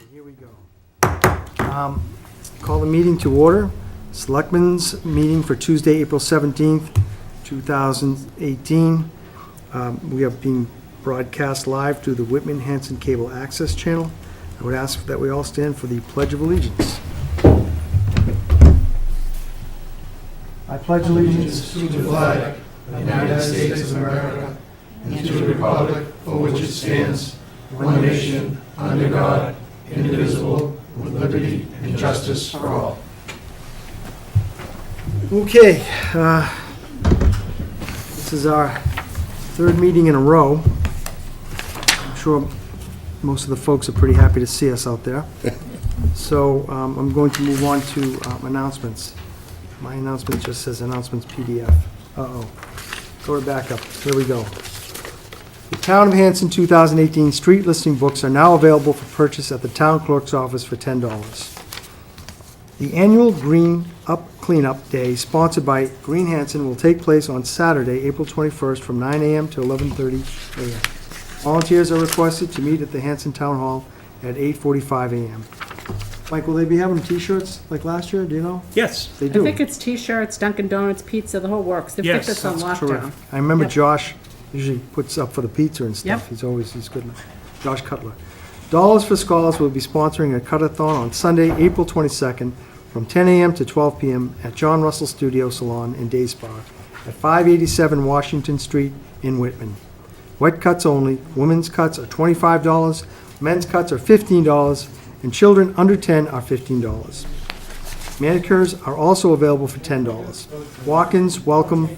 Here we go. Call the meeting to order. Selectmen's meeting for Tuesday, April 17th, 2018. We are being broadcast live through the Whitman Hanson Cable Access Channel. I would ask that we all stand for the Pledge of Allegiance. I pledge allegiance to the flag of the United States of America and to the republic for which it stands, one nation, under God, indivisible, with liberty and justice for all. Okay, this is our third meeting in a row. I'm sure most of the folks are pretty happy to see us out there. So I'm going to move on to announcements. My announcement just says announcements PDF. Uh-oh. Go to backup. Here we go. The Town of Hanson 2018 street listing books are now available for purchase at the town clerk's office for $10. The annual Green Up Cleanup Day, sponsored by Green Hanson, will take place on Saturday, April 21st, from 9 a.m. to 11:30 a.m. Volunteers are requested to meet at the Hanson Town Hall at 8:45 a.m. Mike, will they be having T-shirts like last year? Do you know? Yes. They I do. think it's T-shirts, Dunkin' Donuts, pizza, the whole works. They've Yes, picked us on That's lockdown. terrific. I remember Yep. Josh usually puts up for the pizza and stuff. Yep. He's good. Josh Cutler. Dollars for Scholars will be sponsoring a cut-a-thon on Sunday, April 22nd, from 10 a.m. to 12 p.m. at John Russell Studio Salon and Day Spa at 587 Washington Street in Whitman. Wet cuts only. Women's cuts are $25. Men's cuts are $15. And children under 10 are $15. Manicures are also available for $10. Walk-ins welcome.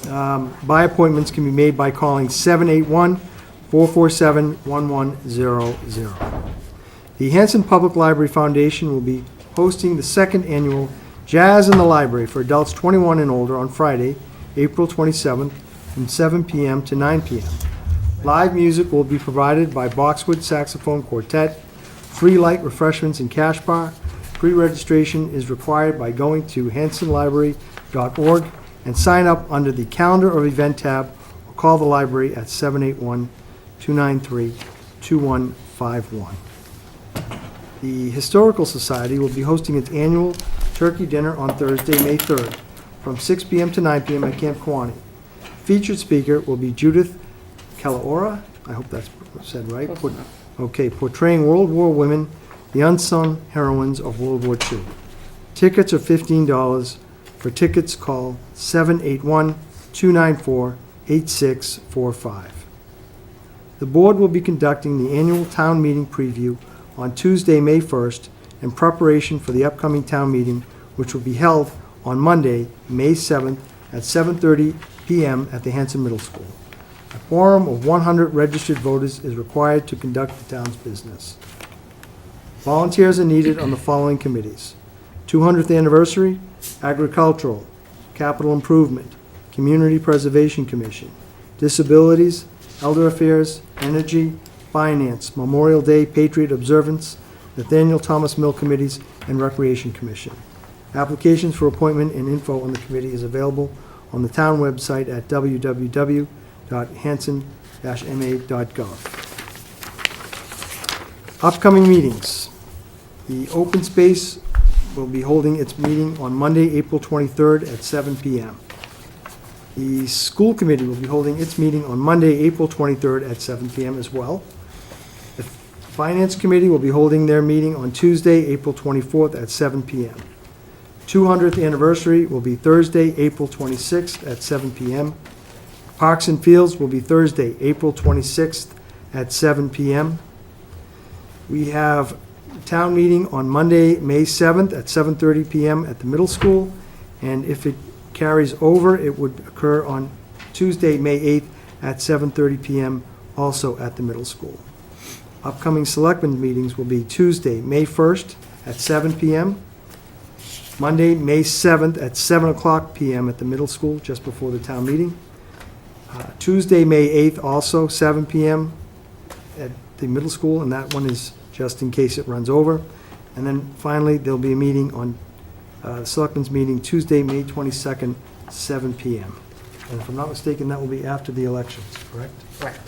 By appointments can be made by calling 781-447-1100. The Hanson Public Library Foundation will be hosting the second annual Jazz in the Library for adults 21 and older on Friday, April 27th, from 7 p.m. to 9 p.m. Live music will be provided by Boxwood Saxophone Quartet. Free light refreshments and cash bar. Pre-registration is required by going to hansonlibrary.org and sign up under the Calendar of Event tab or call the library at 781-293-2151. The Historical Society will be hosting its annual turkey dinner on Thursday, May 3rd, from 6 p.m. to 9 p.m. at Camp Kewanee. Featured speaker will be Judith Calaora, I hope that's said right. Portraying World War women, the unsung heroines of World War II. Tickets are $15. For tickets, call 781-294-8645. The board will be conducting the annual town meeting preview on Tuesday, May 1st, in preparation for the upcoming town meeting, which will be held on Monday, May 7th, at 7:30 p.m. at the Hanson Middle School. A quorum of 100 registered voters is required to conduct the town's business. Volunteers are needed on the following committees: 200th Anniversary, Agricultural, Capital Improvement, Community Preservation Commission, Disabilities, Elder Affairs, Energy, Finance, Memorial Day, Patriot Observance, Nathaniel Thomas Mill Committees, and Recreation Commission. Applications for appointment and info on the committee is available on the town website at www.hanson-ma.gov. Upcoming meetings. The Open Space will be holding its meeting on Monday, April 23rd at 7 p.m. The School Committee will be holding its meeting on Monday, April 23rd at 7 p.m. as well. The Finance Committee will be holding their meeting on Tuesday, April 24th at 7 p.m. 200th Anniversary will be Thursday, April 26th at 7 p.m. Parks and Fields will be Thursday, April 26th at 7 p.m. We have town meeting on Monday, May 7th at 7:30 p.m. at the middle school, and if it carries over, it would occur on Tuesday, May 8th at 7:30 p.m. also at the middle school. Upcoming selectmen meetings will be Tuesday, May 1st at 7 p.m., Monday, May 7th at 7 o'clock p.m. at the middle school, just before the town meeting. Tuesday, May 8th, also 7 p.m. at the middle school, and that one is just in case it runs over. And then finally, there'll be a meeting on, Selectmen's meeting Tuesday, May 22nd, 7 p.m. And if I'm not mistaken, that will be after the elections, correct? Correct.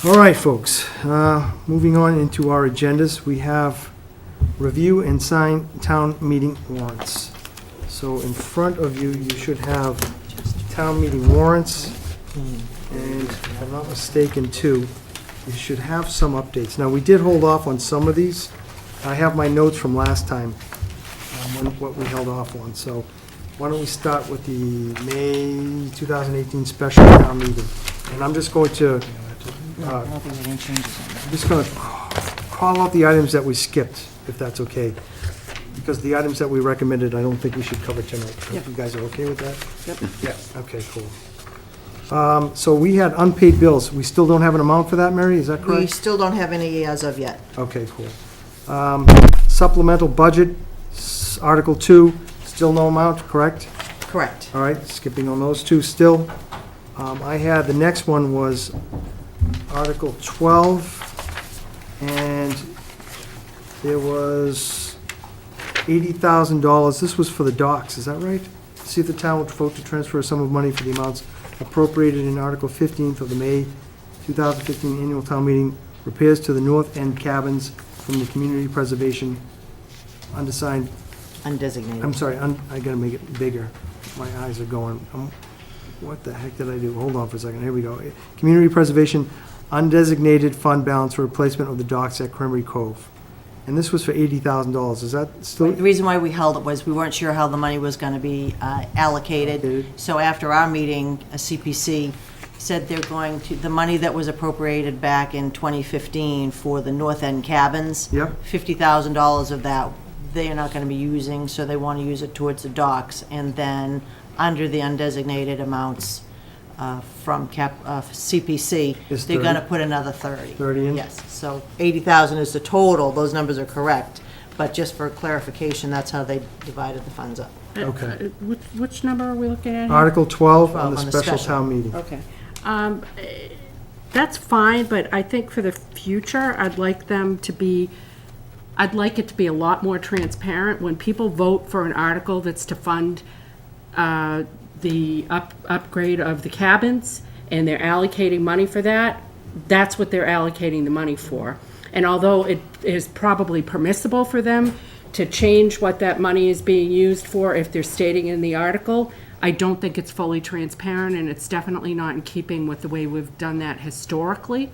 All right, folks, moving on into our agendas, we have review and sign town meeting warrants. So in front of you, you should have town meeting warrants, and if I'm not mistaken, too, you should have some updates. Now, we did hold off on some of these. I have my notes from last time, what we held off on. So why don't we start with the May 2018 special town meeting? And I'm just going to, I don't think there are any changes on that. I'm just going to call out the items that we skipped, if that's okay. Because the items that we recommended, I don't think we should cover tonight. Yep. You guys are okay with that? Yep. Yeah. Okay, cool. So we had unpaid bills. We still don't have an amount for that, Mary, is that We correct? still don't have any as of yet. Okay, cool. Supplemental budget, Article 2, still no amount, correct? Correct. All right, skipping on those two still. I had, the next one was Article 12, and there was $80,000. This was for the docks, is that right? See if the town would vote to transfer a sum of money for the amounts appropriated in Article 15th of the May 2015 annual town meeting, repairs to the north end cabins from the community preservation undesignated, Undesignated. I'm sorry, I gotta make it bigger. My eyes are going, what the heck did I do? Hold on for a second, here we go. Community preservation undesignated fund balance for replacement of the docks at Cremery Cove. And this was for $80,000, is that still? The reason why we held it was we weren't sure how the money was going to be allocated. Allocated. So after our meeting, a CPC said they're going to, the money that was appropriated back in 2015 for the north end cabins. Yep. $50,000 of that they are not going to be using, so they want to use it towards the docks. And then under the undesignated amounts from CPC, Is they're going to 30? put another 30. 30 in? Yes, so 80,000 is the total, those numbers are correct. But just for clarification, that's how they divided the funds up. Okay. Which number are we looking at here? Article 12 on 12 the on the special special. town meeting. Okay. That's fine, but I think for the future, I'd like it to be a lot more transparent. When people vote for an article that's to fund the upgrade of the cabins, and they're allocating money for that, that's what they're allocating the money for. And although it is probably permissible for them to change what that money is being used for if they're stating in the article, I don't think it's fully transparent, and it's definitely not in keeping with the way we've done that historically.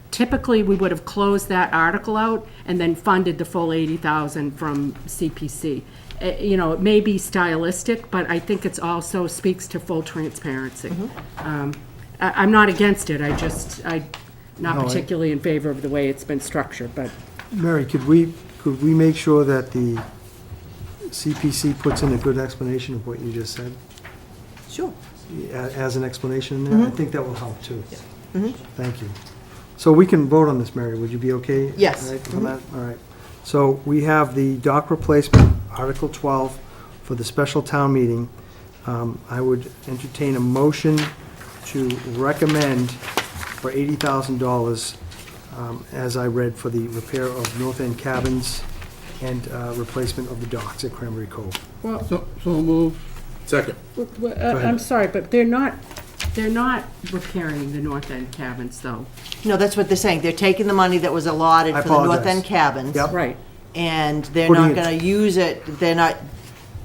Typically, we would have closed that article out and then funded the full $80,000 from CPC. You know, it may be stylistic, but I think it's also speaks to full transparency. I'm not against it, I'm not No, particularly in favor of the way it's been structured, but Mary, could we make sure that the CPC puts in a good explanation of what you just said, Sure. as an explanation in there? I think that will help, too. Thank you. So we can vote on this, Mary, would you be okay? Yes. All right, on that? All right. So we have the dock replacement, Article 12, for the special town meeting. I would entertain a motion to recommend for $80,000, as I read, for the repair of north end cabins and replacement of the docks at Cranberry Cove. well, So move. Second. I'm sorry, but they're not repairing the north end cabins, though. No, that's what they're saying. They're taking the money that was allotted I for the north apologize. end cabins. Yep. Right. And they're Putting not it- going to use it,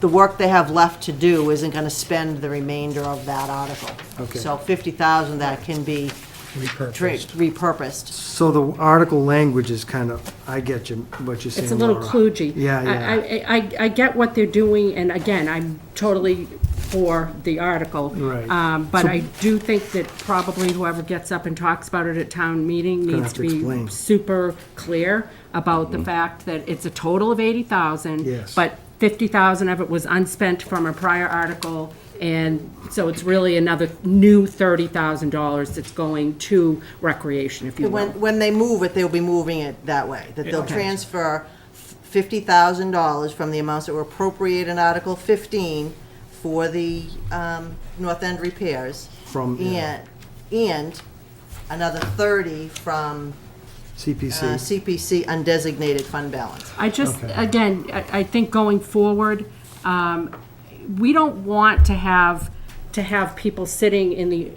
the work they have left to do isn't going to spend the remainder of that article. Okay. So 50,000 that can be repurposed. So the article language is kind of, I get you, what you're saying, It's a little Laura. kludgy. Yeah. I get what they're doing, and again, I'm totally for the article. Right. But So- I do think that probably whoever gets up and talks about it at town meeting Gonna needs have to to be explain. super clear about the fact that it's a total of 80,000. Yes. But 50,000 of it was unspent from a prior article, and so it's really another new $30,000 that's going to recreation, if you will. When they move it, they'll be moving it that way, that they'll Okay. transfer $50,000 from the amounts that were appropriated in Article 15 for the north end repairs. From, yeah. And another 30 from CPC. CPC undesignated fund balance. I just, Okay. again, I think going forward, we don't want to have to have people sitting in the,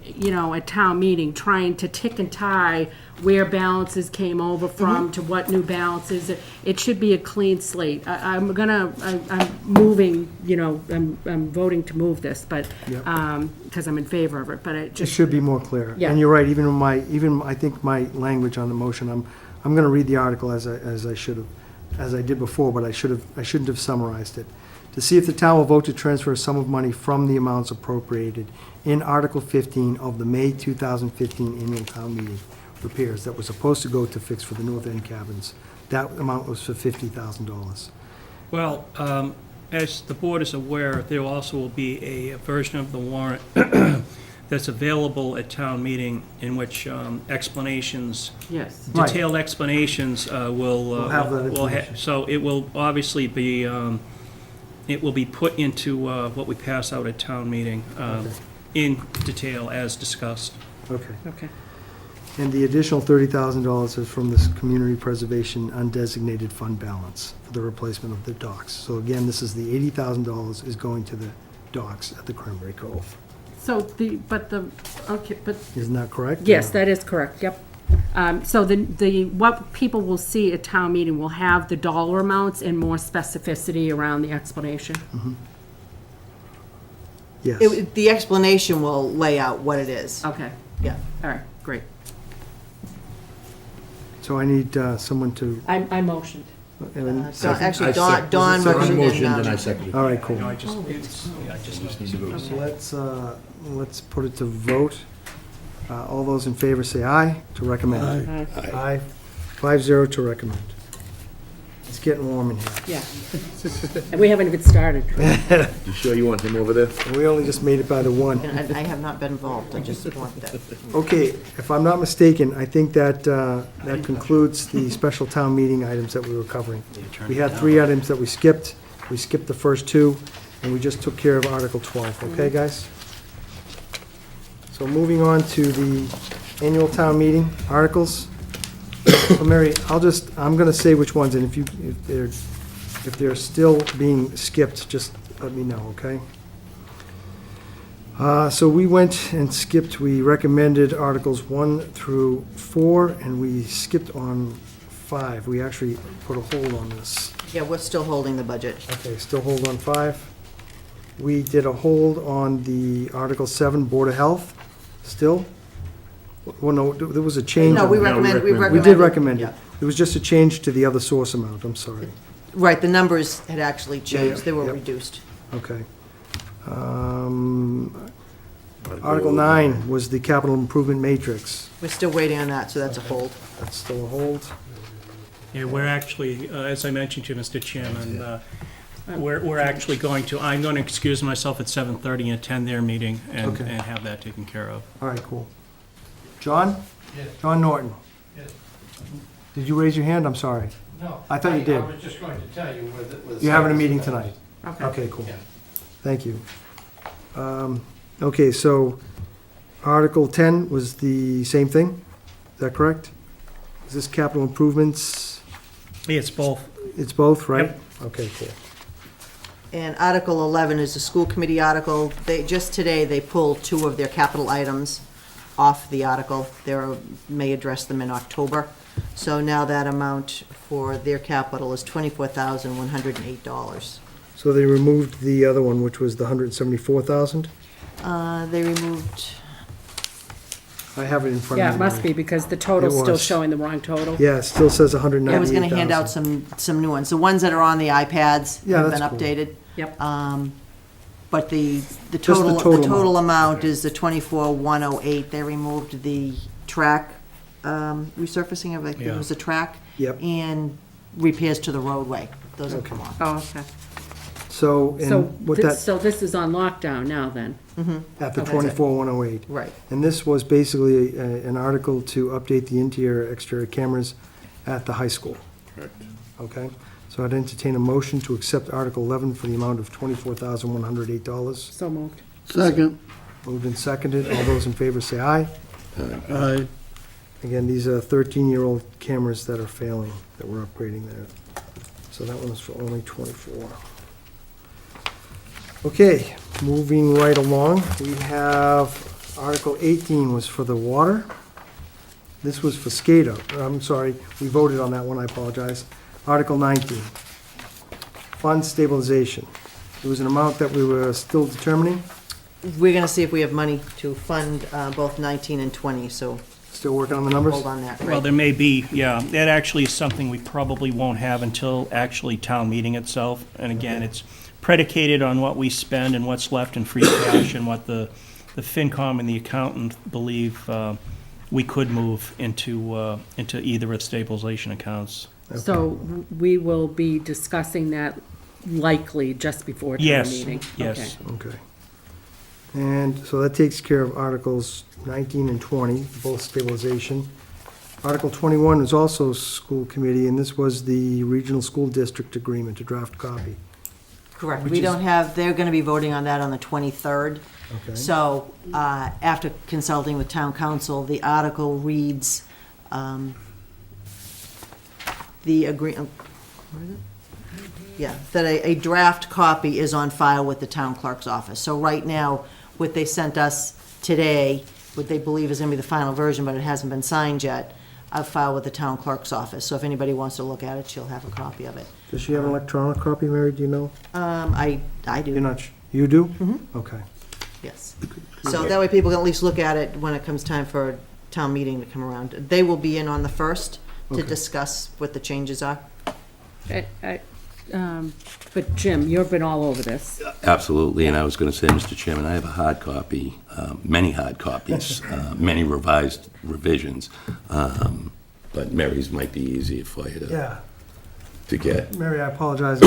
at town meeting, trying to tick and tie where balances came over from to what new balances. It should be a clean slate. I'm moving, I'm voting to move this, but, Yep. because I'm in favor of it, but it It just, should be more clear. Yeah. And you're right, I think my language on the motion, I'm going to read the article as I should have, as I did before, but I shouldn't have summarized it. To see if the town will vote to transfer a sum of money from the amounts appropriated in Article 15 of the May 2015 annual town meeting repairs that were supposed to go to fix for the north end cabins. That amount was for $50,000. Well, as the board is aware, there also will be a version of the warrant that's available at town meeting in which explanations, yes. Right. detailed explanations will. We'll have that information. So it will obviously be, it will be put into what we pass out at town meeting Okay. in detail as discussed. Okay. Okay. And the additional $30,000 is from this community preservation undesignated fund balance for the replacement of the docks. So again, this is the $80,000 is going to the docks at the Cranberry Cove. So okay, but Isn't that correct? yes, that is correct, yep. So what people will see at town meeting will have the dollar amounts and more specificity around the explanation. Yes. The explanation will lay out what it is. Okay, Yeah. all right, great. So I need someone to. I motioned. So actually, I second. Don Someone motioned motioned and I and, seconded. All right, cool. No, I just need to vote. So let's put it to vote. All those in favor say aye to recommend. Aye. 5-0 to recommend. It's getting warm in here. Yeah. And we haven't even started. You sure you want him over there? And we only just made it by the one. and I have not been involved, I just want that. Okay, if I'm not mistaken, I think that that concludes the special town meeting items that we were covering. We had 3 items that we skipped. We skipped the first 2, and we just took care of Article 12. Okay, guys? So moving on to the annual town meeting articles. So Mary, I'm gonna say which ones, and if they're still being skipped, just let me know, okay? So we went and skipped, we recommended Articles 1 through 4, and we skipped on 5. We actually put a hold on this. Yeah, we're still holding the budget. Okay, still hold on 5. We did a hold on the Article 7 Board of Health, still? Well, no, there was a change. No, on we that. recommend, we We recommended. did recommend it. yeah. There was just a change to the other source amount, I'm sorry. Right, the numbers had actually Yeah, changed, they were yep. reduced. Okay. Article 9 was the capital improvement matrix. We're still waiting on that, so that's a hold. That's still a hold. Yeah, we're actually, as I mentioned to you, Mr. Chairman, we're actually I'm going to excuse myself at 7:30 and attend their meeting and Okay. and have that taken care of. All right, cool. John? Yes. John Norton? Yes. Did you raise your hand? I'm sorry. No. I thought you did. I was just going to tell you where the. You're having a meeting tonight? Okay. Okay, cool. Yeah. Thank you. Okay, so Article 10 was the same thing? Is that correct? Is this capital improvements? Yeah, it's both. It's both, right? Okay, cool. And Article 11 is the school committee article. Just today, they pulled 2 of their capital items off the article. They may address them in October. So now that amount for their capital is $24,108. So they removed the other one, which was the 174,000? They removed, I have it in front of me. Yeah, it must be, because the total's It still was. showing the wrong total. Yeah, it still says 198,000. I was gonna hand out some new ones. The ones that are on the iPads Yeah, have been that's cool. updated. Yep. But the the total, total the total amount is the 24,108. They removed the track, resurfacing of, I think it was a track. Yep. And repairs to the roadway. Those have Okay. come off. Oh, okay. So, So, and what that, so this is on lockdown now, then? at the Okay. 24,108. Right. And this was basically an article to update the interior, exterior cameras at the high school. Correct. Okay? So I'd entertain a motion to accept Article 11 for the amount of $24,108. So moved. Second. Moved and seconded. All those in favor say aye. Aye. Again, these are 13-year-old cameras that are failing, that we're upgrading there. So that one's for only 24. Okay, Moving right along, we have Article 18 was for the water. This was for SCADA. I'm sorry, we voted on that one, I apologize. Article 19, fund stabilization. There was an amount that we were still determining, We're gonna see if we have money to fund both 19 and 20, so still working on the numbers. hold on that. Well, Right. there may be, yeah, that actually is something we probably won't have until actually town meeting itself. And again, it's predicated on what we spend and what's left in free cash and what the FinCom and the accountant believe we could move into either of the stabilization accounts. So we will be discussing that likely just before town Yes, meeting? yes. Okay. And so that takes care of Articles 19 and 20, both stabilization. Article 21 is also school committee, and this was the regional school district agreement, a draft copy. Correct. which We is- don't have, they're gonna be voting on that on the 23rd. Okay. So, after consulting with town council, the article reads, the agree, where is it? Yeah, that a draft copy is on file with the town clerk's office. So right now, what they sent us today, what they believe is gonna be the final version, but it hasn't been signed yet, I've filed with the town clerk's office. So if anybody wants to look at it, she'll have a copy of it. Does she have an electronic copy, Mary, do you know? I do. You're not, you do? Mhm. Okay. Yes. So that way people can at least look at it when it comes time for town meeting to come around. They will be in on the 1st to Okay. discuss what the changes are. But Jim, you've been all over this. Absolutely, and I was going to say, Mr. Chairman, I have a hard copy, many hard copies, many revised revisions, but Mary's might be easier for you Yeah. to get. Mary, I apologize.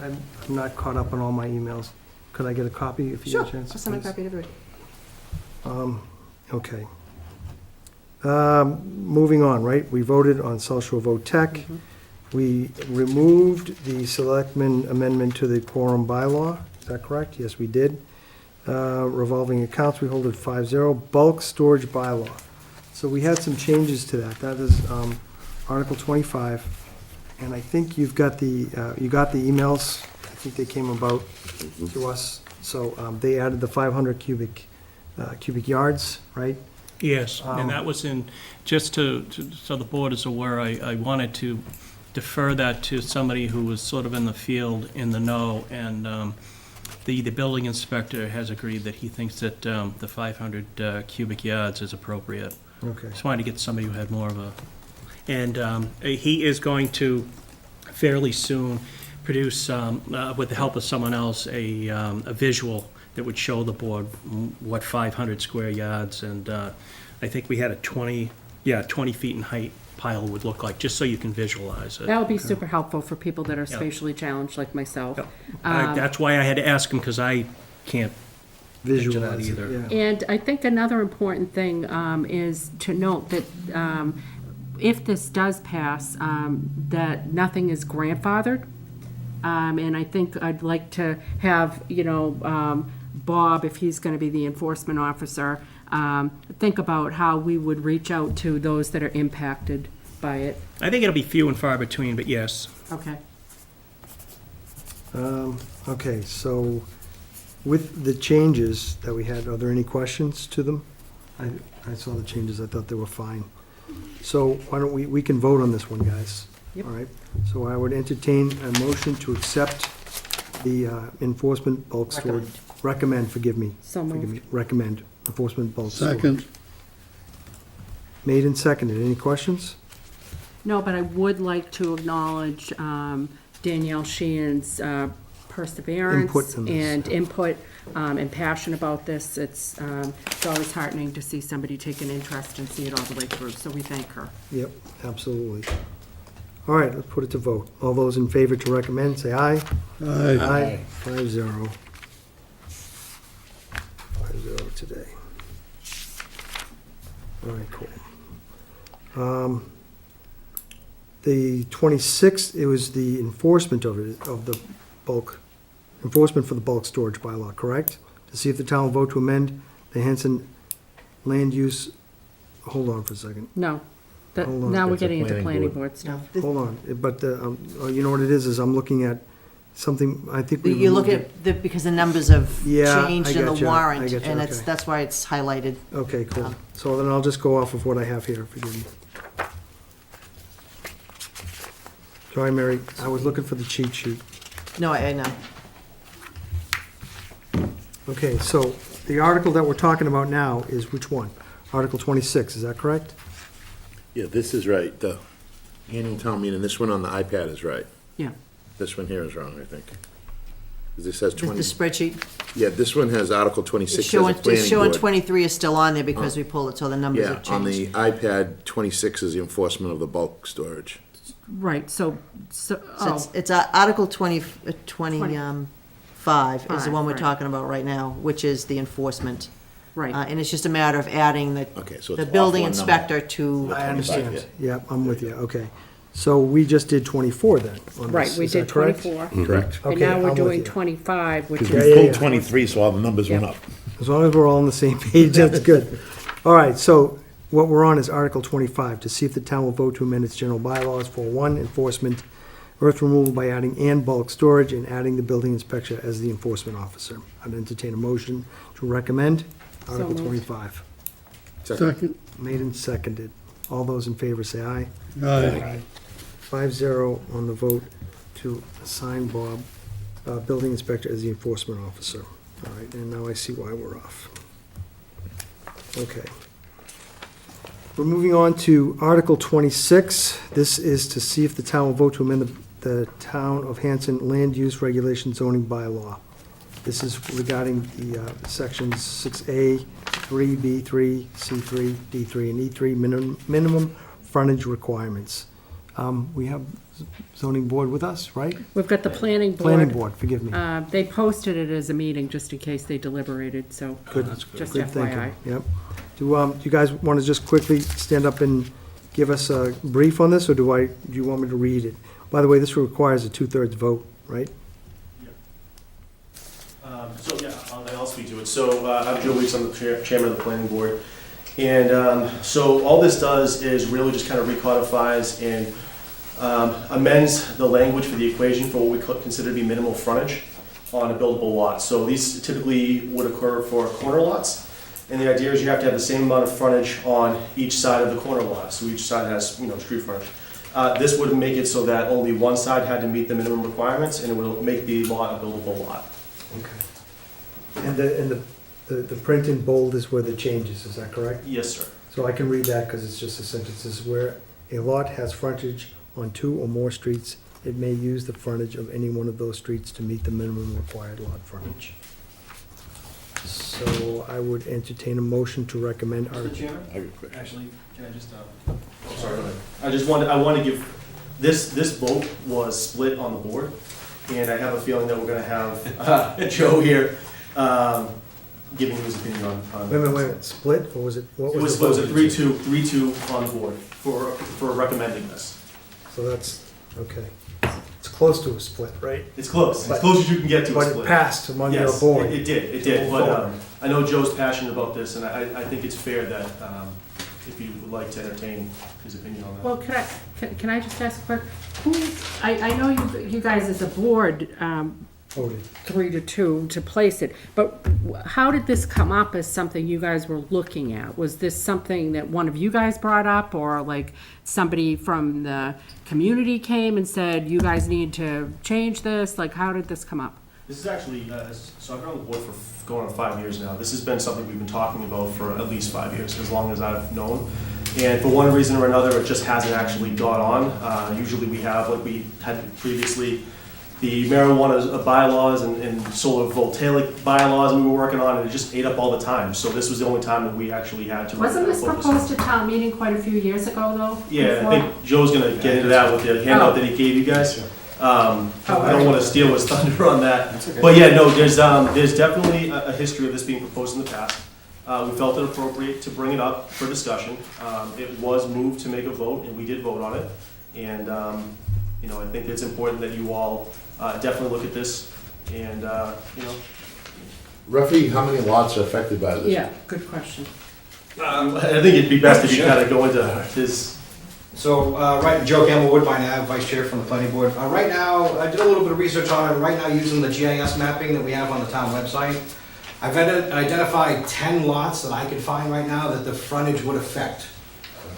I'm not caught up on all my emails. Could I get a copy if you get a chance? I'll send a please? copy to everybody. Okay. Moving on, right? We voted on South Shore Vote Tech. We removed the selectmen amendment to the quorum bylaw. Is that correct? Yes, we did. Revolving accounts, we hold at 5-0. Bulk storage bylaw. So we had some changes to that. That is Article 25. And I think you got the emails. I think they came about to us. So they added the 500 cubic yards, right? Yes, and that was in, just so the board is aware, I wanted to defer that to somebody who was sort of in the field, in the know, and the building inspector has agreed that he thinks that the 500 cubic yards is appropriate. Okay. Just wanted to get somebody who had more of a, and he is going to fairly soon produce, with the help of someone else, a visual that would show the board what 500 square yards, and I think we had a 20 feet in height pile would look like, just so you can visualize it. That would be super helpful for people that are spatially challenged like myself. That's why I had to ask him, because I can't picture that Visualize it, either. yeah. And I think another important thing is to note that if this does pass, that nothing is grandfathered. And I think I'd like to have, Bob, if he's going to be the enforcement officer, think about how we would reach out to those that are impacted by it. I think it'll be few and far between, but yes. Okay. Okay, so with the changes that we had, are there any questions to them? I saw the changes, I thought they were fine. So why don't we can vote on this one, guys? Yep. All right, so I would entertain a motion to accept the enforcement bulk storage. Recommend, forgive me. So Forgive moved. me. Recommend enforcement bulk storage. Second. Made and seconded. Any questions? No, but I would like to acknowledge Danielle Sheehan's perseverance Input in this. and input and passion about this. It's always heartening to see somebody take an interest and see it all the way through, so we thank her. Yep, absolutely. All right, let's put it to vote. All those in favor to recommend, say aye. Aye. Aye. 5-0. 5-0 today. All right, cool. The 26th, it was the enforcement of it, of the bulk, enforcement for the bulk storage bylaw, correct? To see if the town will vote to amend the Hanson land use, hold on for a second. No, Hold on. now we're That's a getting into planning planning board. board stuff. Hold on, but, you know what it is I'm looking at something, I think we. You look removed at, because the numbers have Yeah, changed I in the gotcha, I warrant, gotcha, and okay. that's why it's highlighted. it. Okay, cool. So then I'll just go off of what I have here, forgive me. Sorry, Mary, I was looking for the cheat sheet. No, I know. Okay, so the article that we're talking about now is which one? Article 26, is that correct? Yeah, this is right, the annual town meeting, this one on the iPad is right. Yeah. This one here is wrong, I think. 'Cause this says The 20, spreadsheet, yeah, this one has Article it's 26 as a showing, it's planning showing board. 23 is still on there because we pulled it, so the numbers Yeah, have on changed. the iPad, 26 is the enforcement of the bulk storage. Right, so, So oh, it's Article 25 is the one we're Right. talking about right now, which is the enforcement. right. And it's just a matter of adding Okay, so the it's building off one number. inspector to, I understand. yeah. Yeah, I'm with you, okay. So we just did 24 then on Right, this, we is that did correct? 24, Correct. and Okay, now I'm we're with doing you. 25, which Because Yeah, we yeah, pulled yeah. 23, so all the numbers went Yeah. up. As long as we're all on the same page, that's good. All right, so what we're on is Article 25, to see if the town will vote to amend its general bylaws for, one, enforcement, earth removal by adding and bulk storage, and adding the building inspector as the enforcement officer. I'd entertain a motion to recommend Article moved. 25. Second. Made and seconded. All those in favor say aye. Aye. 5-0 on the vote to assign Bob, building inspector, as the enforcement officer. All right, and now I see why we're off. Okay. We're moving on to Article 26. This is to see if the town will vote to amend the Town of Hanson Land Use Regulation Zoning Bylaw. This is regarding the sections 6A, 3B, 3, C3, D3, and E3 minimum frontage requirements. We have zoning board with us, right? we've got the planning board. Planning board, forgive me. They posted it as a meeting just in case they deliberated, so just Good thinking, FYI. yep. Do you guys want to just quickly stand up and give us a brief on this, or do you want me to read it? By the way, this requires a 2/3 vote, right? So, yeah, I'll speak to it. So, I'm Joe Weeks, I'm the chairman of the planning board. And so all this does is really just kind of recodifies and amends the language for the equation for what we consider to be minimal frontage on a buildable lot. So these typically would occur for corner lots. And the idea is you have to have the same amount of frontage on each side of the corner lot. So each side has, street frontage. This would make it so that only one side had to meet the minimum requirements, and it will make the lot a buildable lot. Okay. And the print in bold is where the changes, is that correct? Yes, sir. So I can read that because it's just a sentence. This is where a lot has frontage on 2 or more streets. It may use the frontage of any one of those streets to meet the minimum required lot frontage. So I would entertain a motion to recommend Mr. Article. Chairman? Actually, can I just, sorry, go ahead. I want to give, this vote was split on the board, and I have a feeling that we're going to have Joe here giving his opinion on. Wait a minute, split, or was it, what It was was the a vote? 3-2 on the board for recommending this. So that's, okay. It's close to a split, right? It's close, as But- close as you can get to a But split. it passed among your Yes, board. it did, but I know Joe's passionate about this, and I think it's fair that if you would like to entertain his opinion on that. Well, can I just ask a question? I know you guys as a board, Voted. 3-2 to place it, but how did this come up as something you guys were looking at? Was this something that one of you guys brought up, or like somebody from the community came and said, you guys need to change this? Like, how did this come up? This is actually, so I've been on the board for going on 5 years now. This has been something we've been talking about for at least 5 years, as long as I've known. And for one reason or another, it just hasn't actually got on. Usually we have, like we had previously, the marijuana bylaws and solar voltaic bylaws we were working on, and it just ate up all the time. So this was the only time that we actually had to. Wasn't this focus. proposed at town meeting quite a few years ago, though? Yeah, Before? I think Joe's gonna get into that with the handout that he gave you guys. I don't wanna steal his thunder on that. But yeah, no, there's definitely a history of this being proposed in the past. We felt it appropriate to bring it up for discussion. It was moved to make a vote, and we did vote on it. And, I think it's important that you all definitely look at this and, Roughly, how many lots are affected by this? Yeah, good question. I think it'd be best if you kind of go into this. Right, Joe Campbell, Woodbine Ave, Vice Chair from the Planning Board. Right now, I did a little bit of research on it, right now using the GIS mapping that we have on the town website. I've identified 10 lots that I could find right now that the frontage would affect.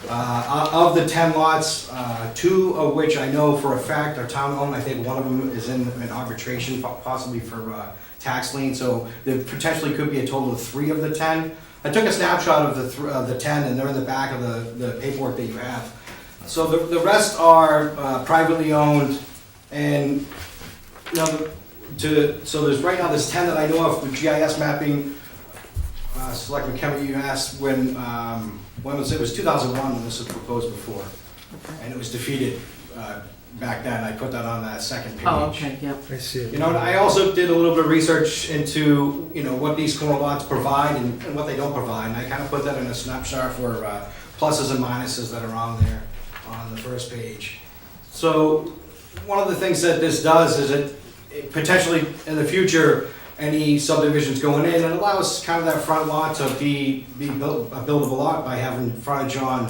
Of the 10 lots, 2 of which I know for a fact are town-owned. I think one of them is in arbitration, possibly for tax lien, so there potentially could be a total of 3 of the 10. I took a snapshot of the 10, and they're in the back of the paperwork that you have. So the rest are privately owned, and so there's right now there's 10 that I know of with GIS mapping. Selectman Kemmer, you asked when was it? It was 2001 when this was proposed before, and it was defeated back then. I put that on that second page. Oh, okay, yeah. I see it. I also did a little bit of research into, what these corner lots provide and what they don't provide, and I kind of put that in a snapshot for pluses and minuses that are on there on the first page. So one of the things that this does is it potentially in the future, any subdivisions going in, it allows kind of that front lot to be a buildable lot by having frontage on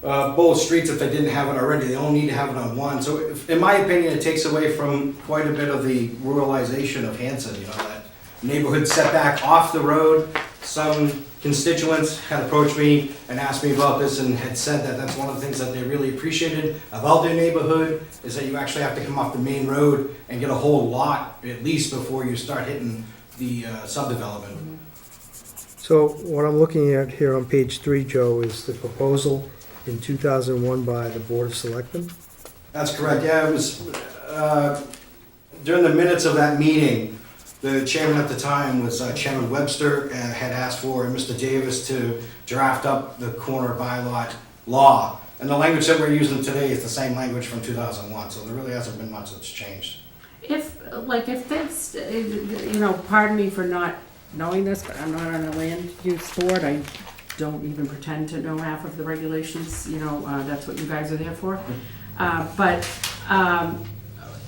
both streets if they didn't have it already. They only need to have it on one. So in my opinion, it takes away from quite a bit of the ruralization of Hanson, that neighborhood setback off the road. Some constituents had approached me and asked me about this and had said that that's one of the things that they really appreciated about their neighborhood is that you actually have to come off the main road and get a whole lot at least before you start hitting the subdevelopment. So what I'm looking at here on page 3, Joe, is the proposal in 2001 by the Board of Selectmen. That's correct, yeah, it was, during the minutes of that meeting, the chairman at the time was Chairman Webster, and had asked for Mr. Davis to draft up the corner bylot law. And the language that we're using today is the same language from 2001, so there really hasn't been much that's changed. If this, pardon me for not knowing this, but I'm not on a land use board. I don't even pretend to know half of the regulations, that's what you guys are there for. But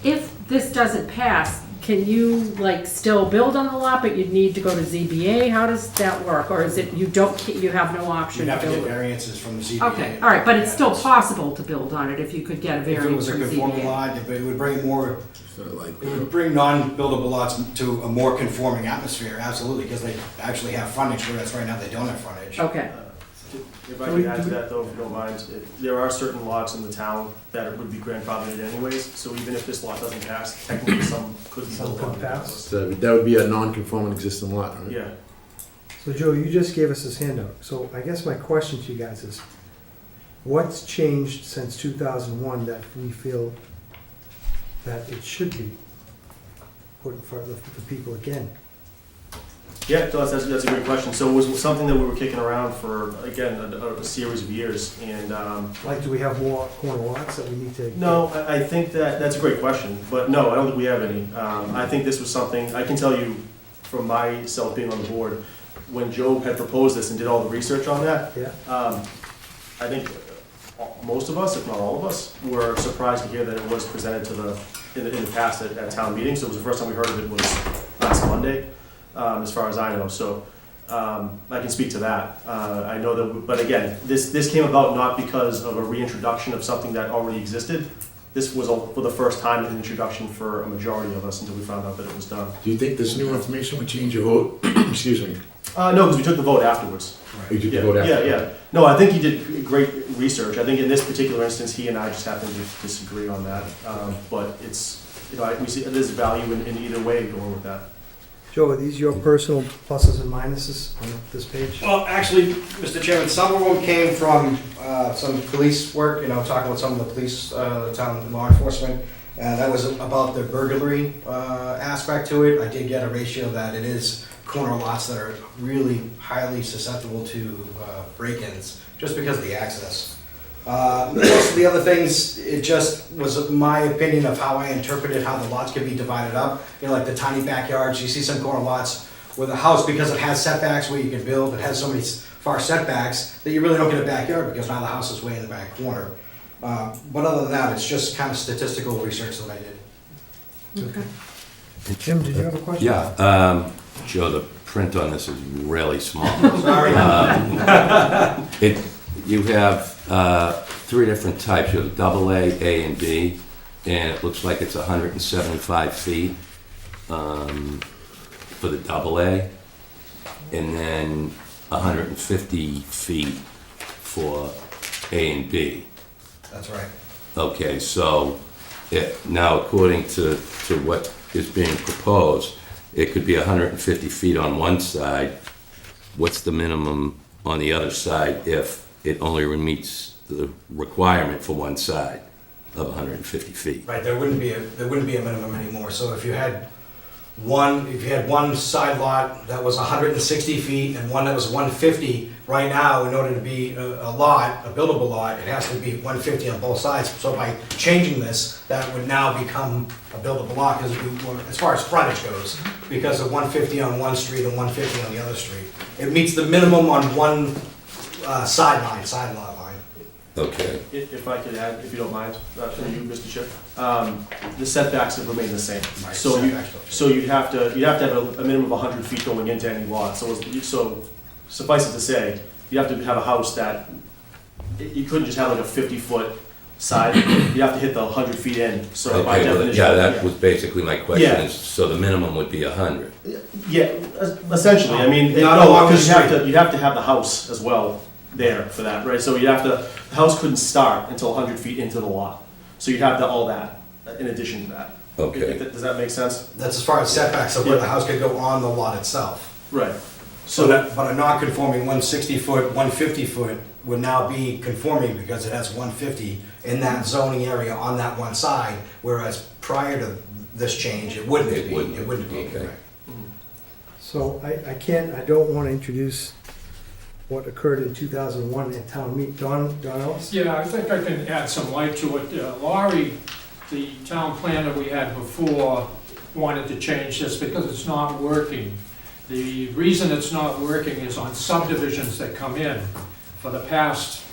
if this doesn't pass, can you still build on the lot, but you'd need to go to ZBA? How does that work? Or is it you have no option You'd have to to build? get variances from the ZBA. Okay, all right, but it's still possible to build on it if you could get a If it variance was a from conforming ZBA. lot, it would bring non-buildable lots to a more conforming atmosphere, absolutely, because they actually have frontage, whereas right now they don't have frontage. Okay, If I could add to that though, if you don't mind, there are certain lots in the town that would be grandfathered anyways, so even if this lot doesn't pass, technically some could be built on. So that would be a non-conforming existing lot, right? Yeah. So Joe, you just gave us this handout. So I guess my question to you guys is, what's changed since 2001 that we feel that it should be put in front of the people again? Yeah, so that's a great question. So it was something that we were kicking around for, again, a series of years, and Do we have more corner lots that we need to? no, I think that's a great question, but no, I don't think we have any. I think this was something, I can tell you from myself being on the board, when Joe had proposed this and did all the research on that, Yeah. I think most of us, if not all of us, were surprised to hear that it was presented in the past at town meetings. So it was the first time we heard of it was last Monday, as far as I know. So I can speak to that. I know that, but again, this came about not because of a reintroduction of something that already existed. This was for the first time an introduction for a majority of us until we found out that it was done. Do you think this new information would change your vote? Excuse me. No, because we took the vote afterwards. You took the Yeah, vote after? yeah. No, I think he did great research. I think in this particular instance, he and I just happened to disagree on that. But it's, we see there's value in either way going with that. Joe, are these your personal pluses and minuses on this page? Well, actually, Mr. Chairman, some of them came from some police work, talking with some of the police, the town law enforcement, and that was about the burglary aspect to it. I did get a ratio that it is corner lots that are really highly susceptible to break-ins, just because of the access. Most of the other things, it just was my opinion of how I interpreted how the lots could be divided up. Like the tiny backyards, you see some corner lots where the house, because it has setbacks where you can build, it has so many far setbacks that you really don't get a backyard because now the house is way in the back corner. But other than that, it's just kind of statistical research that I did. okay. Jim, did you have a question? Yeah, Joe, the print on this is really small. Sorry. you have three different types. You have double A, and B, and it looks like it's 175 feet for the double A, and then 150 feet for A and B. That's right. Okay, so now according to what is being proposed, it could be 150 feet on one side. What's the minimum on the other side if it only meets the requirement for one side of 150 feet? Right, there wouldn't be a minimum anymore. So if you had one side lot that was 160 feet and one that was 150, right now, in order to be a lot, a buildable lot, it has to be 150 on both sides. So by changing this, that would now become a buildable lot, because as far as frontage goes, because of 150 on one street and 150 on the other street. It meets the minimum on one side lot line. Okay, If I could add, if you don't mind, through you, Mr. Chair, the setbacks have remained the same. Right, So setbacks don't change. so you'd have to have a minimum of 100 feet going into any lot. So suffice it to say, you have to have a house that, you couldn't just have like a 50-foot side, you have to hit the 100 feet in, so by okay, well, definition. yeah, that was basically my question, Yeah. is, so the minimum would be 100? Yeah, essentially, I mean, Not along the because street. you'd have to have the house as well there for that, right? So the house couldn't start until 100 feet into the lot. So you'd have all that in addition to that. Okay. Does that make sense? That's as far as setbacks of where the house could go on the lot itself. Right. But a non-conforming 160-foot, 150-foot would now be conforming because it has 150 in that zoning area on that one side, whereas prior to this change, it wouldn't be. It wouldn't be. Okay. So I don't want to introduce what occurred in 2001 at town meeting. Don Ellis? Yeah, I think I can add some light to it. Laurie, the town planner we had before, wanted to change this because it's not working. The reason it's not working is on subdivisions that come in for the past,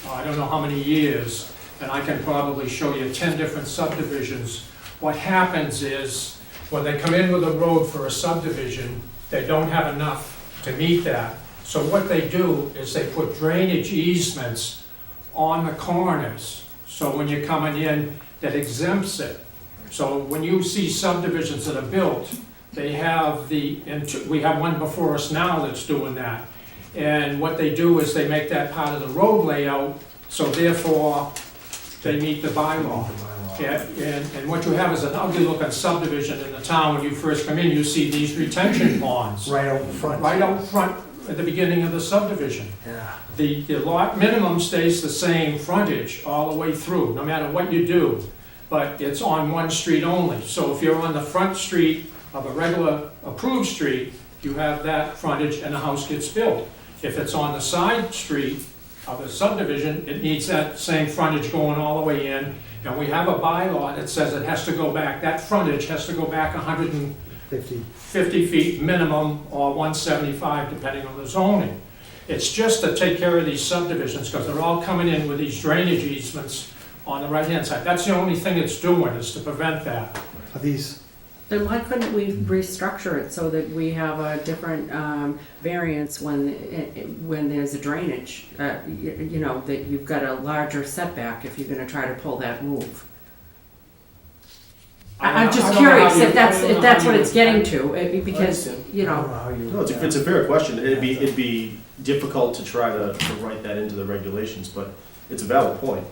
I don't know how many years, and I can probably show you 10 different subdivisions. What happens is, when they come in with a road for a subdivision, they don't have enough to meet that. So what they do is they put drainage easements on the corners. So when you're coming in, that exempts it. So when you see subdivisions that are built, they have we have one before us now that's doing that. And what they do is they make that part of the road layout, so therefore they meet the bylaw. Yeah, and what you have is an ugly looking subdivision in the town. When you first come in, you see these retention ponds. Right out in front. Right out front at the beginning of the subdivision. Yeah. The lot minimum stays the same frontage all the way through, no matter what you do, but it's on one street only. So if you're on the front street of a regular approved street, you have that frontage and the house gets built. If it's on the side street of a subdivision, it needs that same frontage going all the way in, and we have a bylaw that says it has to go back, that frontage has to go back 150 feet minimum, or 175 depending on the zoning. It's just to take care of these subdivisions, because they're all coming in with these drainage easements on the right-hand side. That's the only thing it's doing, is to prevent that. Are these, Then why couldn't we restructure it so that we have a different variance when there's a drainage? You know, that you've got a larger setback if you're gonna try to pull that move. I'm just curious if that's what it's getting to, because, you know. No, it's a fair question. It'd be difficult to try to write that into the regulations, but it's a valid point.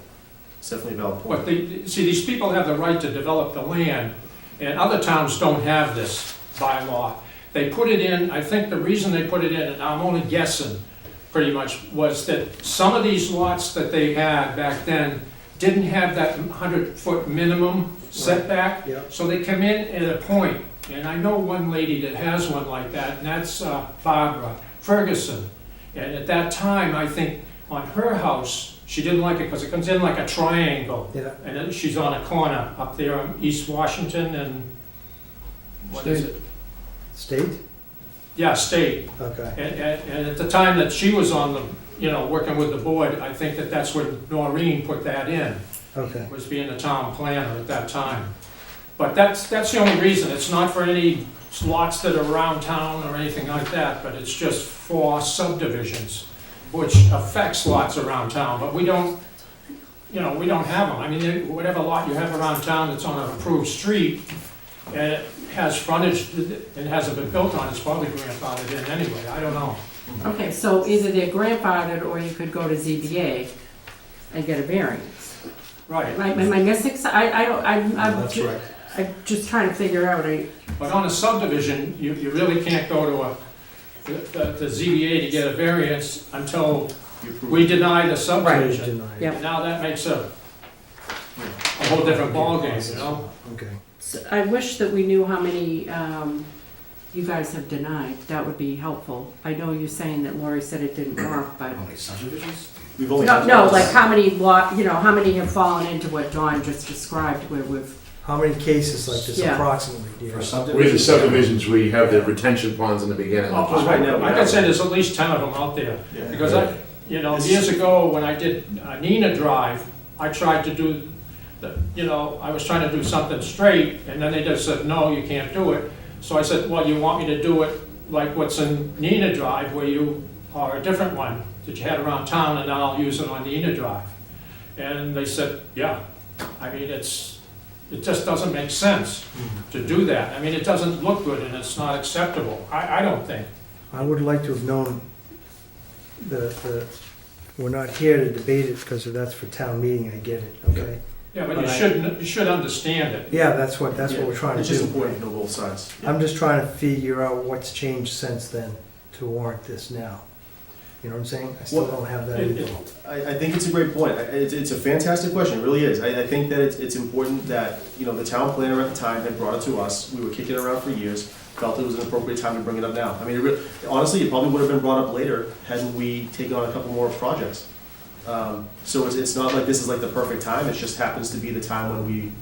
It's definitely a valid point. But see, these people have the right to develop the land, and other towns don't have this bylaw. They put it in, I think the reason they put it in, and I'm only guessing pretty much, was that some of these lots that they had back then didn't have that 100-foot minimum setback. Yeah. So they come in at a point, and I know one lady that has one like that, and that's Barbara Ferguson. And at that time, I think on her house, she didn't like it because it comes in like a triangle. Yeah. And then she's on a corner up there on East Washington and, what is it? state? Yeah, State. Okay. And at the time that she was on the, you know, working with the board, I think that's where Noreen put that in, Okay. was being the town planner at that time. But that's the only reason. It's not for any lots that are around town or anything like that, but it's just for subdivisions which affects lots around town, but we don't, you know, we don't have them. I mean, whatever lot you have around town that's on an approved street, and it has frontage and hasn't been built on, it's probably grandfathered in anyway, I don't know. Okay, so either they're grandfathered, or you could go to ZBA and get a variance. Right, Am I missing, I don't, I'm That's right. I'm just trying to figure out, but on a subdivision, you really can't go to the ZBA to get a variance until we deny the subdivision. Denied. Yeah. And now that makes a whole different ballgame, you know? Okay. so I wish that we knew how many you guys have denied, that would be helpful. I know you're saying that Lori said it didn't work, but, How many subdivisions? We've only. no, like how many how many have fallen into what Dawn just described, where we've, How many cases like this Yeah. approximately, do you For have? subdivisions? With the subdivisions where you have the retention ponds in the beginning. Oh, right now, we I have- could say there's at least 10 of them out there. Yeah. Because years ago, when I did Nina Drive, I tried to do, I was trying to do something straight, and then they just said, no, you can't do it. So I said, well, you want me to do it like what's in Nina Drive, where you are a different one that you had around town, and then I'll use it on Nina Drive. And they said, yeah. I mean, it just doesn't make sense to do that. I mean, it doesn't look good, and it's not acceptable, I don't think. I would like to have known we're not here to debate it because that's for town meeting, I get it, okay? Yeah, but But you should understand it. Yeah, that's what we're trying to It's just do. important to know both sides. I'm just trying to figure out what's changed since then to warrant this now. You know what I'm saying? I still Well, don't have that it- info. I think it's a great point. It's a fantastic question, it really is. I think that it's important that, the town planner at the time had brought it to us. We were kicking it around for years, felt it was an appropriate time to bring it up now. I mean, honestly, it probably would have been brought up later hadn't we taken on a couple more projects. So it's not like this is like the perfect time, it just happens to be the time when we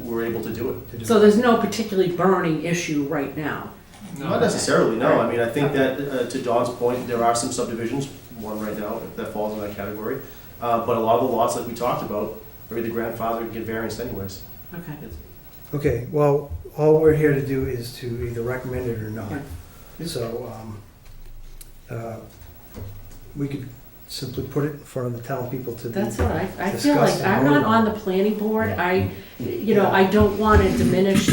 were able to do it. so there's no particularly burning issue right now. Not necessarily, no. I mean, I think that, to Dawn's point, there are some subdivisions, one right now, that falls in that category. But a lot of the lots, like we talked about, are either grandfathered or get variance anyways. Okay. Okay, well, all we're here to do is to either recommend it or not. Yeah. So, we could simply put it in front of the town people to be. That's all right. I feel like discussed and I'm not voted on the planning board. I don't want to diminish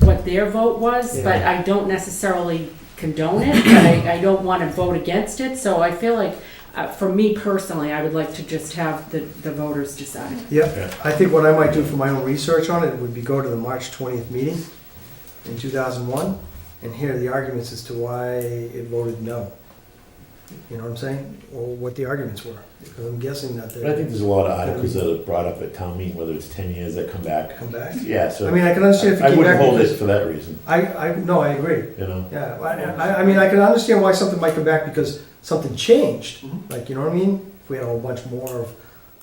what their vote was, but Yeah. I don't necessarily condone it, but I don't want to vote against it. So I feel like, for me personally, I would like to just have the voters decide. Yep, I think what I might do for my own research on it would be go to the March 20th meeting in 2001 and hear the arguments as to why it voted no. You know what I'm saying? Or what the arguments were, because I'm guessing that But I think they there's a lot of articles that are brought up at town meeting, whether it's 10 years that come back. come back. Yeah, so. I mean, I can understand if it I came wouldn't back hold it because, for that reason, no, I agree. you know? Yeah, I mean, I can understand why something might come back because something changed. Mhm. Like, you know what I mean? If we had a whole bunch more of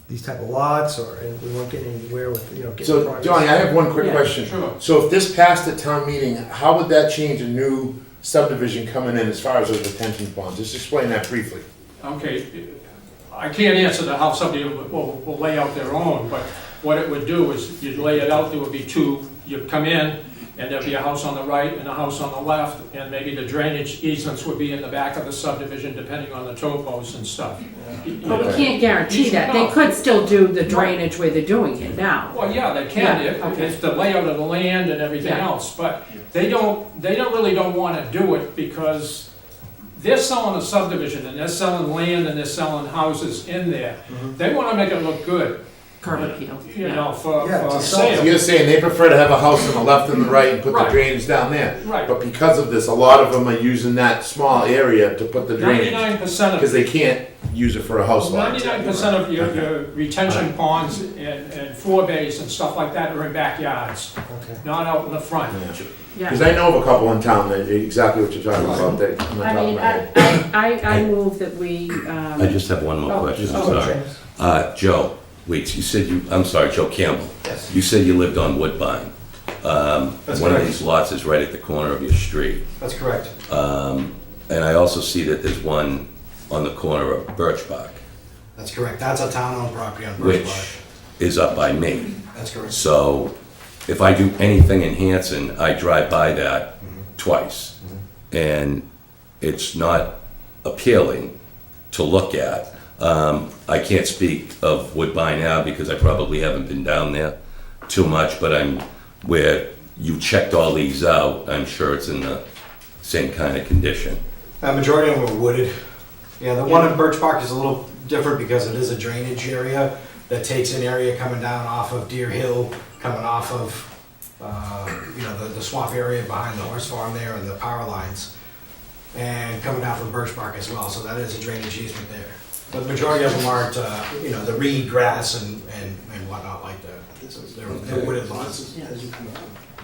these type of lots and we weren't getting anywhere with, getting So, progress. Johnny, I have one quick Yeah, question. Sure. So if this passed at town meeting, how would that change a new subdivision coming in as far as those retention ponds? Just explain that briefly. Okay, I can't answer how somebody will lay out their own, but what it would do is you'd lay it out, there would be two, you'd come in, and there'd be a house on the right and a house on the left, and maybe the drainage easements would be in the back of the subdivision, depending on the topos and stuff. But we can't guarantee that. They could still do the drainage where they're doing it now. Well, yeah, they can, Yeah, okay. it's the layout of the land and everything Yeah. else, but they really don't wanna do it because they're selling a subdivision and they're selling land and they're selling houses in there. Mhm. They wanna make it look good, Curb appeal. for Yeah, it's a So sale. you're saying they prefer to have a house on the left and the right and put the Right. drainage down there? Right. But because of this, a lot of them are using that small area to put the drainage, 99% because of, they can't use it for a house lot. 99% of your Okay. retention ponds and forebays and stuff like that are in backyards, Okay. not out in the front. Yeah. Because I know of a couple in town that, exactly what you're talking about, that, on the I top of mean, my head. I move that we, I just have one more Oh, question, I'm oh, sorry. Joe, wait, you said I'm sorry, Joe Campbell. Yes. You said you lived on Woodbine. That's One of correct. these lots is right at the corner of your street. That's correct. And I also see that there's one on the corner of Birchbach, That's correct. That's a town-owned property on Birch which Park. is up by me. That's correct. So if I do anything in Hanson, I drive by that twice. And it's not appealing to look at. I can't speak of Woodbine now because I probably haven't been down there too much, but where you checked all these out, I'm sure it's in the same kind of condition. Majority of them are wooded. Yeah, the one in Birch Park is a little different because it is a drainage area that takes an area coming down off of Deer Hill, coming off of, the swamp area behind the horse farm there and the power lines, and coming down from Birch Park as well, so that is a drainage easement there. But the majority of them aren't, the reed, grass, and whatnot like that. They're wooded lots. Yeah. As you come out.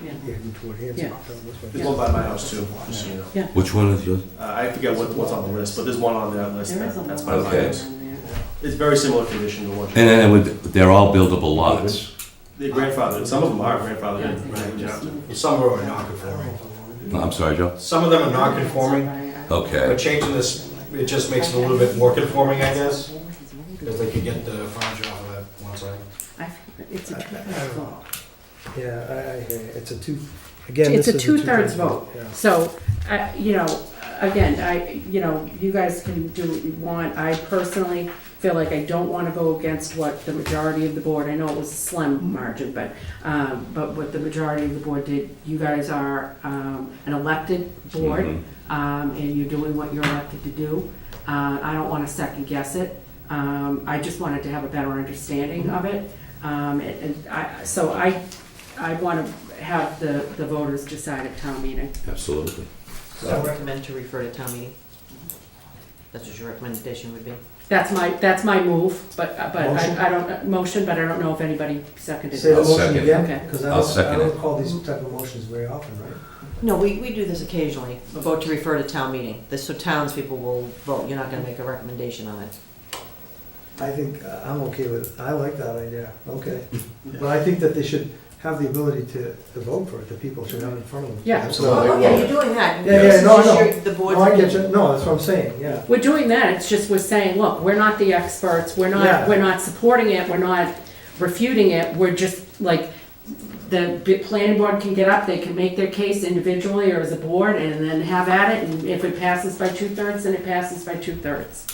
Yeah. Yeah, toward Hanson. Yeah. There's one by my house too, just so you know. Which one is yours? I forget what's on the list, but there's one on that list There is a that's lot by my Okay. house. down there. It's very similar condition to what. And then they're all buildable lots. The grandfather, some of them are grandfathered in. Yeah. You have to- Some are non-conforming. I'm sorry, Joe? Some of them are non-conforming, Okay. but changing this, it just makes it a little bit more conforming, I guess, because they could get the frontage off of that one side. It's a two-thirds vote. Yeah, I hear you. It's a again, It's this a is two-thirds vote. Yeah. So, again, you guys can do what you want. I personally feel like I don't want to go against what the majority of the board, I know it was a slim margin, but what the majority of the board did, you guys are an elected board, and you're doing what you're elected to do. I don't want to second guess it. I just wanted to have a better understanding of it. So I want to have the voters decide at town meeting. Absolutely. So I recommend to refer to town meeting. That's what your recommendation would be. That's my move, but Motion? I don't, motion, but I don't know if anybody seconded Say the it. I'll motion second. again, Okay. because I'll I second don't it. call these type of motions very often, right? No, we do this occasionally, a vote to refer to town meeting. This, so townspeople will vote. You're not gonna make a recommendation on it. I think I'm okay with it. I like that idea, okay. But I think that they should have the ability to vote for it, the people should have it in front of them. Yeah. Absolutely. Oh, yeah, you're doing that. Yeah, This is no, just no. The board's No, I get you. opinion. No, that's what I'm saying, yeah. We're doing that, it's just we're saying, look, we're not the experts, Yeah. we're not supporting it, we're not refuting it, we're just like, the planning board can get up, they can make their case individually or as a board and then have at it, and if it passes by 2/3, then it passes by 2/3.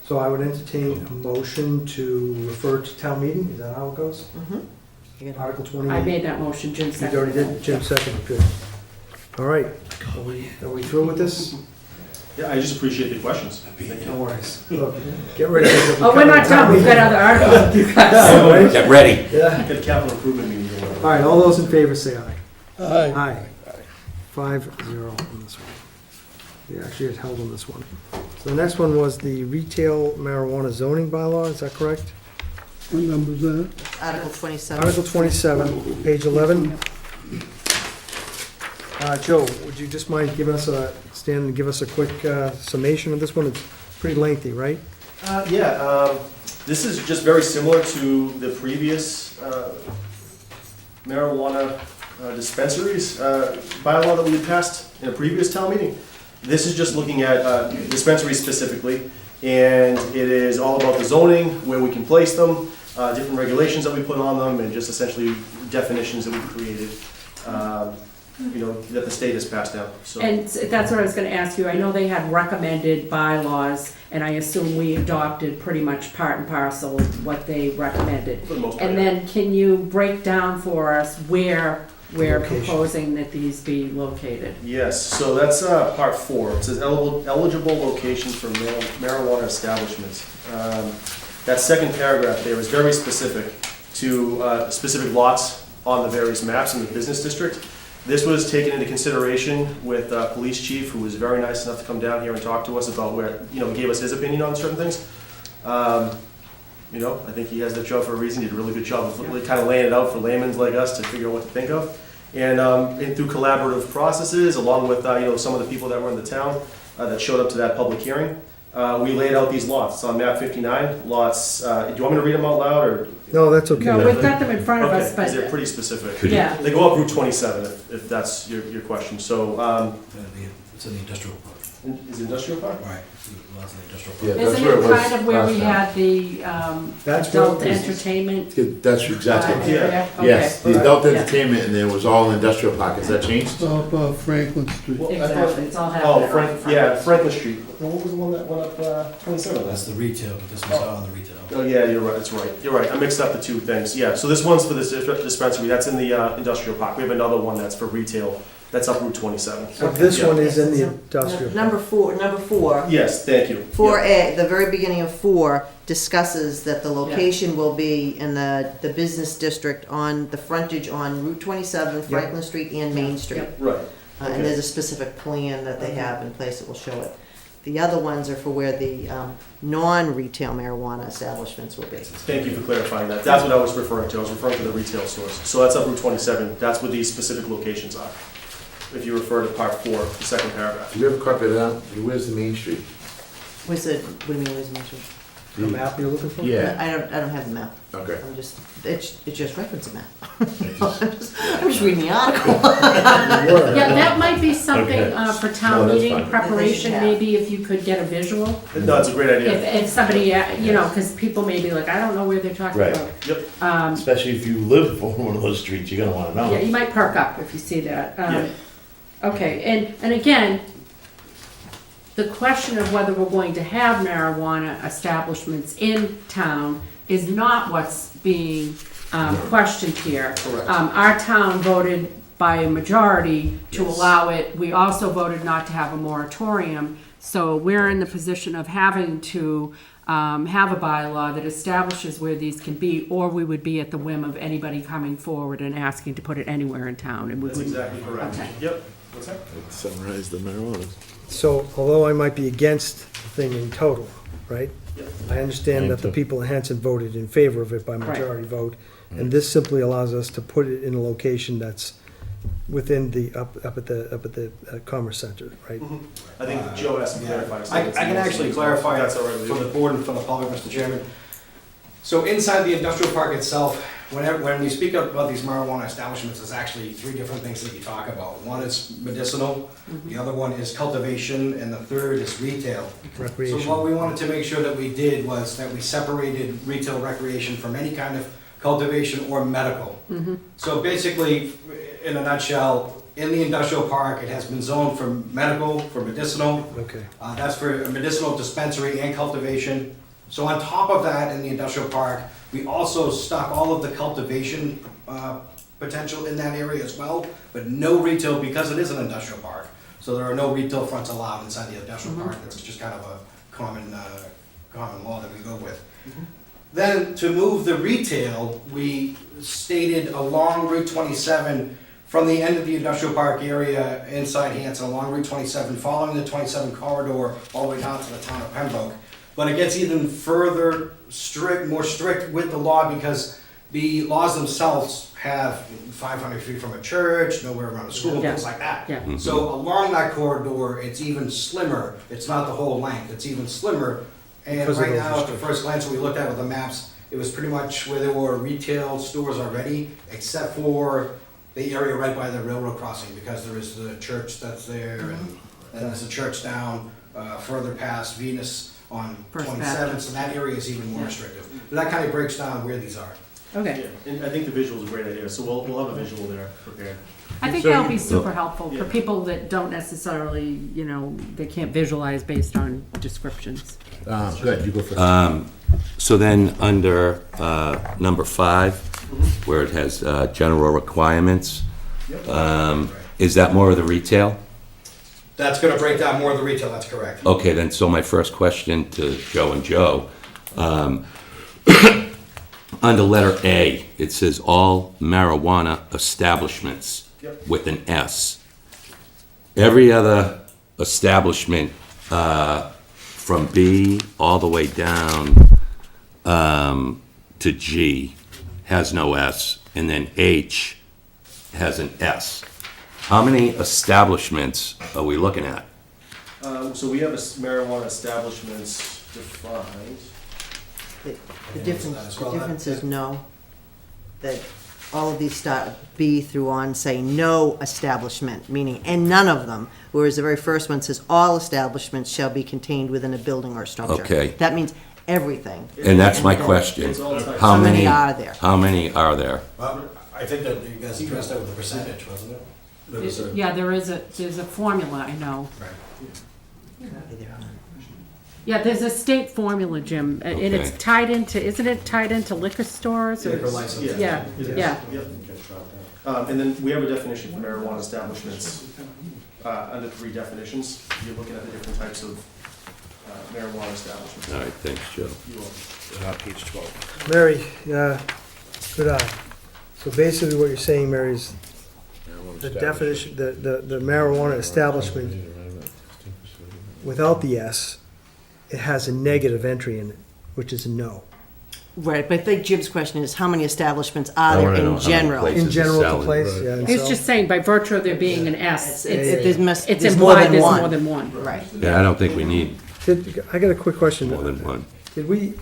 So I would entertain a motion to refer to town meeting, is that how it goes? Mhm. You gotta- Article 20. I made that motion, Jim You already seconded. did, Jim seconded, good. All right, are we through with this? Yeah, I just appreciate the questions. Thank you. No worries. Look, get ready. Oh, we're not done, we've got other articles. You guys- Yeah, right? Get ready. Yeah. Get capital improvement meetings or whatever. All right, all those in favor say aye. Aye. 5-0 on this one. We actually had held on this one. So the next one was the retail marijuana zoning bylaw, is that correct? What number is that? Article 27. Article 27, page 11. Joe, would you just mind giving us stand and give us a quick summation of this one? It's pretty lengthy, right? This is just very similar to the previous marijuana dispensaries bylaw that we had passed in a previous town meeting. This is just looking at dispensaries specifically, and it is all about the zoning, where we can place them, different regulations that we put on them, and just essentially definitions that we've created, that the state has passed down. So. And that's what I was gonna ask you, I know they had recommended bylaws, and I assume we adopted pretty much part and parcel of what they recommended. For the most part, And yeah. then can you break down for us where we're Location. proposing that these be located? Yes, so that's part 4. It says eligible locations for marijuana establishments. That second paragraph there is very specific to specific lots on the various maps in the business district. This was taken into consideration with police chief, who was very nice enough to come down here and talk to us about where, he gave us his opinion on certain things. I think he has that job for a reason. He did a really good job of kind of laying it out for laymen like us to figure out what to think of. And through collaborative processes, along with some of the people that were in the town that showed up to that public hearing, we laid out these lots. It's on map 59, lots, do you want me to read them out loud, or? No, that's okay. No, we've got them in front of us, Okay, 'cause they're but, pretty specific. Could you- yeah, They go up Route 27, if that's your question. So, It's in the industrial park. Is it industrial park? Right. Well, it's in the industrial Yeah, park. that's Isn't where it it was kind of where we last time. had the That's where adult it was. entertainment? That's exactly, area? yes, Okay. the adult Yeah. entertainment, and there was all industrial park, has that changed? Up Franklin Street. Well, I thought- Exactly, it's all Oh, happening. Franklin Street. Well, what was the one that went up 27? That's the retail, but this one's not on the retail. Oh, yeah, you're right, that's right. You're right, I mixed up the two things. Yeah, so this one's for this dispensary, that's in the industrial park. We have another one that's for retail, that's up Route 27. So this Yeah. one is in the industrial. Number four, Yes, thank you. 4A, the very beginning of 4 discusses that the location will be in the business district on the frontage on Route 27, Franklin Street and Main Street. Yep. Right. And there's a specific plan that they have in place that will show it. The other ones are for where the non-retail marijuana establishments will be. Thank you for clarifying that. That's what I was referring to. I was referring to the retail stores. So that's up Route 27. That's where these specific locations are. If you refer to part 4, the second paragraph. Do you have a copy of that? Where's the Main Street? What do you mean, where's the Main Street? The map you're looking for? Yeah, I don't have the map. okay. It's just reference a map. I'm just reading the article. Yeah, that might be something Okay. for No, town that's meeting fine. preparation, Yeah. maybe if you could get a visual. No, it's a great idea. If somebody, you know, because people may be like, I don't know where they're talking Right. about. Yep. Especially if you live on one of those streets, you're gonna wanna know. Yeah, you might perk up if you see that. Yeah. Okay, and again, the question of whether we're going to have marijuana establishments in town is not what's being questioned here. Correct. Our town voted by a majority to Yes. allow it. We also voted not to have a moratorium. So we're in the position of having to have a bylaw that establishes where these can be, or we would be at the whim of anybody coming forward and asking to put it anywhere in town. And we That's wouldn't- exactly correct. Okay. Yep. What's that? Summarize the marijuana. So although I might be against the thing in total, right? Yep. I understand that the people in Hanson voted in favor of it by majority vote. And this simply allows us to put it in a location that's within the, up at the Commerce Center, right? I think Joe has to clarify. I can actually clarify it That's all right with for the you. board and for the public, Mr. Chairman. So inside the industrial park itself, when we speak about these marijuana establishments, there's actually 3 different things that you talk about. One is medicinal, the other one is cultivation, and the third is retail. So Recreation. what we wanted to make sure that we did was that we separated retail recreation from any kind of cultivation or medical. So basically, in a nutshell, in the industrial park, it has been zoned for medical, for medicinal. Okay. That's for a medicinal dispensary and cultivation. So on top of that, in the industrial park, we also stuck all of the cultivation potential in that area as well, but no retail because it is an industrial park. So there are no retail fronts allowed inside the industrial park. That's just kind of a common law that we go with. Then to move the retail, we stated along Route 27 from the end of the industrial park area inside Hanson, along Route 27, following the 27 corridor all the way down to the town of Pembroke. But it gets even further more strict with the law because the laws themselves have 500 feet from a church, nowhere around a school, Yeah. things like that. Yeah. So along that corridor, it's even slimmer. It's not the whole length, it's even slimmer. And Because of right those now, at the restrictions. first glance when we looked at with the maps, it was pretty much where there were retail stores already, except for the area right by the railroad crossing, because there is the church that's there, and there's a church down further past Venus on First 27, Baptist. so that area is even more Yeah. restrictive. But that kind of breaks down where these are. Okay. Yeah, and I think the visual's a great idea, so we'll have a visual there prepared. I think So that'll you- be super helpful for Yeah. people that don't necessarily, you know, they can't visualize based on descriptions. Good, you go first. So then, under number 5, where it has general requirements, is that more of the retail? That's gonna break down more of the retail, that's correct. Okay, then, so my first question to Joe and Joe, under letter A, it says all marijuana establishments Yep. with an S. Every other establishment from B all the way down to G has no S, and then H has an S. How many establishments are we looking at? So we have marijuana establishments defined. The difference is no, that all of these start B through on say no establishment, meaning, and none of them, whereas the very first one says all establishments shall be contained within a building or structure. Okay. That means everything. And that's my then- question. It's all types. How many are there? How many are there? I think that you guys addressed that with the percentage, wasn't it? There was a- Yeah, there's a formula, I know. Yeah, there's a state formula, Jim, and it's Okay. tied into, isn't it tied into liquor stores? or- Liquor license. Yeah, yeah. Yep. And then we have a definition for marijuana establishments, under 3 definitions. You're looking at the different types of marijuana establishments. All right, thanks, Joe. You will. Page 12. Mary, good eye. So basically what you're saying, Mary, is the definition, the marijuana establishment, without the S, it has a negative entry in it, which is a no. Right, but I think Jim's question is how many establishments I are there wanna know how in many general? places. In general, Selling, to place, right. yeah. and He's so- just saying by virtue of there being an S, it's There's more implied than there's one. more than one. Right. Yeah, I don't think we need I got a quick question. more than one. Did we,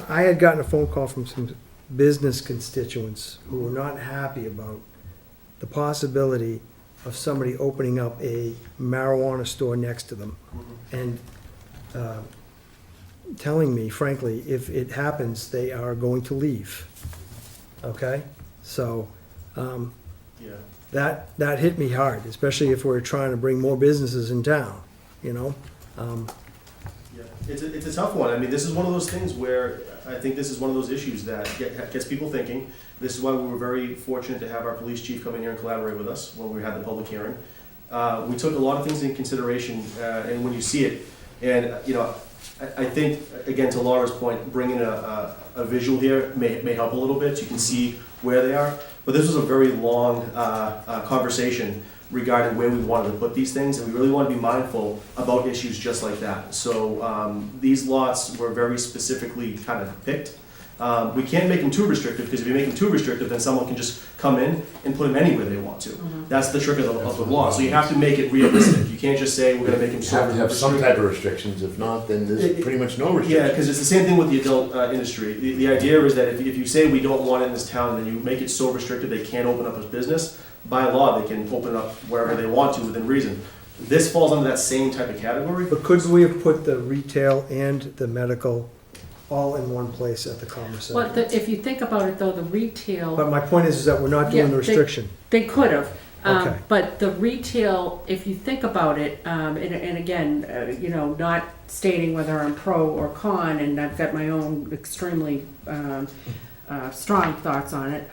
I had gotten a phone call from some business constituents who were not happy about the possibility of somebody opening up a marijuana store next to them. And telling me, frankly, if it happens, they are going to leave. Okay? So, Yeah. that hit me hard, especially if we're trying to bring more businesses in town, you know? Yeah, it's a tough one. I mean, this is one of those things where I think this is one of those issues that gets people thinking. This is why we were very fortunate to have our police chief come in here and collaborate with us when we had the public hearing. We took a lot of things in consideration, and when you see it, and, you know, I think, again, to Laura's point, bringing a visual here may help a little bit. You can see where they are. But this was a very long conversation regarding where we wanted to put these things, and we really want to be mindful about issues just like that. So these lots were very specifically kind of picked. We can't make them too restrictive, because if you make them too restrictive, then someone can just come in and put them anywhere they want to. That's the trick of the law. So you have to make it realistic. You can't just say, we're gonna make them You so have to have some restrictive. type of restrictions, if not, then there's pretty much no Yeah, restrictions. because it's the same thing with the adult industry. The idea is that if you say we don't want it in this town, then you make it so restricted they can't open up a business, by law, they can open it up wherever they want to within reason. This falls under that same type of category. But could we have put the retail and the medical all in one place at the Commerce Center? Well, if you think about it though, the retail. But my point is that we're not doing the Yeah, restriction. They could have. Okay. But the retail, if you think about it, and again, you know, not stating whether I'm pro or con, and I've got my own extremely strong thoughts on it.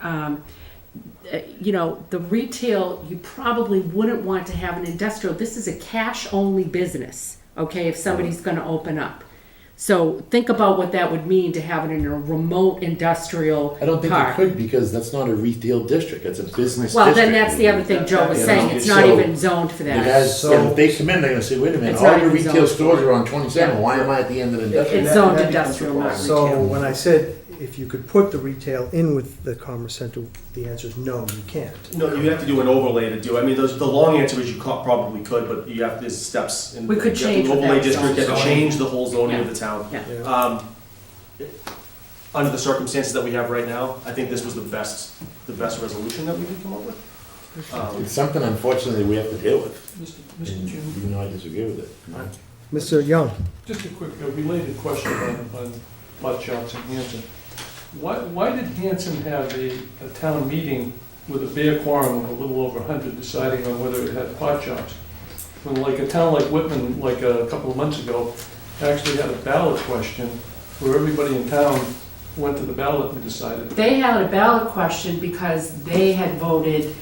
You know, the retail, you probably wouldn't want to have an industrial. This is a cash-only business, okay, if somebody's gonna open up. So think about what that would mean to have it in a remote industrial I don't think park. it could, because that's not a retail district, it's a business district. Well, then that's the other thing Joe was You saying, know, it's not so even zoned for It that. has, So- if they come in, they're gonna say, wait a minute, It's all not your even retail zoned. stores are on 27, why am I at the end of the industrial? It's zoned industrial, not So retail. when I said if you could put the retail in with the Commerce Center, the answer is no, you can't. No, you have to do an overlay to do, I mean, the long answer is you probably could, but you have, there's steps. We could change the with overlay that district, you have to zoning. change the whole zoning of Yeah. the town. Yeah. Yeah. Under the circumstances that we have right now, I think this was the best resolution that we could come up with. It's something unfortunately we have to deal with, Mr. and Chairman, even though I disagree with it. Mr. Young? just a quick related question on pot shops in Hanson. Why did Hanson have a town meeting with a bare quorum of a little over 100 deciding on whether it had pot shops? When like a town like Whitman, like a couple of months ago, actually had a ballot question where everybody in town went to the ballot and decided. They had a ballot question because they had voted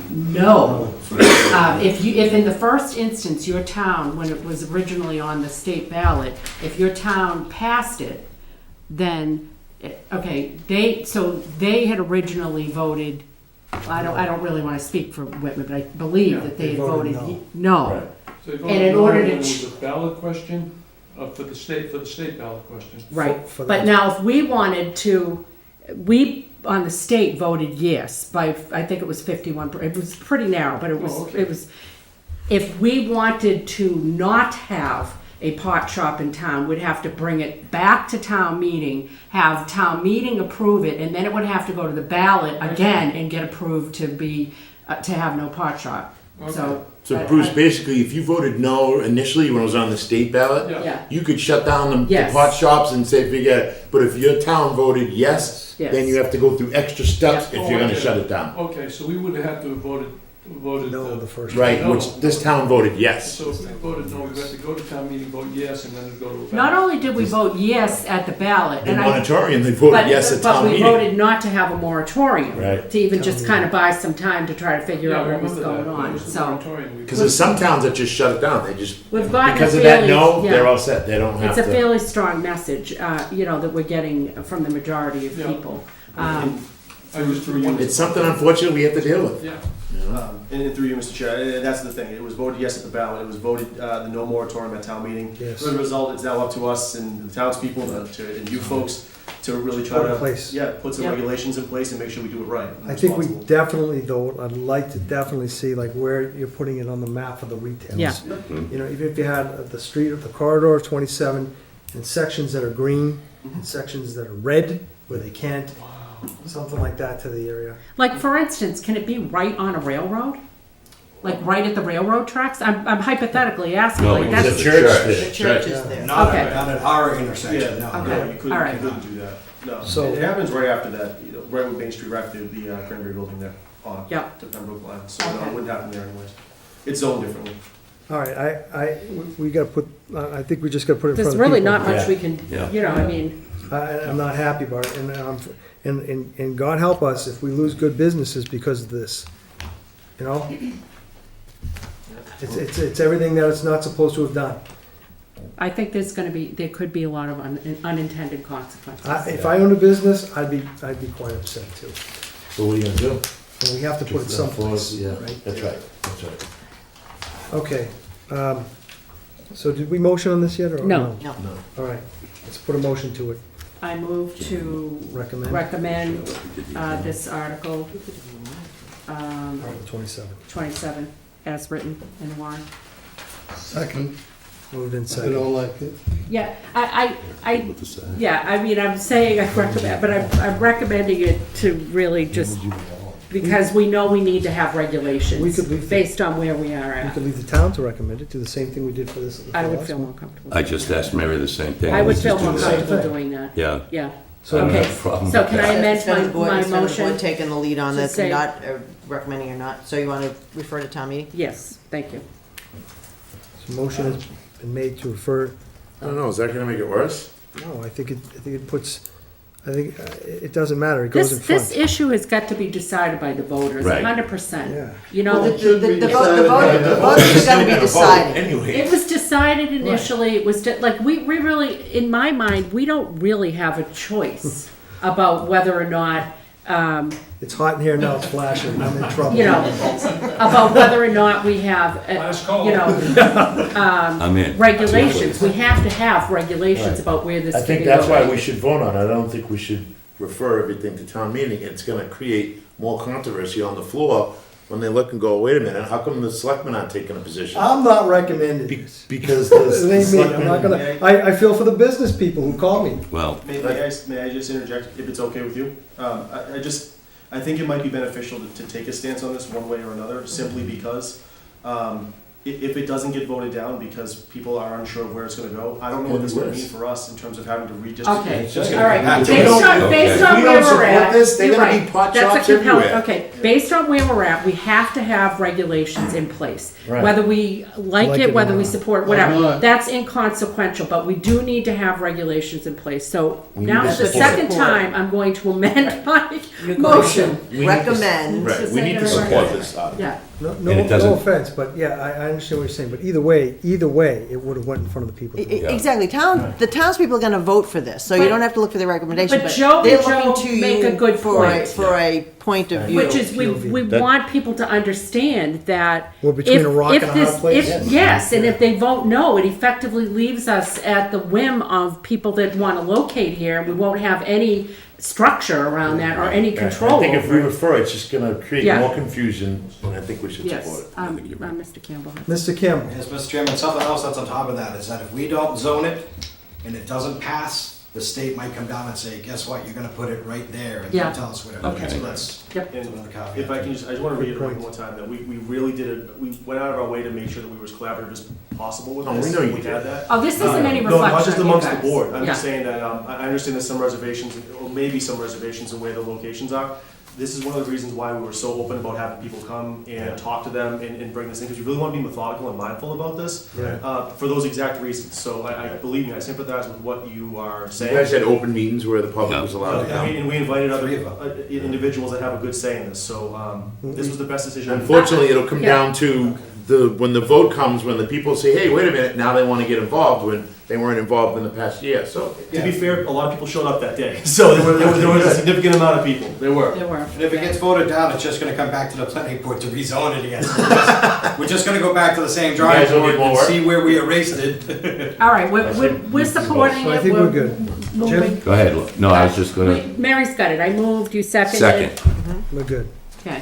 no. If in the first instance, your town, when it was originally on the state ballot, if your town passed it, then, okay, they had originally voted, I don't really want to speak for Whitman, but I believe that they had They voted voted no. Right. So they And in voted no order when to it was a ballot question for the state ballot question. Right, For but that. now if we wanted to, we on the state voted yes by, I think it was 51, it was pretty narrow, but it was, Oh, okay. it was, if we wanted to not have a pot shop in town, we'd have to bring it back to town meeting, have town meeting approve it, and then it would have to go to the ballot again and get approved to be, to have no pot shop. So. So Bruce, basically, if you voted no initially when it was on the state ballot, Yeah. you could shut down the Yes. pot shops and say, forget it. But if your town voted yes, Yes. then you have to go through extra steps Yeah. if you're gonna okay. shut it down. Okay, so we would have to have voted. No, the first. Right, No. which this town voted yes. So if we voted no, we have to go to town meeting, vote yes, and then it'd go to a ballot. Not only did we vote yes at the ballot, In and I, moratorium, they voted yes at but town we meeting. voted not to have a moratorium. Right. To even Town just meeting. kind of buy some time to try to figure Yeah, out I what was remember going that. It on, was the so. moratorium we- Because there's some towns that just shut it down, they just, We've gotten a because of that fairly, no, yeah. they're all set, they don't have It's a to. fairly strong message, you know, that we're getting from the majority of Yeah. people. I just threw you. It's something unfortunate we have to deal with. Yeah. And through you, Mr. Chair, and that's the thing, it was voted yes at the ballot, it was voted, the no moratorium at town meeting. Yes. As a result, it's now up to us and the townspeople and you folks to really try Put in to. place. Yeah, put some Yeah. regulations in place and make sure we do it right. and I think we responsible. definitely, though, I'd like to definitely see like where you're putting it on the map of the retailers. Yeah. You know, even if you had the street, the corridor of 27, and sections that are green, and sections that are red, where they can't, something like that to the area. Like, for instance, can it be right on a railroad? Like, right at the railroad tracks? I'm hypothetically asking, No, like, it's that's. The church The there. church is there. Not Okay. at, not at our intersection, Yeah, no. Okay. no, you couldn't, All right. you couldn't do that, no. So- It happens right after that, you know, right with Main Street, right after the Cranberry Building there, on Yep. to Pembroke line, so no, Okay. it wouldn't happen there anyways. It's zoned differently. All right, we gotta put, I think we just gotta put it in front There's of people. really not much Yeah. we can, Yeah. you know, I mean, I'm not happy about it, and God help us if we lose good businesses because of this, you know? It's everything that it's not supposed to have done. I think there could be a lot of unintended consequences. If I owned a business, I'd be quite upset too. So what are you gonna do? And we have to put it someplace, Yeah, right? that's right, that's right. Okay, so did we motion on this yet, or? No. No. All right, let's put a motion to it. I move to recommend this article, Article 27. 27, as written in the warrant. Second. Moved in second. like it. Yeah, yeah, I mean, I'm saying I recommend, but I'm recommending it to really just, because we know we need to have regulations. We could leave the- based on where we are We at. could leave the town to recommend it, do the same thing we did for this. for I the would last feel one. more comfortable. I just asked Mary the same thing. I would Let's feel just do more that. comfortable thing. doing that, Yeah. yeah. So I don't Okay, have a problem so with can I that. amend Instead of the board, my instead of the board motion? taking the lead on to this, say- not recommending or not, so you want to refer to town meeting? Yes, thank you. So motion has been made to refer, I don't know, is that gonna make it worse? no, I think it puts, it doesn't matter, it goes in This front. issue has got to be decided by the voters, Right. 100%. Yeah. You know, The voters are going to be deciding. Anyway. it was decided initially, it was, like, we really, in my mind, we don't really have a choice about whether or not, It's hot in here now, it's flashing, I'm in trouble. you know, about whether or not we have, Last call. you know, I'm in. regulations. We have to have regulations Right. about where this I can think go. that's why we should vote on it, I don't think we should refer everything to town meeting, it's gonna create more controversy on the floor when they look and go, wait a minute, how come the selectmen aren't taking a position? I'm not recommending this. Because the It ain't me, I'm not selectmen, gonna, I feel for the business people who call me. Well, May I just interject, if it's okay with you? I think it might be beneficial to take a stance on this one way or another, simply because, if it doesn't get voted down because people are unsure of where it's gonna go, I don't know what this would mean for us in terms of having to redistribute. Okay, just all right, gonna- based on If we where don't we're support at. this, they're you're gonna be right. pot That's a shops compelling- everywhere. Okay, based on where we're at, we have to have regulations in place. Right. Whether we like Like it it, or whether we not. support, whatever, that's inconsequential, but we do need to have regulations in place. So We now, need the to support. second time, I'm going to amend my motion. We need to- Recommend. Right, we need to support this article. Yeah, No, And it no doesn't- offense, but yeah, I understand what you're saying, but either way, it would have went in front of the people. Exactly, the townspeople are going to vote for this, so you But- don't have to look for the recommendation, but but Joe they're and Joe looking to make a you good for point. for a point of view. which is, we POV. want people to understand that. We're between if- a rock if and a hard this- place? if- Yes, and if they vote no, it effectively leaves us at the whim of people that want to locate here. We won't have any structure around that or any I control think if we over it. refer, it's just gonna create Yeah. more confusion, and I think we should Yes, support it. Mr. Campbell. has- Mr. Campbell, Yes, Mr. Chairman, something else that's on top of that is that if we don't zone it and it doesn't pass, the state might come down and say, guess what, you're gonna put it right there and Yeah. tell us where to put Okay. it. So that's Yep. And another caveat. if I can just, I just want to reiterate point. one more time that we really we went out of our way to make sure that we were as collaborative as possible with Oh, this. we know you We did. had that. Oh, this isn't any No, not reflection just on you amongst the guys. board. I'm just Yeah. saying that, I understand there's some reservations, or maybe some reservations in where the locations are. This is one of the reasons why we were so open about having people come and talk to them and bring this in, because we really want to be methodical and mindful about this, for those exact reasons. So I believe me, I sympathize with what you are You saying. guys had open meetings where the public was allowed to Yeah, come. and we invited other Three of them. individuals that have a good say in this, so this was the best decision. Unfortunately, it'll come Yeah. down to when the vote comes, when the people say, hey, wait a minute, now they wanna get involved, when they weren't involved in the past year, so. To be fair, a lot of people showed up that day, so there was a significant amount of people. There were. There were. And if it gets voted down, it's just gonna come back to the planning board to rezone it again. We're just gonna go back to the same drawing guys don't board need more and work? see where we erased it. All right, we're supporting so I it. think we're good. Moving. Jim, Go ahead, no, I was just gonna, Mary's got it. I moved, you seconded. second. we're good. Okay.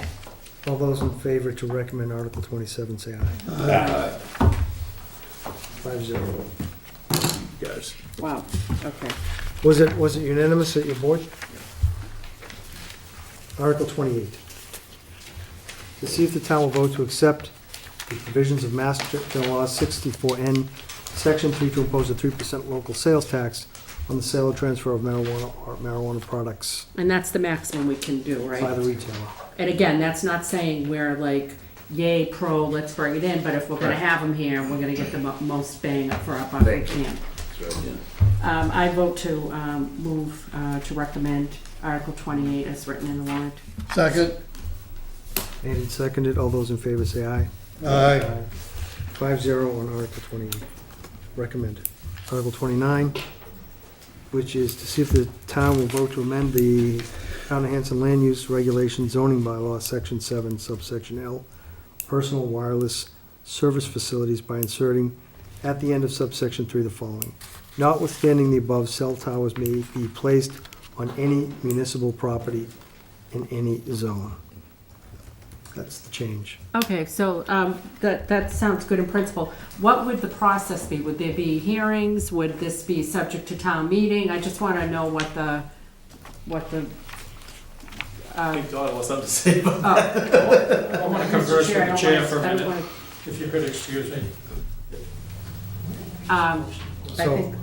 All those in favor to recommend Article 27, say aye. 5-0. Guys. Wow, okay. Was it unanimous at your board? Article 28. To see if the town will vote to accept the provisions of Mass General Law 64N, Section 3, to impose a 3% local sales tax on the sale or transfer of marijuana or marijuana products And that's the maximum we can do, by right? the retailer. And again, that's not saying we're like, yay, pro, let's bring it in, but if we're gonna have them here, we're gonna get the most bang for our buck we can. I vote to move to recommend Article 28 as written in the warrant. Second. And seconded, all those in favor say aye. Aye. 5-0 on Article 28. Recommended. Article 29, which is to see if the town will vote to amend the Town of Hanson Land Use Regulation Zoning Bylaw, Section 7, subsection L, personal wireless service facilities by inserting at the end of subsection 3 the following. Notwithstanding the above, cell towers may be placed on any municipal property in any zone. That's the change. Okay, so that sounds good in principle. What would the process be? Would there be hearings? Would this be subject to town meeting? I just want to know what the, I think Don wants something to say about that. oh, I want to converse with the chair for a I don't minute, wanna- if you could excuse me. I So- think,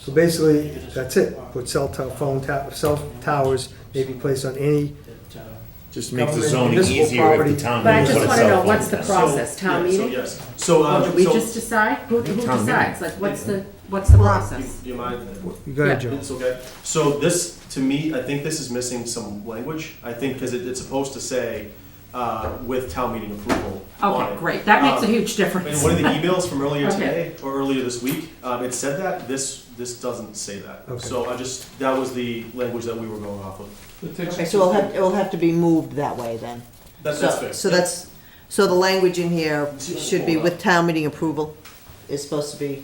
So basically, that's it. Put cell towers may be placed on any, Just makes the Government zoning municipal easier if property. the town. but I moves just on want to know, cell what's the phone. process? Town So, meeting? yes. So, Or do we so- just decide? Who Town meeting. decides? Like, what's the process? Do you mind? you got it, Yeah. Joe. It's okay. So this, to me, I think this is missing some language. I think, because it's supposed to say, with town meeting approval on Okay, it. great. That makes a Um, huge difference. In one of the emails from earlier Okay. today, or earlier this week, it said that, this doesn't say that. Okay. So that was the language that we were going off of. Okay, so it'll have to be moved that way then. That's So- fair. So so the language in here should be with town meeting approval is supposed to be,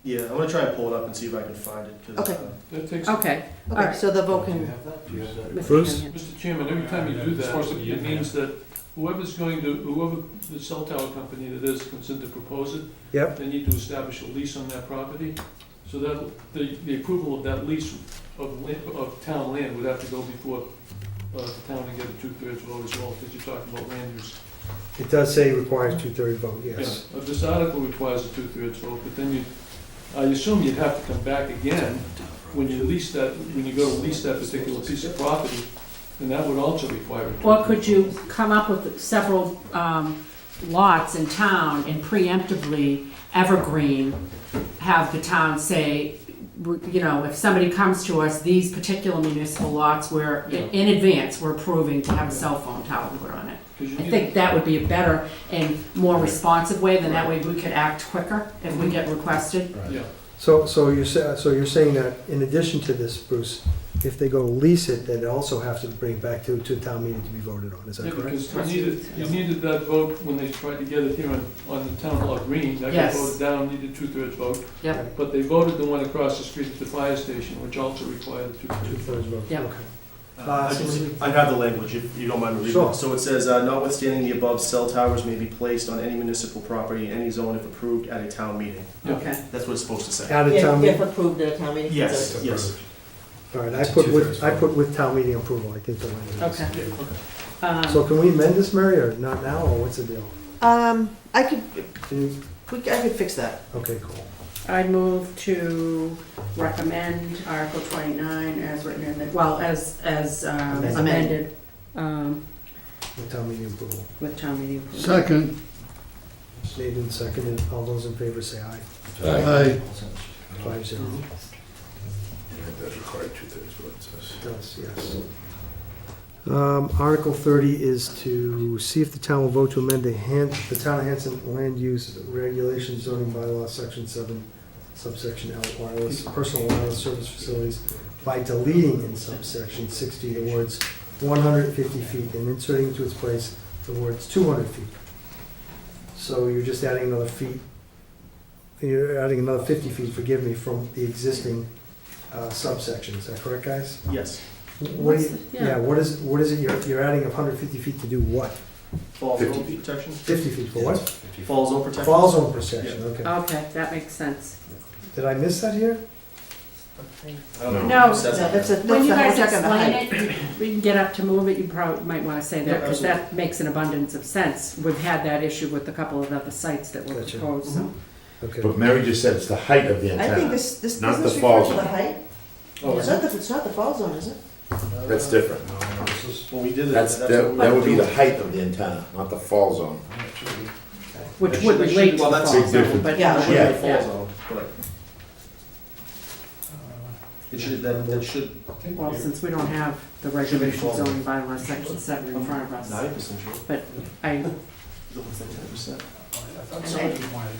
Yeah, I'm gonna try and pull it up and see if I can find it, 'cause, Okay. Okay, all okay, right. so the vote can, Mr. Bruce? Kenyon. Mr. Chairman, every time you do that, it means that whoever the cell tower company that is comes in to propose it, Yep, they need to establish a lease on that property. So that, the approval of that lease of town land would have to go before the town and get a 2/3 vote as well, because you're talking about land use. it does say requires 2/3 vote, yes. Yeah, this article requires a 2/3 vote, but then I assume you'd have to come back again when you go to lease that particular piece of property, and that would also require a 2/3 Or could you come up with several lots in town and preemptively evergreen, have the town say, you know, if somebody comes to us, these particular municipal lots, we're, in advance, we're approving to have a cell phone tower put on it. 'Cause you I need- think that would be a better and more responsive way, then that way we could act quicker if we get requested. Yeah. So you're saying that in addition to this, Bruce, if they go to lease it, then they also have to bring it back to town meeting to be voted on, is Yeah, that correct? because you needed that vote when they tried to get it here on the town hall green. That got Yes. voted down, needed 2/3 vote. Yep. But they voted the one across the street at the fire station, which also required a 2/3 vote. Two-thirds vote, Yeah. okay. I have the language, if you don't mind me reading Sure. it. So it says, notwithstanding the above, cell towers may be placed on any municipal property in any zone if approved at a town meeting. Okay. That's what it's supposed to say. Out of town meeting? approved at town meeting? Yes, yes. All right, I put with town meeting approval, I think the language is. Okay. So can we amend this, Mary, or not now, or what's the deal? I could, Can you, I could fix that. okay, cool. I'd move to recommend Article 29 as written in the, well, as amended, With town meeting approval. with town meeting approval. Second. Made and seconded, all those in favor say aye. Aye. 5-0. It does require 2/3 vote, it says. Does, yes. Article 30 is to see if the town will vote to amend the town of Hanson land use regulations zoning bylaw, section 7, subsection L, wireless, personal wireless service facilities, by deleting in subsection 60 the words 150 feet and inserting into its place the words 200 feet. So you're just adding another feet, you're adding another 50 feet, forgive me, from the existing subsection. Is that correct, guys? Yes. What do you, yeah, what is it, you're adding 150 feet to do what? Fall zone protection? 50 feet for what? Fall zone protection? Fall zone protection, okay. Okay, that makes sense. Did I miss that here? No, That's when you we're guys talking about explain it, we can get up to move it, you probably might want to say that, because that makes an abundance of sense. We've had that issue with a couple of other sites that were Gotcha. proposed, so. Okay. But Mary just said it's the height of the I think antenna. this not the refer fall to the zone. height. Oh, It's not the fall zone, is it? That's different. When we did That's, that, that that would be the height of the antenna, not the fall zone. Which would relate to the well, fall that's big zone, difference. but. Yeah. Yeah. Fall zone, right. It should, that should, Well, since we don't have the regulation zoning bylaw section 7 in front of us, 90% sure. but I, 10%.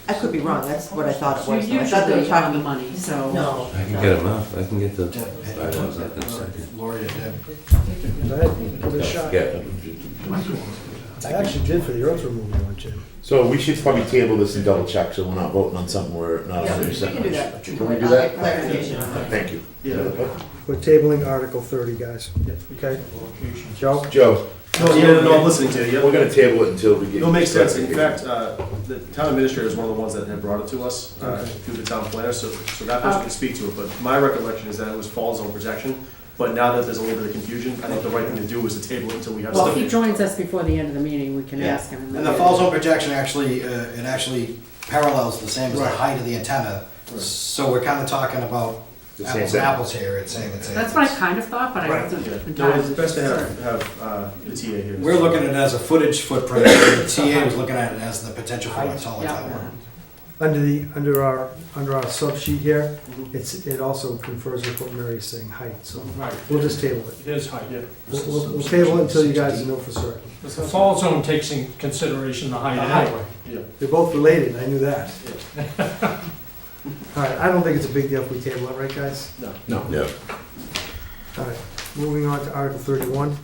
I could be wrong, that's what I thought it you was. though. I thought they were usually on the talking. money, so. No. I can get them up, I can get the bylaws up in a second. Gloria did. Go ahead, give it a shot. Yeah. I actually did for the earth removal one, Jim. So we should probably table this and double check, so we're not voting on something we're not Yeah, we 100% can do that. Can we do I'll that? get clarification on that. Thank you. Yeah. We're tabling Article 30, guys. Okay? Joe? Joe, No, I'm listening to you. we're gonna table it until we get. No, it makes sense. In fact, the town administrator is one of the ones that had brought it to us through the town planner, so that person can speak to it. But my recollection is that it was fall zone protection. But now that there's a little bit of confusion, I think the right thing to do is to table it until we have Well, if he stuff. joins us before the end of the meeting, we can Yeah. ask him. And the fall zone projection actually, it actually parallels the same as the Right. height of the antenna. So we're kind of talking about The same apples thing. and apples here, it's saying it's. That's what I kind of thought, but I Right. wasn't Yeah. entirely No, it's best to certain. have the TA here. We're looking at it as a footage footprint, and the TA was looking at it as the potential for a taller Yeah. tower. Under our sub sheet here, it also confers with what Mary's saying, height, so Right, we'll just table it. it is height. Yeah. We'll table it until you guys know for certain. The fall zone takes in consideration the height The height. anyway. Yeah. They're both related, I knew that. All right, I don't think it's a big deal if we table it, right, guys? No. Yeah. All right, moving on to Article 31.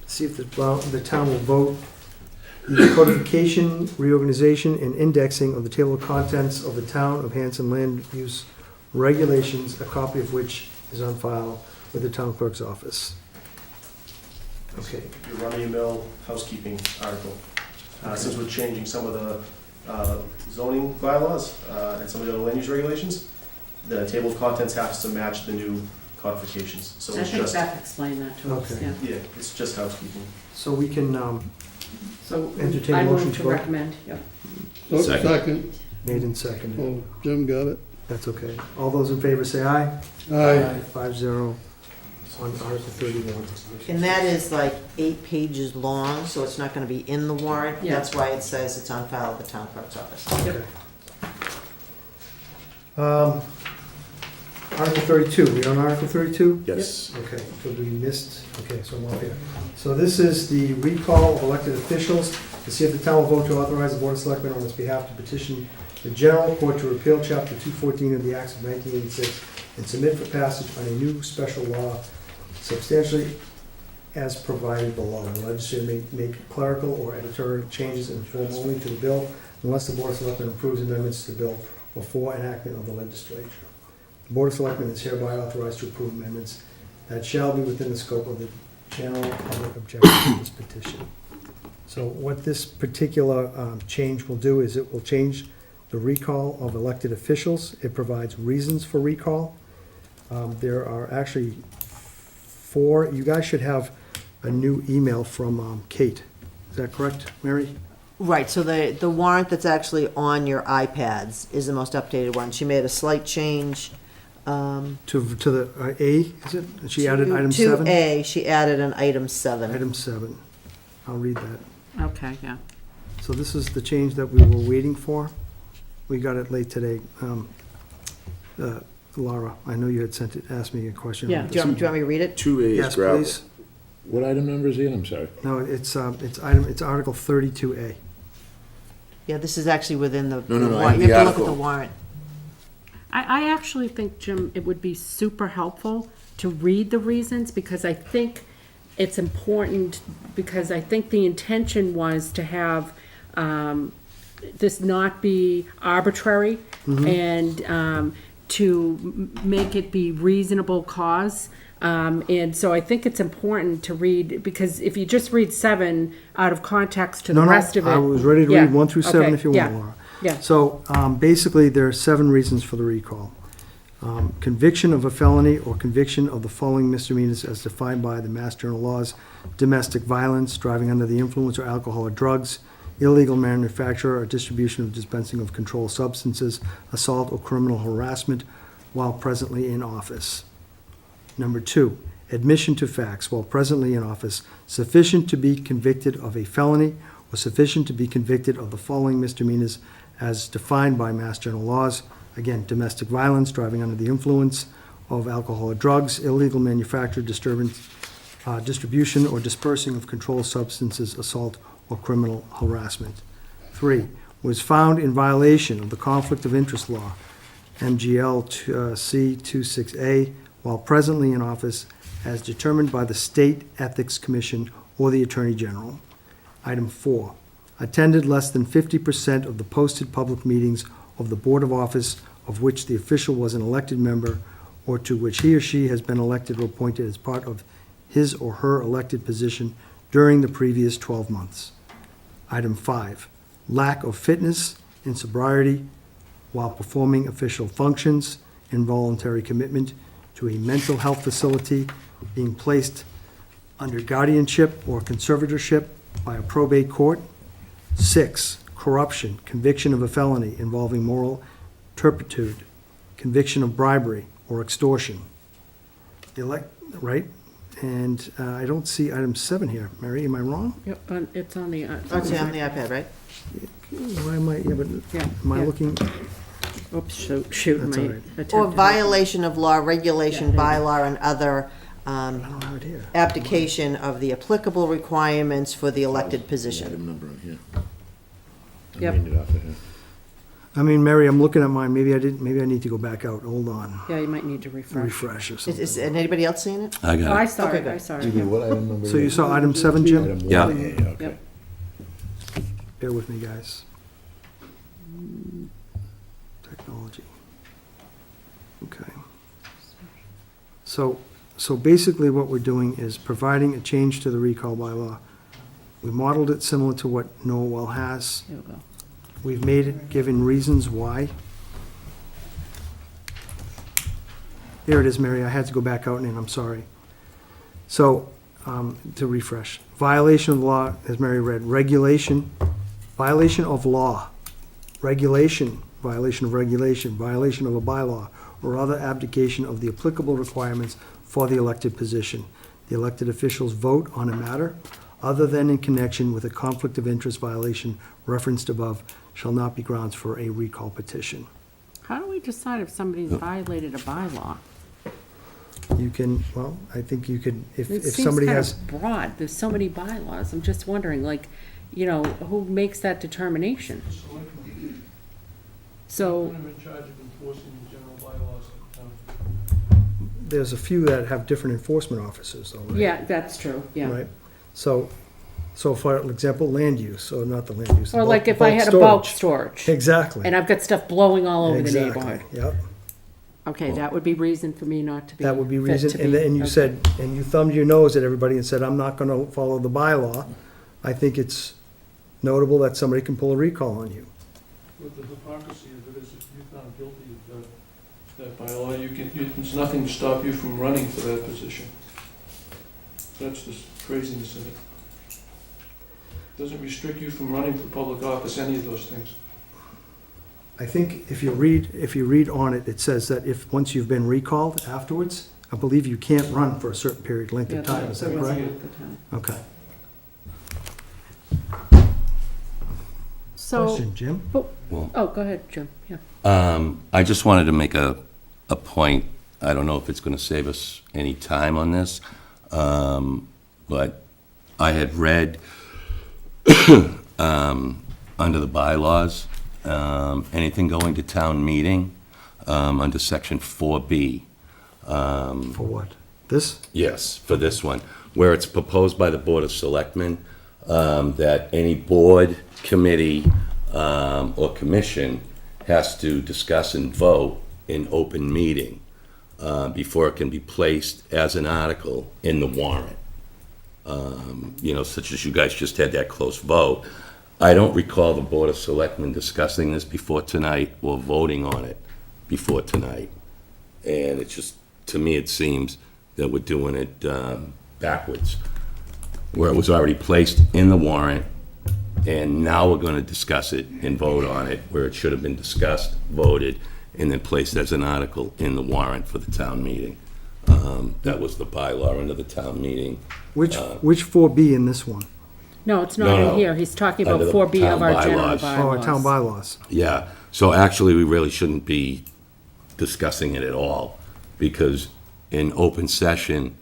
See if the town will vote the codification, reorganization, and indexing of the table of contents of the Town of Hanson Land Use Regulations, a copy of which is on file with the town clerk's office. Okay, Your run-of-the-mill housekeeping article. Since we're changing some of the zoning bylaws and some of the other land use regulations, the table of contents has to match the new codifications. So I it's think just, Beth explained that to us, Okay. yeah. yeah, it's just housekeeping. so we can So Entertain I motion move to to vote. recommend, yeah. Second. made and seconded. Oh, Jim got it. That's okay. All those in favor say aye. Aye. 5-0 on Article 31. And that is like 8 pages long, so it's not gonna be in the warrant. Yeah. That's why it says it's on file at the town clerk's office. Okay. Article 32, we on Article 32? Yes. Okay, so we missed, okay, so I'm up here. So this is the recall of elected officials to see if the town will vote to authorize the Board of Selectmen on its behalf to petition the general court to repeal Chapter 214 of the Acts of 1986 and submit for passage on a new special law substantially as provided below. The legislature may make clerical or editorial changes in form only to the bill unless the Board of Selectmen approves amendments to the bill before enactment of the legislature. The Board of Selectmen is hereby authorized to approve amendments that shall be within the scope of the general public objection to this petition. So what this particular change will do is it will change the recall of elected officials. It provides reasons for recall. There are actually 4, you guys should have a new email from Kate. Is that correct, Mary? Right, so the warrant that's actually on your iPads is the most updated one. She made a slight change. To the A, is it? She added item 7? To A, she added an item 7. Item 7. I'll read that. Okay, yeah. So this is the change that we were waiting for. We got it late today. Laura, I know you had asked me a question. Yeah. about Do you this. want me to read it? 2A is Yes, gravel. please. What item number is it? I'm sorry. No, it's Article 32A. Yeah, this is actually within the No, warrant. the You have to look at the article. warrant. I actually think, Jim, it would be super helpful to read the reasons, because I think it's important, because I think the intention was to have this not be arbitrary, and to make it be reasonable cause. And so I think it's important to read, because if you just read 7 out of context to the rest of it. I was ready to Yeah, read 1 through 7 okay, if you yeah, want, Laura. Yeah, So basically, there are 7 reasons for the recall. Conviction of a felony or conviction of the following misdemeanors as defined by the Mass General laws: domestic violence, driving under the influence of alcohol or drugs, illegal manufacture or distribution of dispensing of controlled substances, assault or criminal harassment while presently in office. Number 2, admission to facts while presently in office sufficient to be convicted of a felony or sufficient to be convicted of the following misdemeanors as defined by Mass General laws. Again, domestic violence, driving under the influence of alcohol or drugs, illegal manufacture, distribution or dispersing of controlled substances, assault or criminal harassment. 3, was found in violation of the Conflict of Interest Law, MGL C26A, while presently in office as determined by the State Ethics Commission or the Attorney General. Item 4, attended less than 50% of the posted public meetings of the Board of Office of which the official was an elected member or to which he or she has been elected or appointed as part of his or her elected position during the previous 12 months. Item 5, lack of fitness and sobriety while performing official functions, involuntary commitment to a mental health facility, being placed under guardianship or conservatorship by a probate court. 6, corruption, conviction of a felony involving moral turpitude, conviction of bribery or extortion. Right? And I don't see item 7 here. Mary, am I wrong? yep, it's on the. It's on the iPad, right? Why am I, yeah, but Yeah, am I yeah. looking? Oops, shoot, That's my all right. attempt. Or to- violation of law, regulation, Yeah. bylaw, and other I don't have it here. abdication of the applicable requirements for the elected position. Item number on here. I'm Yep. reading it off of here. I mean, Mary, I'm looking at mine. Maybe I need to go back out. Hold on. Yeah, you might need to refresh. Refresh or Is something. anybody else seeing it? I Oh, got I it. saw Okay, it, good. I saw Do it, you yeah. know what item number? So you it is? saw item 7, Jim? Item Yeah. 1, okay. Yep. Bear with me, guys. Technology. Okay. So basically what we're doing is providing a change to the recall bylaw. We modeled it similar to what Norwell has. Here we go. We've made it, given reasons why. Here it is, Mary, I had to go back out and in, I'm sorry. So, to refresh, violation of law, as Mary read, regulation, violation of law, regulation, violation of regulation, violation of a bylaw, or other abdication of the applicable requirements for the elected position. The elected officials vote on a matter other than in connection with a conflict of interest violation referenced above shall not be grounds for a recall petition. How do we decide if somebody's violated a bylaw? You can, well, I think you could, if It seems somebody kind has, of broad, there's so many bylaws, I'm just wondering, like, you know, who makes that determination? So, I'm in charge of enforcing the general bylaws of the town. there's a few that have different enforcement officers though, right? Yeah, that's true, yeah. Right? So for example, land use, or not the land use. the Or bulk- like if I had a bulk storage, Exactly. and I've got stuff blowing all over the Exactly. neighborhood. Yep, Okay, that would be reason for me not to be. that would be fit reason, to and be- then you okay. said, and you thumbed your nose at everybody and said, I'm not gonna follow the bylaw. I think it's notable that somebody can pull a recall on you. But the hypocrisy of it is if you're found guilty of that bylaw, there's nothing to stop you from running for that position. That's the craziness of it. Doesn't restrict you from running for public office, any of those things. I think if you read on it, it says that if, once you've been recalled afterwards, I believe you can't run for a certain period, length Yeah, of time, is that was correct? at the time. Okay. So, Question, Jim? oh, go ahead, Jim, yeah. I just wanted to make a point. I don't know if it's going to save us any time on this, but I had read under the bylaws, anything going to town meeting, under section 4B. For what? This? Yes, for this one, where it's proposed by the Board of Selectmen, that any board, committee, or commission has to discuss and vote in open meeting before it can be placed as an article in the warrant. Such as you guys just had that close vote. I don't recall the Board of Selectmen discussing this before tonight or voting on it before tonight. And it's just, to me, it seems that we're doing it backwards, where it was already placed in the warrant, and now we're going to discuss it and vote on it, where it should have been discussed, voted, and then placed as an article in the warrant for the town meeting. That was the bylaw under the town meeting. Which 4B in this one? No, it's not No, in no. here, he's talking about Under the 4B of town our general bylaws. bylaws. Oh, our town bylaws. Yeah, so actually, we really shouldn't be discussing it at all, because in open session,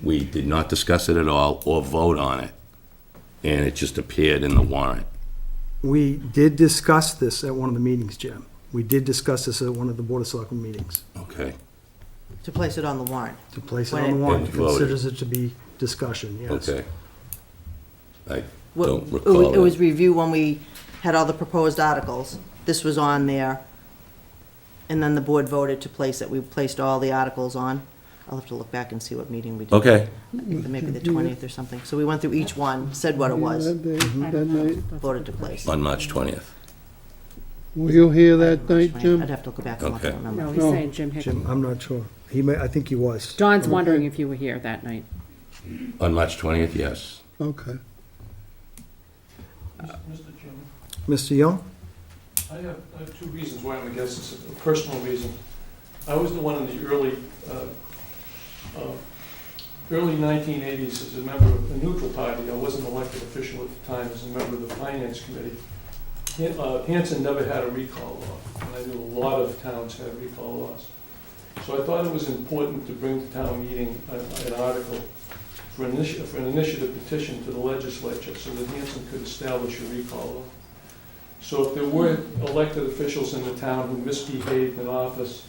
we did not discuss it at all or vote on it, and it just appeared in the warrant. We did discuss this at one of the meetings, Jim. We did discuss this at one of the Board of Selectmen meetings, Okay, To place it on the warrant. to place it When on the it- warrant. And voted. Considers it to be discussion, yes. okay. I Well, don't It recall was that. review when we had all the proposed articles. This was on there. And then the board voted to place it. We placed all the articles on. I'll have to look back and see what meeting we did. Okay, Maybe the 20th or something. So we went through each one, said what it was, That night, voted to place. on March 20th. were you here that night, Jim? I'd have to go back and look, I Okay. don't remember. No, he's No. saying Jim Hickman. Jim, I'm not sure. I think he was. John's wondering if you were here that night. On March 20th, yes. Okay. Mr. Chairman, Mr. Young? I have two reasons why I'm against this, a personal reason. I was the one in the early 1980s as a member of a neutral party. I wasn't an elected official at the time, as a member of the Finance Committee. Hanson never had a recall law, and I knew a lot of towns had recall laws. So I thought it was important to bring to town meeting an article for an initiative petition to the legislature so that Hanson could establish a recall law. So if there were elected officials in the town who misbehaved in office,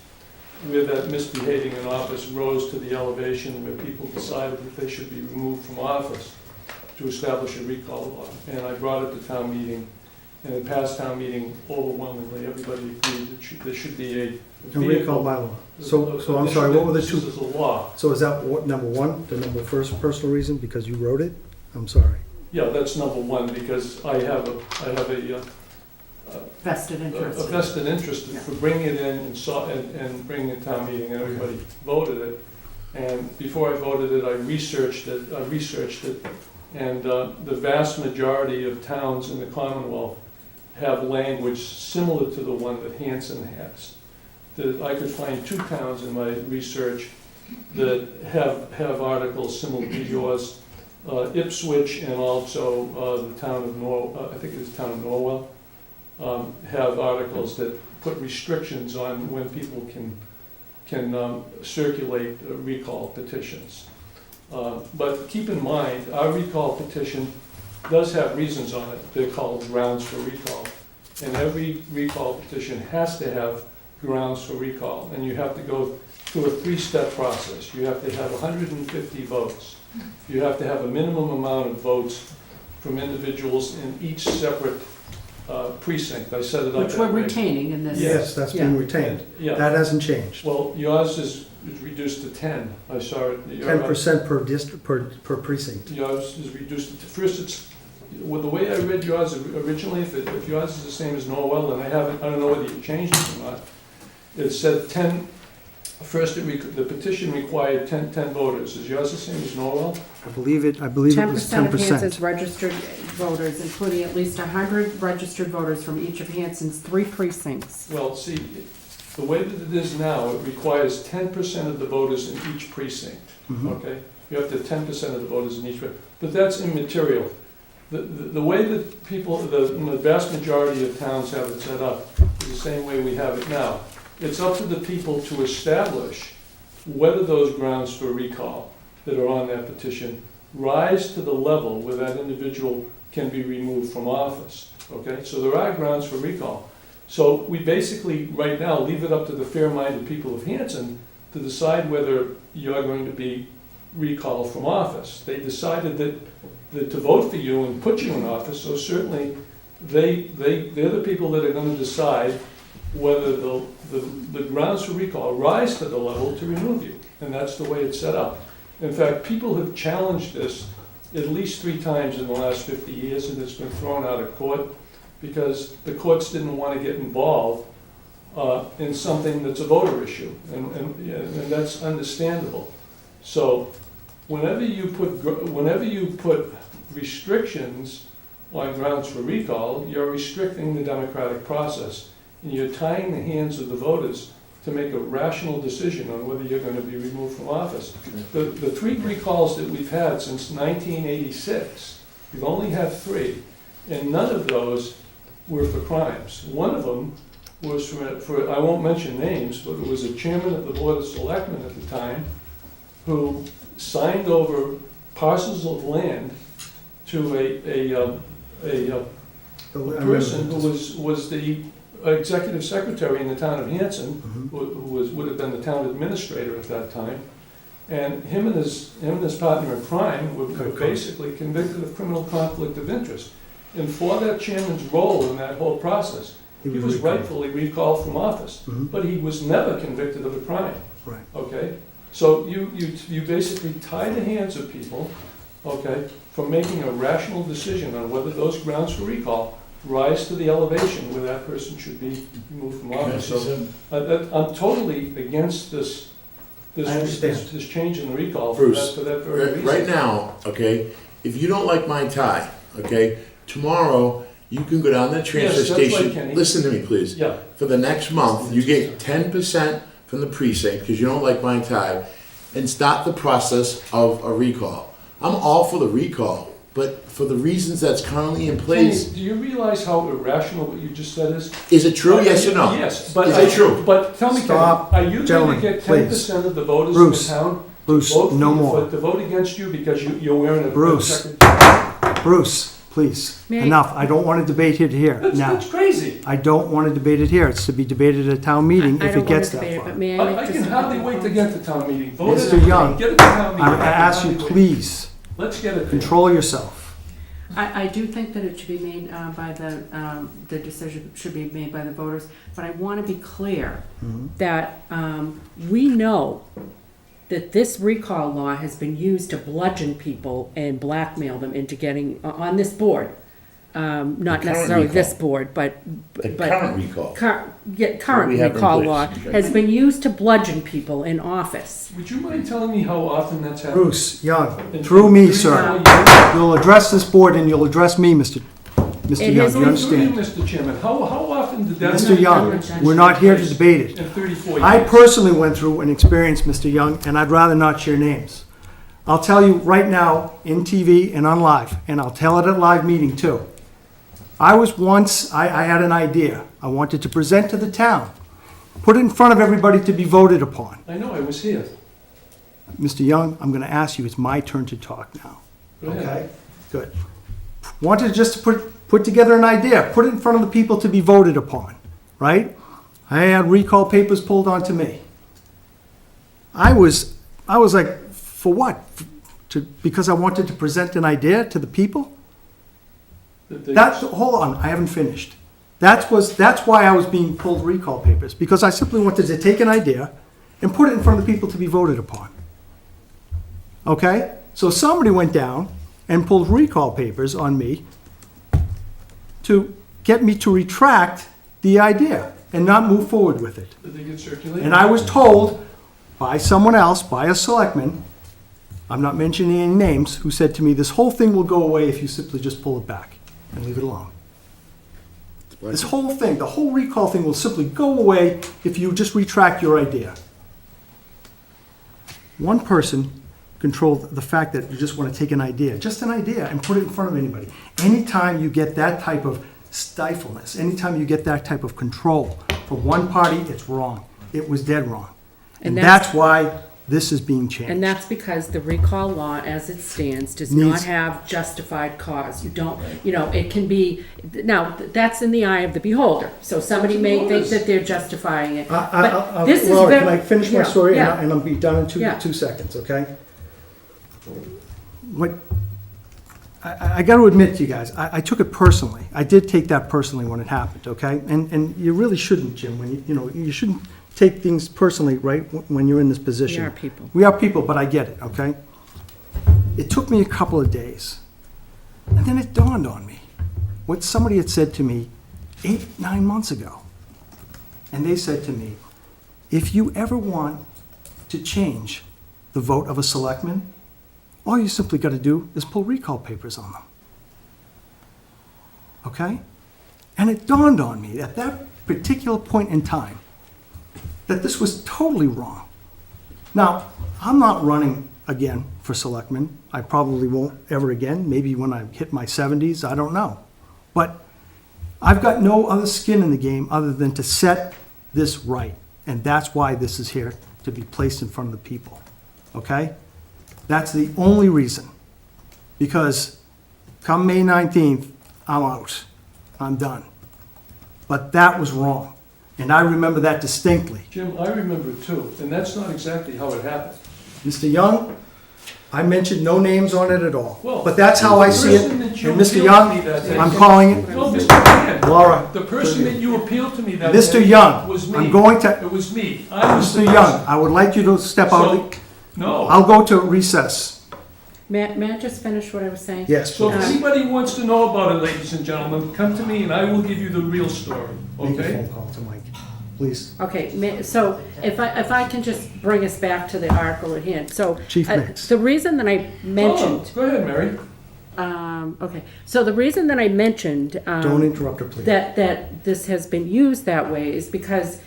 where that misbehaving in office rose to the elevation where people decided that they should be removed from office, to establish a recall law. And I brought it to town meeting, and in past town meeting, overwhelmingly, everybody agreed that there should be a A recall bylaw. So I'm sorry, what were the This two? is a law. So is that what, number one, the number first personal reason, because you wrote it? I'm sorry. Yeah, that's number one, because I have a Vested interest. a vested interest for bringing it in and bringing it to town meeting, and everybody voted it. And before I voted it, I researched it, and the vast majority of towns in the Commonwealth have language similar to the one that Hanson has. I could find 2 towns in my research that have articles similar to yours, Ipswich and also the town of I think it's the town of Norwell. Have articles that put restrictions on when people can circulate recall petitions. But keep in mind, our recall petition does have reasons on it. They're called grounds for recall. And every recall petition has to have grounds for recall, and you have to go through a three-step process. You have to have 150 votes. You have to have a minimum amount of votes from individuals in each separate precinct. I set it up Which we're that way. retaining in this. Yes, that's been Yeah. retained. Yeah, That hasn't changed. well, yours is reduced to 10. I saw it. 10% per district, per precinct. Yours is reduced to, first it's, well, the way I read yours originally, if yours is the same as Norwell, and I don't know whether you changed it or not, it said 10, first the petition required 10 voters. Is yours the same as Norwell? I believe it was 10% of 10%. Hanson's registered voters, including at least 100 registered voters from each of Hanson's 3 precincts. Well, see, the way that it is now, it requires 10% of the voters in each precinct, Mhm. okay? You have to have 10% of the voters in each, but that's immaterial. The way that people, the vast majority of towns have it set up is the same way we have it now. It's up to the people to establish whether those grounds for recall that are on that petition rise to the level where that individual can be removed from office, okay? So there are grounds for recall. So we basically, right now, leave it up to the fair-minded people of Hanson to decide whether you're going to be recalled from office. They decided that to vote for you and put you in office, so certainly they're the people that are going to decide whether the grounds for recall rise to the level to remove you. And that's the way it's set up. In fact, people have challenged this at least 3 times in the last 50 years, and it's been thrown out of court because the courts didn't want to get involved in something that's a voter issue, and that's understandable. So whenever you put restrictions on grounds for recall, you're restricting the democratic process, and you're tying the hands of the voters to make a rational decision on whether you're going to be removed from office. The 3 recalls that we've had since 1986, we've only had 3, and none of those were for crimes. One of them was for I won't mention names, but it was a chairman of the Board of Selectmen at the time who signed over parcels of land to a person who was the executive secretary in the town of Hanson, who would have been the town administrator at that time, and him and his partner in crime were basically convicted of criminal conflict of interest. And for that chairman's role in that whole process, he was rightfully recalled from office, but he was never convicted of a crime. Right. Okay, so you basically tie the hands of people, okay, from making a rational decision on whether those grounds for recall rise to the elevation where that person should be removed from office. So I'm totally against this change in the recall for Bruce, that very reason. right now, okay, if you don't like my tie, okay, tomorrow you can go down to the transfer Yes, that's right, station. Kenny. Listen to me, please. Yeah. For the next month, you get 10% from the precinct because you don't like my tie, and start the process of a recall. I'm all for the recall, but for the reasons that's currently in place, Kenny, do you realize how irrational what you just said is? is it true? Yes or no? Yes, but Is it true? But tell me, Kenny, Stop, are you going gentlemen, to get please. 10% of the voters Bruce, in the town Bruce, vote no more. to vote against you because you're wearing a Bruce. Bruce, please, May I- enough. I don't want to debate it here now. That's crazy. I don't want to debate it here. It's to be debated at a town meeting I if don't it gets want to debate that it, far. but may I make I just can a hardly couple wait to comments? get to town meeting. Vote Mr. it. Young, Get it to town meeting. I ask you, please, Let's get it. control yourself. I do think that it should be made by the decision should be made by the voters, but I want to be clear that we know that this recall law has been used to bludgeon people and blackmail them into getting on this board. Not current necessarily recall. this board, but The current recall. current we have in recall place, law okay. has been used to bludgeon people in office. Would you mind telling me how often that's happened? Bruce Young, In through me, 34 sir. years? You'll address this board and you'll address me, Mr. It Young. has You been Through you, understand? Mr. Chairman, how often did that? Mr. Young, we're not here to debate it. In 34 years. I personally went through an experience, Mr. Young, and I'd rather not share names. I'll tell you right now, in TV and on live, and I'll tell it at live meeting too. I was once, I had an idea. I wanted to present to the town, put it in front of everybody to be voted upon. I know, I was here. Mr. Young, I'm going to ask you, it's my turn to talk now. Go ahead. Okay? Good. Wanted just to put together an idea, put it in front of the people to be voted upon, right? I had recall papers pulled onto me. I was like, for what? Because I wanted to present an idea to the people? Hold on, I haven't finished. That's why I was being pulled recall papers, because I simply wanted to take an idea and put it in front of the people to be voted upon. Okay? So somebody went down and pulled recall papers on me to get me to retract the idea and not move forward with it. Did they get circulated? And I was told by someone else, by a selectman, I'm not mentioning any names, who said to me, this whole thing will go away if you simply just pull it back and leave it alone. This whole thing, the whole recall thing will simply go away if you just retract your idea. One person controlled the fact that you just want to take an idea, just an idea, and put it in front of anybody. Anytime you get that type of stifleness, anytime you get that type of control from one party, it's wrong. It was dead wrong. And that's why this is being changed. And that's because the recall law, as it stands, does Needs- not have justified cause. You don't, it can be, now, that's in the eye of the beholder. So somebody may think that they're justifying it. But this is Laura, very. can I finish my Yeah, story? yeah. And I'll be done in Yeah. 2 seconds, okay? What, I got to admit to you guys, I took it personally. I did take that personally when it happened, okay? And you really shouldn't, Jim, when you shouldn't take things personally, right, when you're in this position. We are people. We are people, but I get it, okay? It took me a couple of days, and then it dawned on me what somebody had said to me 8-9 months ago. And they said to me, if you ever want to change the vote of a selectman, all you simply got to do is pull recall papers on them. Okay? And it dawned on me at that particular point in time that this was totally wrong. Now, I'm not running again for selectman. I probably won't ever again. Maybe when I hit my 70s, I don't know. But I've got no other skin in the game other than to set this right. And that's why this is here, to be placed in front of the people. Okay? That's the only reason. Because come May 19th, I'm out. I'm done. But that was wrong. And I remember that distinctly. Jim, I remember it too, and that's not exactly how it happened. Mr. Young, I mentioned no names on it at all. Well, But that's how I see it. the person that you And Mr. appealed Young, to me that day- I'm calling it, No, Mr. Mann, Laura. the person that you appealed to me that day. Mr. Young, was me. I'm going to, It was me. I was the Mr. Young, I would like you to step out. So, no. I'll go to recess. May I just finish what I was saying? Yes, So if please. anybody wants to know about it, ladies and gentlemen, come to me and I will give you the real story, Make a okay? phone call to Mike, please. Okay, so if I can just bring us back to the article at hand. So Chief Mix. the reason that I mentioned, Go ahead, Mary. okay, so the reason that I mentioned Don't interrupt her, please. that this has been used that way is because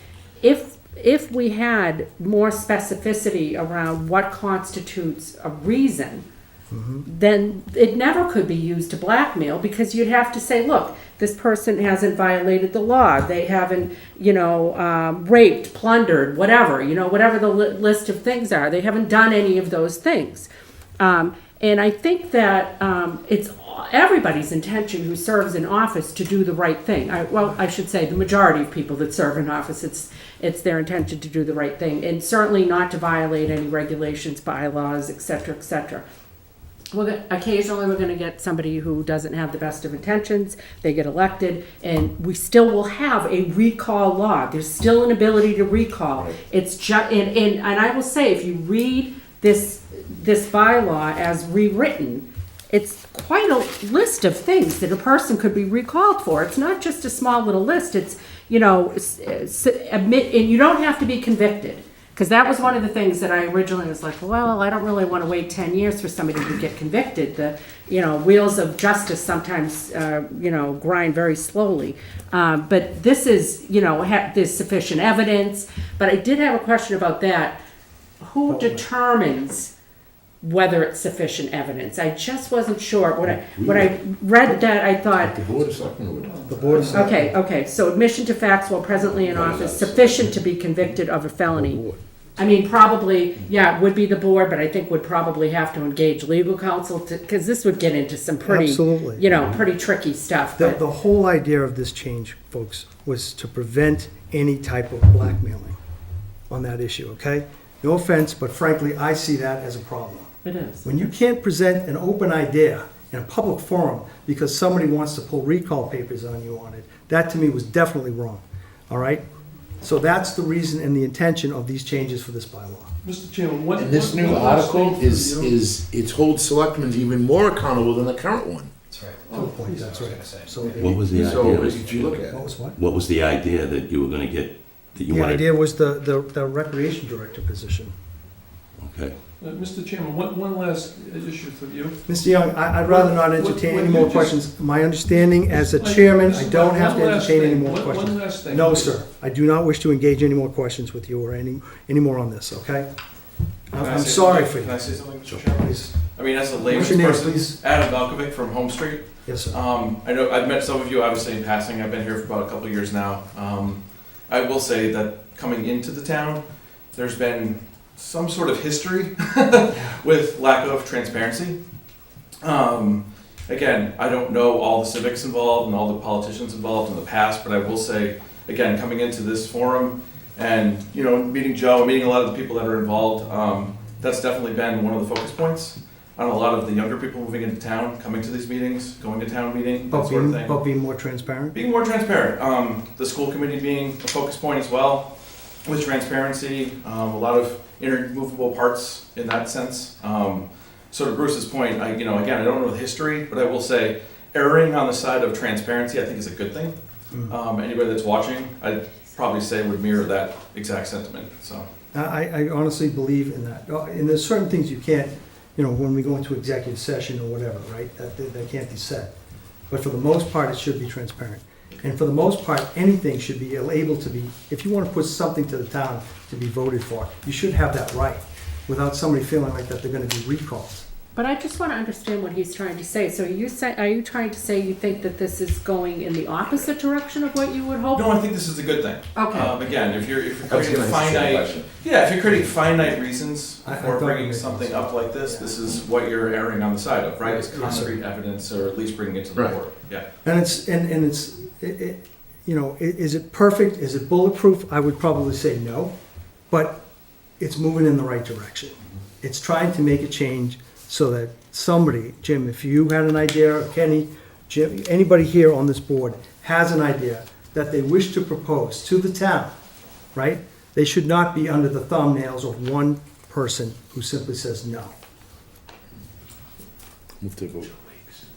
if we had more specificity around what constitutes a reason, then it never could be used to blackmail, because you'd have to say, look, this person hasn't violated the law, they haven't, raped, plundered, whatever, whatever the list of things are, they haven't done any of those things. And I think that it's everybody's intention who serves in office to do the right thing. I should say the majority of people that serve in office, it's their intention to do the right thing, and certainly not to violate any regulations, bylaws, et cetera, et cetera. Occasionally, we're going to get somebody who doesn't have the best of intentions. They get elected, and we still will have a recall law. There's still an ability to recall. It's just, and I will say, if you read this bylaw as rewritten, it's quite a list of things that a person could be recalled for. It's not just a small little list. It's admit, and you don't have to be convicted. Because that was one of the things that I originally was like, well, I don't really want to wait 10 years for somebody to get convicted. The, wheels of justice sometimes, grind very slowly. But this is, there's sufficient evidence. But I did have a question about that. Who determines whether it's sufficient evidence? I just wasn't sure. When I read that, I thought, The Board of Selectmen would. The Board of Selectmen. okay, so admission to facts while presently in office sufficient to be convicted of a felony. I mean, probably, yeah, it would be the board, but I think would probably have to engage legal counsel to, because this would get into some pretty, Absolutely. you know, pretty tricky stuff. The, But the whole idea of this change, folks, was to prevent any type of blackmailing on that issue, okay? No offense, but frankly, I see that as a problem. it is. When you can't present an open idea in a public forum because somebody wants to pull recall papers on you on it, that to me was definitely wrong, all right? So that's the reason and the intention of these changes for this bylaw. Mr. Chairman, one. And this new one last article thing for you. is, it holds selectmen even more accountable than the current one. That's right. To a point, that's right. So, What was the So, idea? if you look at what it. was what? What was the idea that you were gonna get, that you The wanted? idea was the recreation director position. Okay. Mr. Chairman, one last issue for you. Mr. Young, I'd rather not entertain What any you more just- questions. My understanding as a chairman, I don't have to One last entertain any thing, more one questions. last thing. No, sir. I do not wish to engage any more questions with you or any more on this, okay? I'm sorry for you. Can I say something, Mr. Chairman? Please. I mean, as a What's layman's your name, person, please? Adam Malkovic from Home Street. Yes, sir. I know I've met some of you obviously in passing. I've been here for about a couple of years now. I will say that coming into the town, there's been some sort of history with lack of transparency. Again, I don't know all the civics involved and all the politicians involved in the past, but I will say, again, coming into this forum and, you know, meeting Joe, meeting a lot of the people that are involved, that's definitely been one of the focus points on a lot of the younger people moving into town, coming to these meetings, going to town meeting, that sort of thing. About being more transparent? Being more transparent. The school committee being a focus point as well, with transparency, a lot of intermovable parts in that sense. So to Bruce's point, again, I don't know the history, but I will say erring on the side of transparency, I think is a good thing. Anybody that's watching, I'd probably say would mirror that exact sentiment, so. I honestly believe in that. And there's certain things you can't, when we go into executive session or whatever, right, that can't be said. But for the most part, it should be transparent. And for the most part, anything should be able to be, if you want to put something to the town to be voted for, you should have that right, without somebody feeling like that they're going to be recalled. But I just want to understand what he's trying to say. So are you trying to say you think that this is going in the opposite direction of what you would hope? No, I think this is a good thing. Okay. Again, if you're I was creating gonna ask you a finite, question. if you're creating finite reasons I for thought bringing you something meant- up like this, this is what you're erring on the side of, right? It's Yes, sir. concrete evidence, or at least bringing it to the Right. board. Yeah. And is it perfect? Is it bulletproof? I would probably say no, but it's moving in the right direction. It's trying to make a change so that somebody, Jim, if you had an idea, or Kenny, Jim, anybody here on this board has an idea that they wish to propose to the town, right? They should not be under the thumbnails of one person who simply says no. Move to vote.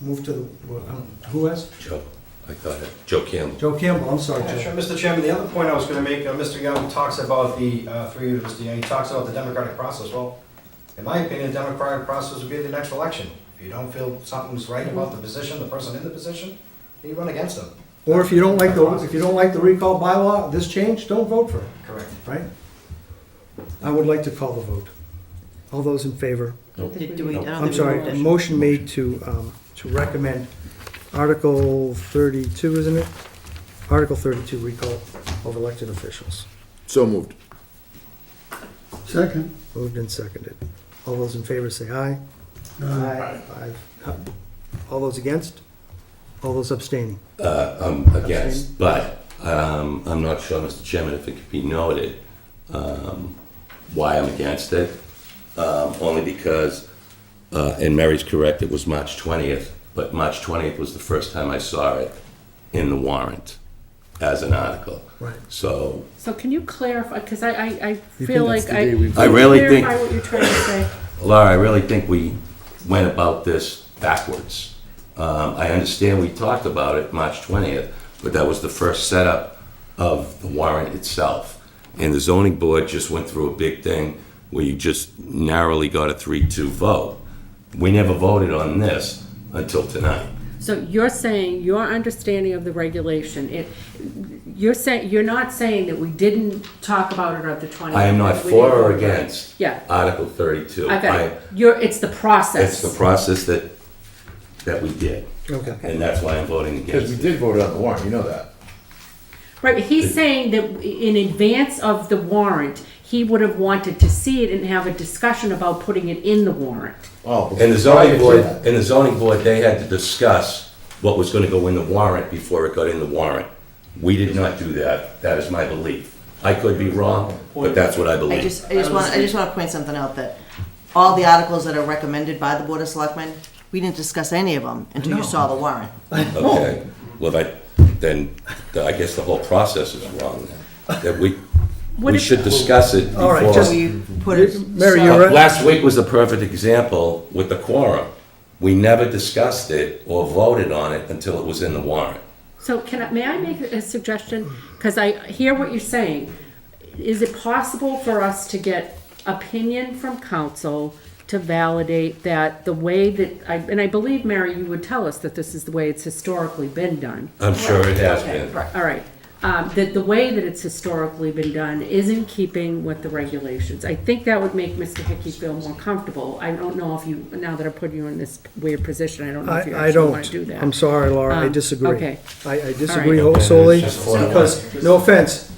Move to the, who has? Joe, I got it. Joe Campbell. Joe Campbell, I'm sorry, Yeah, Joe. sure. Mr. Chairman, the other point I was going to make, Mr. Young talks about through you, Mr. Young, he talks about the democratic process. Well, in my opinion, the democratic process would be the next election. If you don't feel something's right about the position, the person in the position, you run against them. Or if you don't like the recall bylaw, this change, don't vote for it, Correct. right? I would like to call the vote. All those in favor? Did we- I don't I'm think we sorry, moved a it. motion made to recommend Article 32, isn't it? Article 32, recall of elected officials. So moved. Second. Moved and seconded. All those in favor say aye. Aye. Aye. All those against? All those abstaining? I'm against, but I'm not sure, Mr. Chairman, if it could be noted why I'm against it. Only because, and Mary's correct, it was March 20th, but March 20th was the first time I saw it in the warrant as an article. Right. So So can you clarify, because I You feel think that's like the day we I really think, clarify what you're trying to say. Laura, I really think we went about this backwards. I understand we talked about it March 20th, but that was the first setup of the warrant itself. And the zoning board just went through a big thing where you just narrowly got a 3-2 vote. We never voted on this until tonight. So you're saying, your understanding of the regulation, you're not saying that we didn't talk about it at the 20th? I am not that we for didn't or vote on it. against Yeah, Article 32. I got I- it. It's the process. It's the process that we did, Okay. and that's why I'm voting Because against we it. did vote on the warrant, you know that. Right, but he's saying that in advance of the warrant, he would have wanted to see it and have a discussion about putting it in the warrant. Oh, And the zoning board, they had to discuss what was gonna go in the warrant before it got in the warrant. We did not do that. That is my belief. I could be wrong, but that's what I I believe. just want to point something out, that all the articles that are recommended by the Board of Selectmen, we didn't discuss any of them until you saw the warrant. Okay, well, then I guess the whole process is wrong then. That we should discuss it All right, before. just- We put it. Mary, so- you're right. Last week was a perfect example with the quorum. We never discussed it or voted on it until it was in the warrant. So may I make a suggestion? Because I hear what you're saying. Is it possible for us to get opinion from council to validate that the way that, and I believe, Mary, you would tell us that this is the way it's historically been done. I'm sure it has Okay, been. all right. That the way that it's historically been done is in keeping with the regulations. I think that would make Mr. Hickey feel more comfortable. I don't know if you, now that I put you in this weird position, I don't know if you I actually want to don't. do that. I'm sorry, Laura, I disagree. Okay. I disagree solely, because, no offense,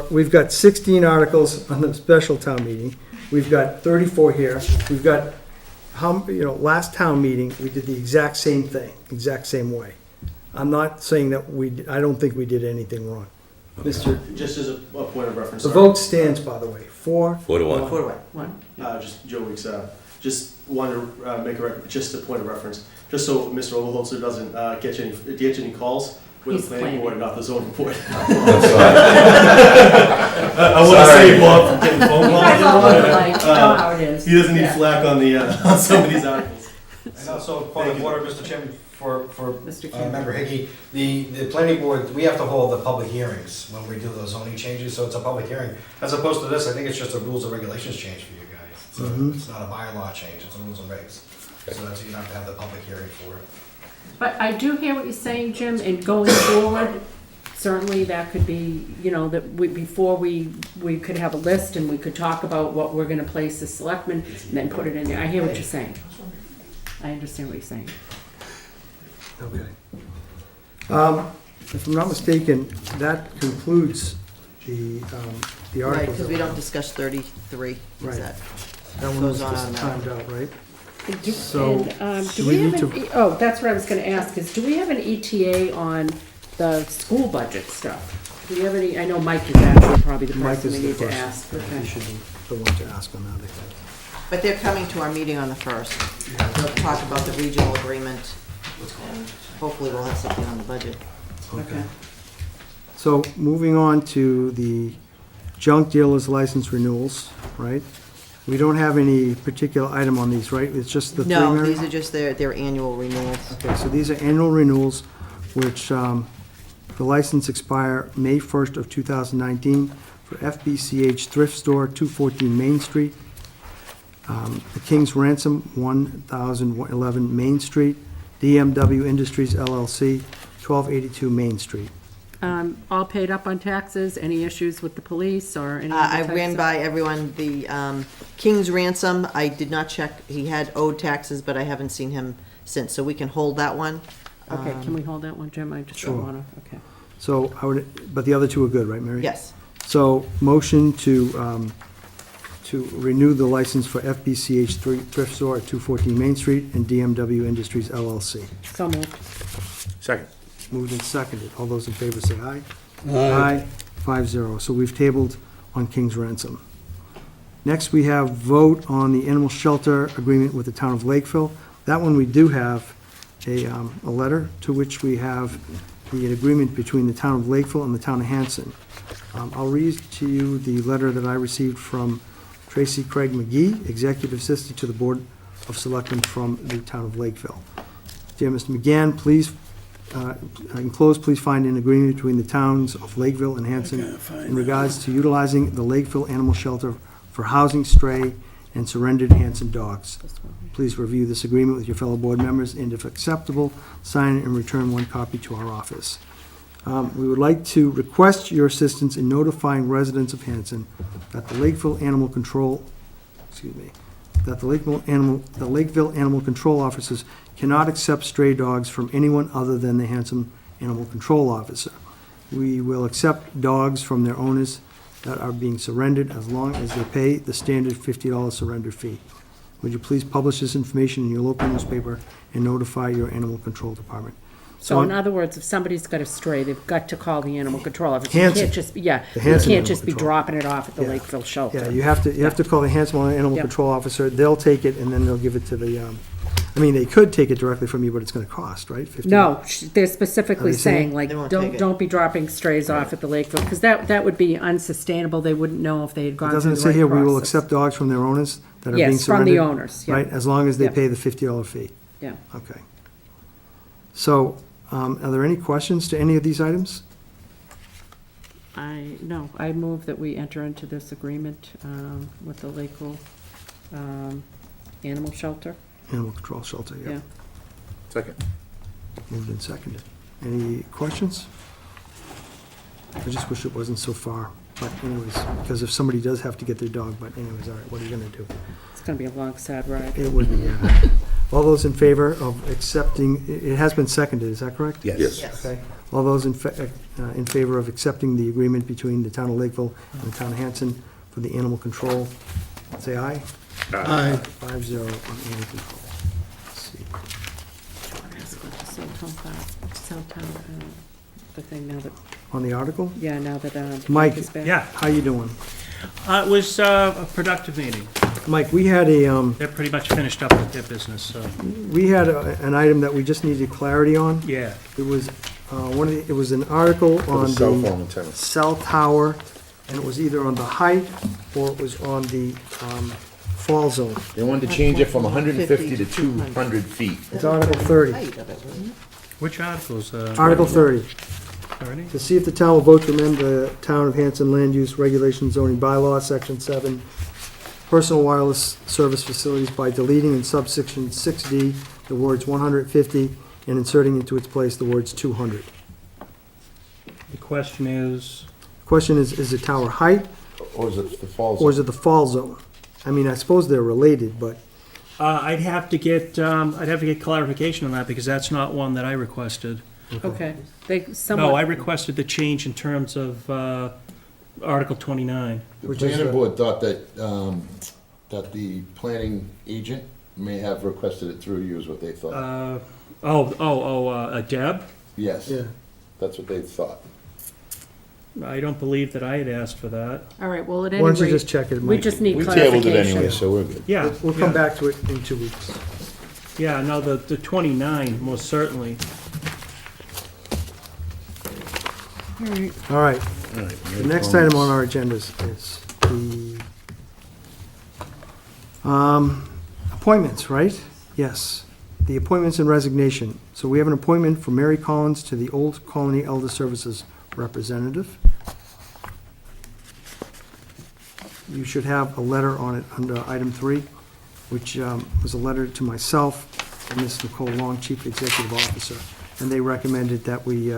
we've got 16 articles on the special town meeting, we've got 34 here, we've got, last town meeting, we did the exact same thing, exact same way. I'm not saying that I don't think we did anything wrong. Mr., Just as a point of reference. the sorry. vote stands, by the way, 4-1. 4-1. Put away. One. Just Joe Weeks, just wanted to make just a point of reference, just so Mr. Overholzer doesn't get any calls with He's the planning planning. board, not the zoning board. I'm sorry. I want to save Bob from getting phone You calls. guys all look alike, you know how it is. He doesn't need Yeah. flack on the on some of these articles. And also, point of order, Mr. Chairman, for Mr. Kim. Member Hickey, the planning board, we have to hold the public hearings when we do those zoning changes, so it's a public hearing. As opposed to this, I think it's just a rules and regulations change for you guys. So it's not a bylaw change, it's a rules and regs. So that's, you have to have the public hearing for it. But I do hear what you're saying, Jim, and going forward, certainly that could be, before we could have a list and we could talk about what we're gonna place the selectmen and then put it in there. I hear what you're saying. I understand what you're saying. Okay. If I'm not mistaken, that concludes the Right, articles. because we don't discuss 33. Right. That That one was goes on just timed automatically. out, right? So, do do we we need have to- oh, that's what I was gonna ask, is do we have an ETA on the school budget stuff? Do we have any, I know Mike is actually probably the Mike person is we the need to person. ask. He Okay. should be the one to ask on that, I think. But they're coming to our meeting on the 1st. They'll talk about the regional agreement. And hopefully we'll have something on the budget. Okay. So moving on to the junk dealer's license renewals, right? We don't have any particular item on these, right? It's just the three, No, Mary? these are just their annual renewals. Okay, so these are annual renewals, which the license expire May 1st of 2019 for FBCH Thrift Store, 214 Main Street, the King's Ransom, 1011 Main Street, DMW Industries LLC, 1282 Main Street. All paid up on taxes, any issues with the police or any I other types ran of- by everyone, the King's Ransom, I did not check, he had owed taxes, but I haven't seen him since, so we can hold that one. Okay, can we hold that one, Jim? I just Sure. don't wanna, okay. So I would, but the other two are good, right, Mary? Yes. So motion to renew the license for FBCH Thrift Store at 214 Main Street and DMW Industries LLC. So moved. Second. Moved and seconded. All those in favor say aye. Aye. 5-0. So we've tabled on King's Ransom. Next, we have vote on the animal shelter agreement with the town of Lakeville. That one, we do have a letter to which we have the agreement between the town of Lakeville and the town of Hanson. I'll read to you the letter that I received from Tracy Craig McGee, Executive Assistant to the Board of Selectmen from the town of Lakeville. Dear Mr. McGann, please, enclosed, please find an agreement between the towns of Lakeville and Hanson in regards to utilizing the Lakeville Animal Shelter for housing stray and surrendered Hanson dogs. Please review this agreement with your fellow board members, and if acceptable, sign it and return one copy to our office. We would like to request your assistance in notifying residents of Hanson that the Lakeville Animal Control, that the Lakeville Animal Control officers cannot accept stray dogs from anyone other than the Hanson Animal Control Officer. We will accept dogs from their owners that are being surrendered as long as they pay the standard $50 surrender fee. Would you please publish this information in your local newspaper and notify your animal control department? So in other words, if somebody's got a stray, they've got to call the animal control officer. You Hanson. can't just, yeah, The you Hanson can't Animal just be Control. dropping it off at the Yeah. Lakeville shelter. Yeah, you have to call the Hanson Animal Yep. Control Officer. They'll take it, and then they'll give it to the, I mean, they could take it directly from you, but it's gonna cost, right? $50? No, they're specifically Are they saying- saying, like, They won't take it. don't be dropping strays off at the Lakeville, because that would be unsustainable. They wouldn't know if they had gone through Doesn't the it say right here, we will process. accept dogs from their owners that are being Yes, from surrendered? the owners, yeah. Right, as long as they Yep. pay the $50 fee. Yeah. Okay. So, are there any questions to any of these items? I move that we enter into this agreement with the Lakeville Animal Shelter. Animal Control Shelter, Yeah. yeah. Second. Moved and seconded. Any questions? I just wish it wasn't so far, but anyways, because if somebody does have to get their dog, but anyways, all right, what are you gonna do? It's gonna be a long, sad ride. It would be, yeah. All those in favor of accepting, it has been seconded, is that correct? Yes. Yes. Okay. All those in favor of accepting the agreement between the town of Lakeville and the town of Hanson for the animal control, say aye. Aye. 5-0 on animal control. Let's see. The thing now that, On the article? yeah, now that Mike. Mike is back. Yeah, How you doing? it was a productive meeting. Mike, we had a, They're pretty much finished up with their business, so, an item that we just needed clarity on. yeah. It was, it was an article For on the cell the phone antenna. cell tower, and it was either on the height or it was on the, fall zone. They wanted to change it from 150 to 200 feet. It's Article 30. Height of it, wasn't it? Which articles? Article 30. Already? To see if the town will vote to amend the Town of Hanson Land Use Regulation Zoning Bylaw, Section 7, personal wireless service facilities by deleting in subsection 6D the words 150 and inserting into its place the words 200. The question is, Question is it tower height Or is it the falls? or is it the fall zone? I mean, I suppose they're related, but I'd have to get clarification on that, because that's not one that I requested. Okay, they No, I somewhat, requested the change in terms of Article 29. The Which is planning the- board thought that the planning agent may have requested it through you is what they thought. Deb? Yes, yeah. that's what they thought. I don't believe that I had asked for that. all right, well, at Why any don't you rate, just check it, we Mike? just need We tabled it clarification. anyway, so we're good. Yeah. We'll come yeah. back to it in 2 weeks. Yeah, no, the 29, most certainly. All right, All right, the next item on our agenda is the appointments, right? Yes, the appointments and resignation. So we have an appointment for Mary Collins to the Old Colony Elder Services Representative. You should have a letter on it under item 3, which was a letter to myself and Ms. Nicole Long, Chief Executive Officer, and they recommended that we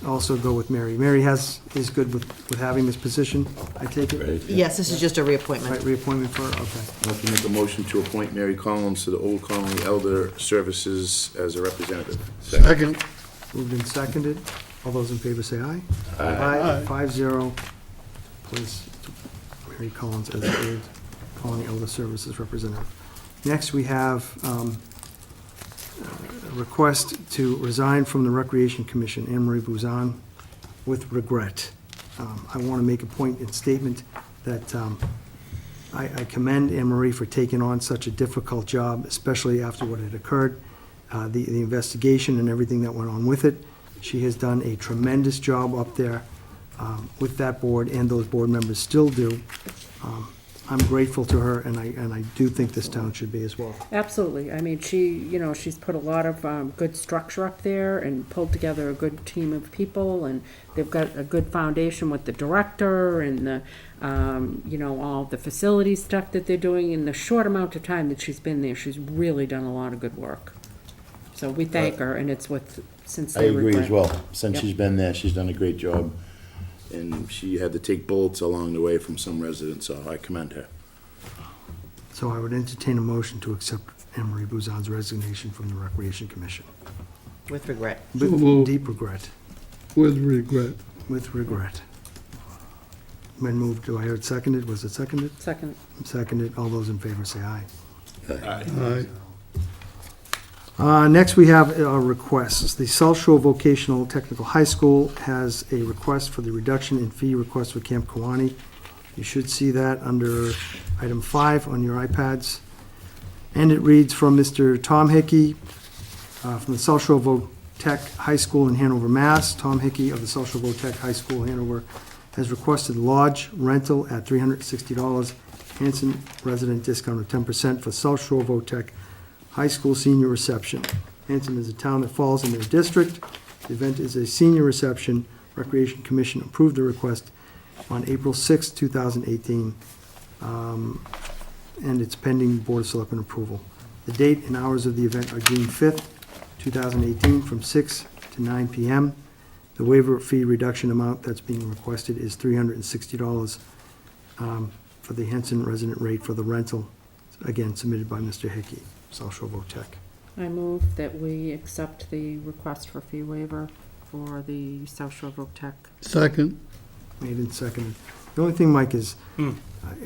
also go with Mary. Mary is good with having this position, I take it? Right? Yes, this is just a reappointment. Right, reappointment for her, okay. I'd like to make a motion to appoint Mary Collins to the Old Colony Elder Services as a representative. Second. Moved and seconded. All those in favor say aye. Aye. 5-0. Please, Mary Collins as the Old Colony Elder Services Representative. Next, we have a request to resign from the Recreation Commission, Anne Marie Bouzan, with regret. I want to make a point in statement that I commend Anne Marie for taking on such a difficult job, especially after what had occurred, the investigation and everything that went on with it. She has done a tremendous job up there with that board, and those board members still do. I'm grateful to her, and I do think this town should be as well. Absolutely. I mean, she's put a lot of good structure up there and pulled together a good team of people, and they've got a good foundation with the director and the, all the facility stuff that they're doing. In the short amount of time that she's been there, she's really done a lot of good work. So we thank her, and it's with I sincere regret. agree as well. Since Yep. she's been there, she's done a great job. And she had to take bullets along the way from some residents, so I commend her. So I would entertain a motion to accept Anne Marie Bouzan's resignation from the Recreation Commission. With regret. With moved. deep regret, With regret. with regret. Been moved, do I hear it seconded? Was it seconded? Second. Seconded, all those in favor say aye. Aye. Next, we have requests. The South Shore Vocational Technical High School has a request for the reduction in fee request for Camp Kawani. You should see that under item 5 on your iPads. And it reads from Mr. Tom Hickey from the South Shore Votech High School in Hanover, Mass. Tom Hickey of the South Shore Votech High School, Hanover, has requested lodge rental at $360, Hanson resident discount of 10% for South Shore Votech High School senior reception. Hanson is a town that falls in their district. The event is a senior reception. Recreation Commission approved the request on April 6, 2018, and it's pending Board of Selectmen approval. The date and hours of the event are June 5th, 2018, from 6 to 9 p.m. The waiver fee reduction amount that's being requested is $360 for the Hanson resident rate for the rental, again, submitted by Mr. Hickey, South Shore Votech. I move that we accept the request for fee waiver for the South Shore Votech. Second. Made and seconded. The only thing, Mike, is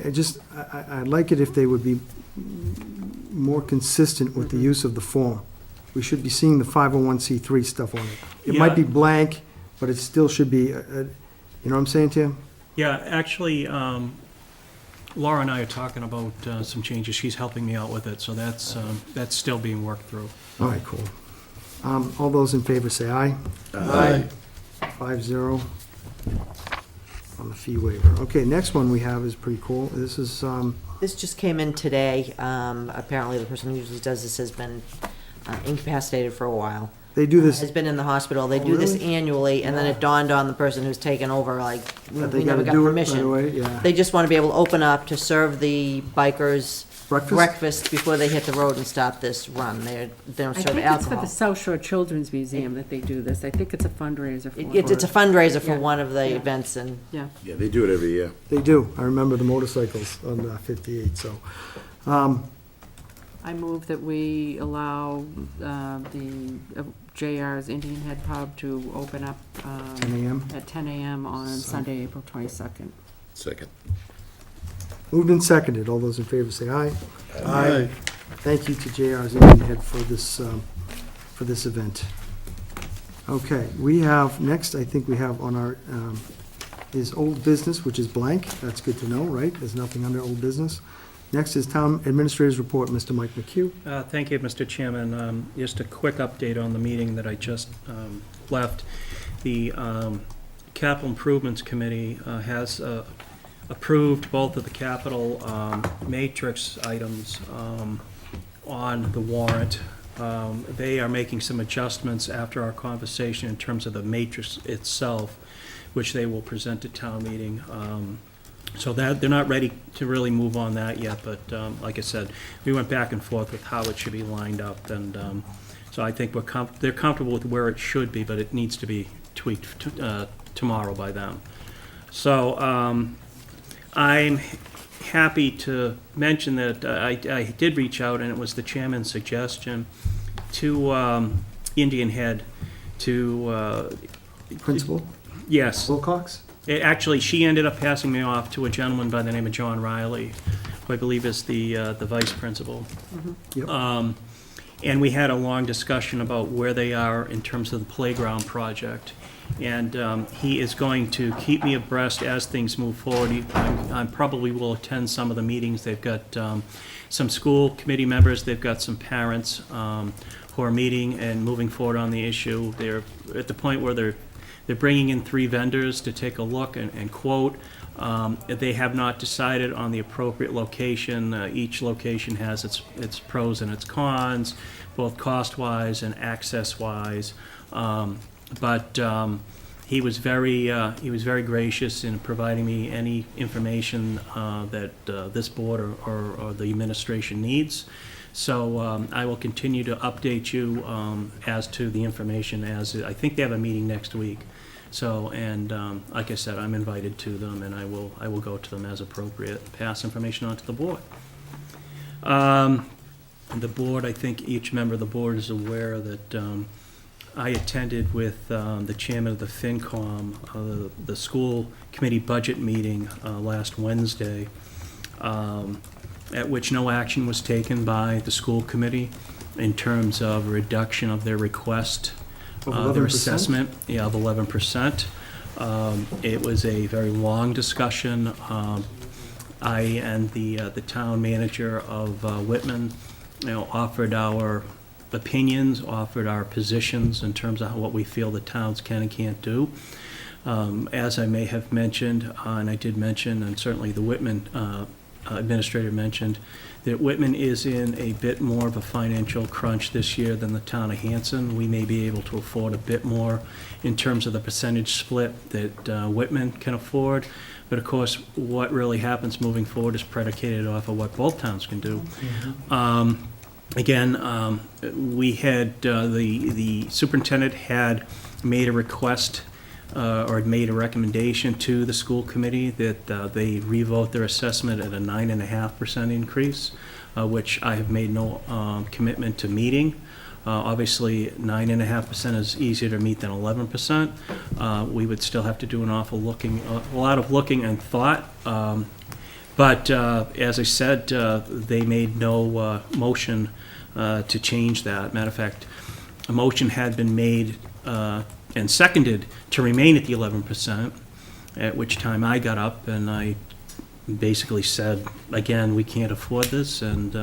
I'd like it if they would be more consistent with the use of the form. We should be seeing the 501c3 stuff on it. It might be blank, but it still should be, you know what I'm saying, Tim? Yeah, actually, Laura and I are talking about some changes. She's helping me out with it, so that's still being worked through. All right, cool. All those in favor say aye. Aye. 5-0 on the fee waiver. Okay, next one we have is pretty cool. This is, This just came in today. Apparently, the person who usually does this has been incapacitated for a while. they do this, Has been in the hospital. They Oh, do this really? annually, and then it dawned on the person who's taken over, like, that we they never gotta got do it right permission. away, yeah. They just want to be able to open up to serve the bikers Breakfast? breakfast before they hit the road and start this run. They don't I serve think it's for alcohol. the South Shore Children's Museum that they do this. I think it's a fundraiser for It's a fundraiser for Yeah. one of the Yeah. events, and Oh, Yeah, they do it every year. They do. I remember the motorcycles on 58, so. I move that we allow the JR's Indian Head Pub to open up 10 a.m. at 10 a.m. on Sunday, April 22nd. Second. Moved and seconded. All those in favor say aye. Aye. Thank you to JR's Indian Head for this event. Okay, we have, next, I think we have on our, is old business, which is blank. That's good to know, right? There's nothing under old business. Next is Town Administrator's Report, Mr. Mike McHugh. Thank you, Mr. Chairman. Just a quick update on the meeting that I just left. The Capital Improvements Committee has approved both of the capital matrix items on the warrant. They are making some adjustments after our conversation in terms of the matrix itself, which they will present at town meeting. So that, they're not ready to really move on that yet, but like I said, we went back and forth with how it should be lined up, and so I think they're comfortable with where it should be, but it needs to be tweaked tomorrow by them. So I'm happy to mention that I did reach out, and it was the chairman's suggestion to Indian Head to Principal yes. Wilcox? Actually, she ended up passing me off to a gentleman by the name of John Riley, who I believe is the vice principal. Yep. And we had a long discussion about where they are in terms of the playground project. And he is going to keep me abreast as things move forward. I probably will attend some of the meetings. They've got some school committee members, they've got some parents who are meeting and moving forward on the issue. They're at the point where they're bringing in 3 vendors to take a look and quote. They have not decided on the appropriate location. Each location has its pros and its cons, both cost-wise and access-wise. But he was very gracious in providing me any information that this board or the administration needs. So I will continue to update you as to the information as I think they have a meeting next week. So, and like I said, I'm invited to them, and I will go to them as appropriate, pass information on to the board. The board, I think each member of the board is aware that I attended with the chairman of the FinCom, the school committee budget meeting last Wednesday, at which no action was taken by the school committee in terms of reduction of their request, Of their 11%? assessment, yeah, of 11%. It was a very long discussion. I and the town manager of Whitman, offered our opinions, offered our positions in terms of what we feel the towns can and can't do. As I may have mentioned, and I did mention, and certainly the Whitman administrator mentioned, that Whitman is in a bit more of a financial crunch this year than the town of Hanson. We may be able to afford a bit more in terms of the percentage split that Whitman can afford. But of course, what really happens moving forward is predicated off of what both towns can do. Again, we had, the superintendent had made a request or had made a recommendation to the school committee that they revote their assessment at a 9.5% increase, which I have made no commitment to meeting. Obviously, 9.5% is easier to meet than 11%. We would still have to do a lot of looking and thought. But as I said, they made no motion to change that. Matter of fact, a motion had been made and seconded to remain at the 11%, at which time I got up and I basically said, again, we can't afford this, and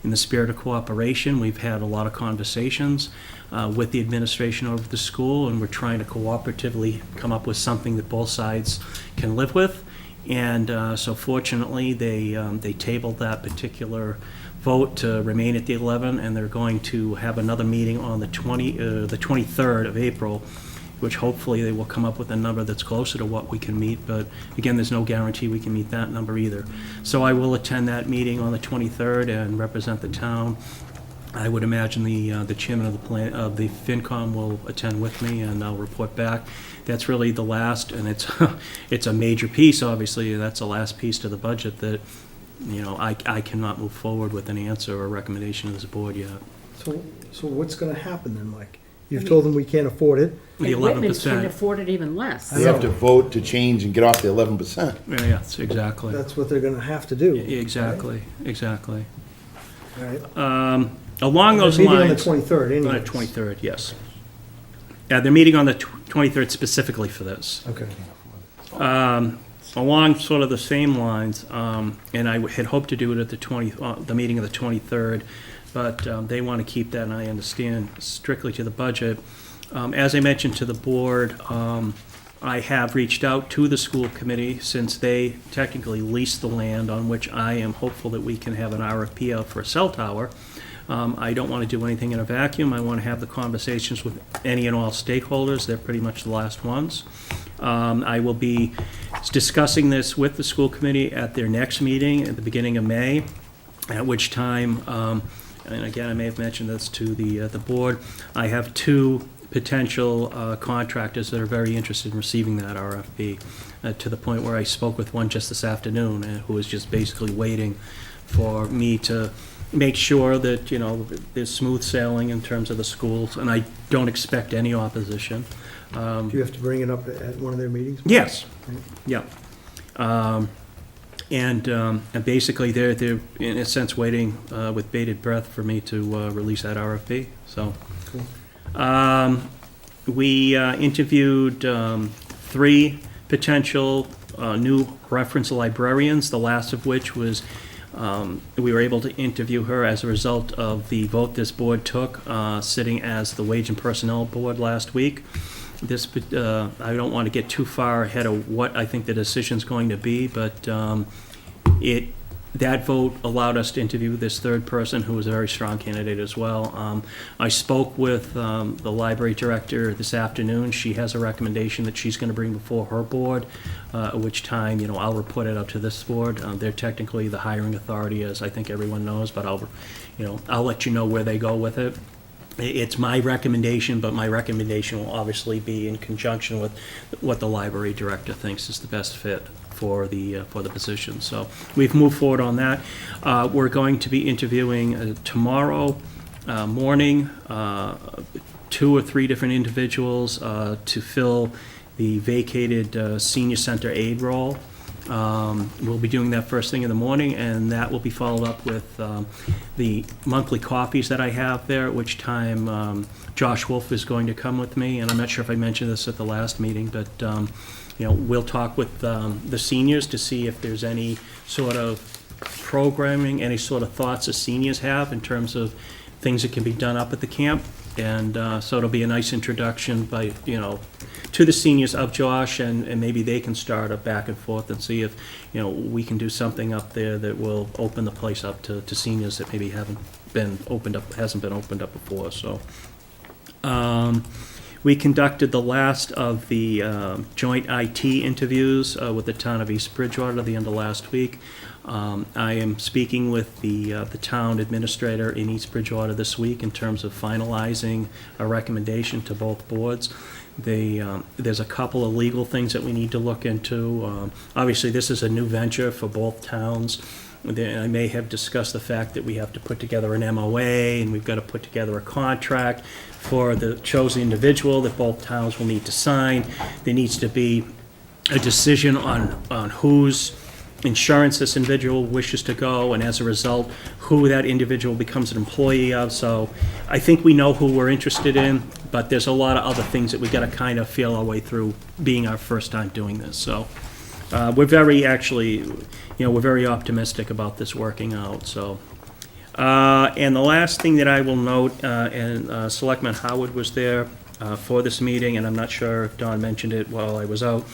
in the spirit of cooperation, we've had a lot of conversations with the administration over the school, and we're trying to cooperatively come up with something that both sides can live with. And so fortunately, they tabled that particular vote to remain at the 11, and they're going to have another meeting on the 23rd of April, which hopefully they will come up with a number that's closer to what we can meet. But again, there's no guarantee we can meet that number either. So I will attend that meeting on the 23rd and represent the town. I would imagine the chairman of the FinCom will attend with me, and I'll report back. That's really the last, and it's a major piece, obviously. That's the last piece to the budget that, I cannot move forward with an answer or recommendation as a board yet. So what's gonna happen then, Mike? You've told them we can't afford it. The And Whitman can 11%. afford it even less. They have to vote to change and get off the 11%. Yes, exactly. That's what they're gonna have to do. Exactly. Right? Along those They're meeting lines. on the 23rd On anyway. the 23rd, yes. Yeah, they're meeting on the 23rd specifically for this. Okay. Along sort of the same lines, and I had hoped to do it at the meeting of the 23rd, but they want to keep that, and I understand, strictly to the budget. As I mentioned to the board, I have reached out to the school committee, since they technically lease the land on which I am hopeful that we can have an RFP out for a cell tower. I don't want to do anything in a vacuum. I want to have the conversations with any and all stakeholders. They're pretty much the last ones. I will be discussing this with the school committee at their next meeting at the beginning of May, at which time, and again, I may have mentioned this to the board, I have two potential contractors that are very interested in receiving that RFP, to the point where I spoke with one just this afternoon, who was just basically waiting for me to make sure that, there's smooth sailing in terms of the schools, and I don't expect any opposition. Do you have to bring it up at one of their meetings? Yes, yeah. And basically, they're in a sense waiting with bated breath for me to release that RFP, so. Cool. We interviewed 3 potential new reference librarians, the last of which was, we were able to interview her as a result of the vote this board took, sitting as the Wage and Personnel Board last week. I don't want to get too far ahead of what I think the decision's going to be, but that vote allowed us to interview this third person, who was a very strong candidate as well. I spoke with the library director this afternoon. She has a recommendation that she's going to bring before her board, at which time, I'll report it up to this board. They're technically the hiring authority, as I think everyone knows, but I'll let you know where they go with it. It's my recommendation, but my recommendation will obviously be in conjunction with what the library director thinks is the best fit for the position. So we've moved forward on that. We're going to be interviewing tomorrow morning 2 or 3 different individuals to fill the vacated senior center aide role. We'll be doing that first thing in the morning, and that will be followed up with the monthly coffees that I have there, at which time Josh Wolf is going to come with me, and I'm not sure if I mentioned this at the last meeting, but we'll talk with the seniors to see if there's any sort of programming, any sort of thoughts the seniors have in terms of things that can be done up at the camp. And so it'll be a nice introduction to the seniors of Josh, and maybe they can start a back and forth and see if, we can do something up there that will open the place up to seniors that maybe hasn't been opened up before, so. We conducted the last of the joint IT interviews with the town of East Bridgewater the end of last week. I am speaking with the town administrator in East Bridgewater this week in terms of finalizing a recommendation to both boards. There's a couple of legal things that we need to look into. Obviously, this is a new venture for both towns. I may have discussed the fact that we have to put together an MOA, and we've got to put together a contract for the chosen individual that both towns will need to sign. There needs to be a decision on whose insurance this individual wishes to go, and as a result, who that individual becomes an employee of. So I think we know who we're interested in, but there's a lot of other things that we got to kind of feel our way through, being our first time doing this. So we're very optimistic about this working out. So, and the last thing that I will note, and Selectman Howard was there for this meeting, and I'm not sure if Don mentioned it while I was out.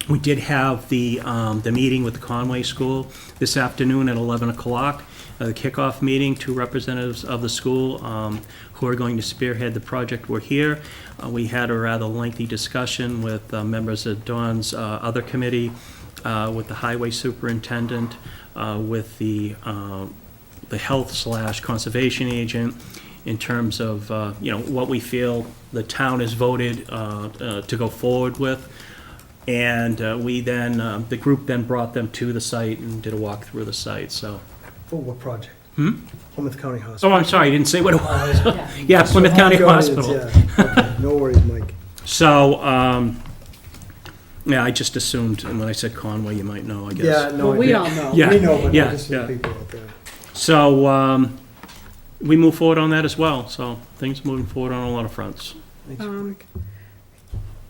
We did have the meeting with the Conway School this afternoon at 11 o'clock, the kickoff meeting. 2 representatives of the school who are going to spearhead the project were here. We had a rather lengthy discussion with members of Don's other committee, with the highway superintendent, with the health/conservation agent, in terms of what we feel the town has voted to go forward with. And we then, the group then brought them to the site and did a walk through the site, so. For what project? Plymouth County Oh, Hospital. I'm sorry, I didn't say what it was. Yeah, Plymouth County Hospital. Okay, no worries, Mike. So, I just assumed, and when I said Conway, you might know, I guess. Yeah, no. Well, we all know. Yeah, We know, but yeah, just yeah. for people out there. So, we move forward on that as well, so things moving forward on a lot of fronts. Thanks, Mike.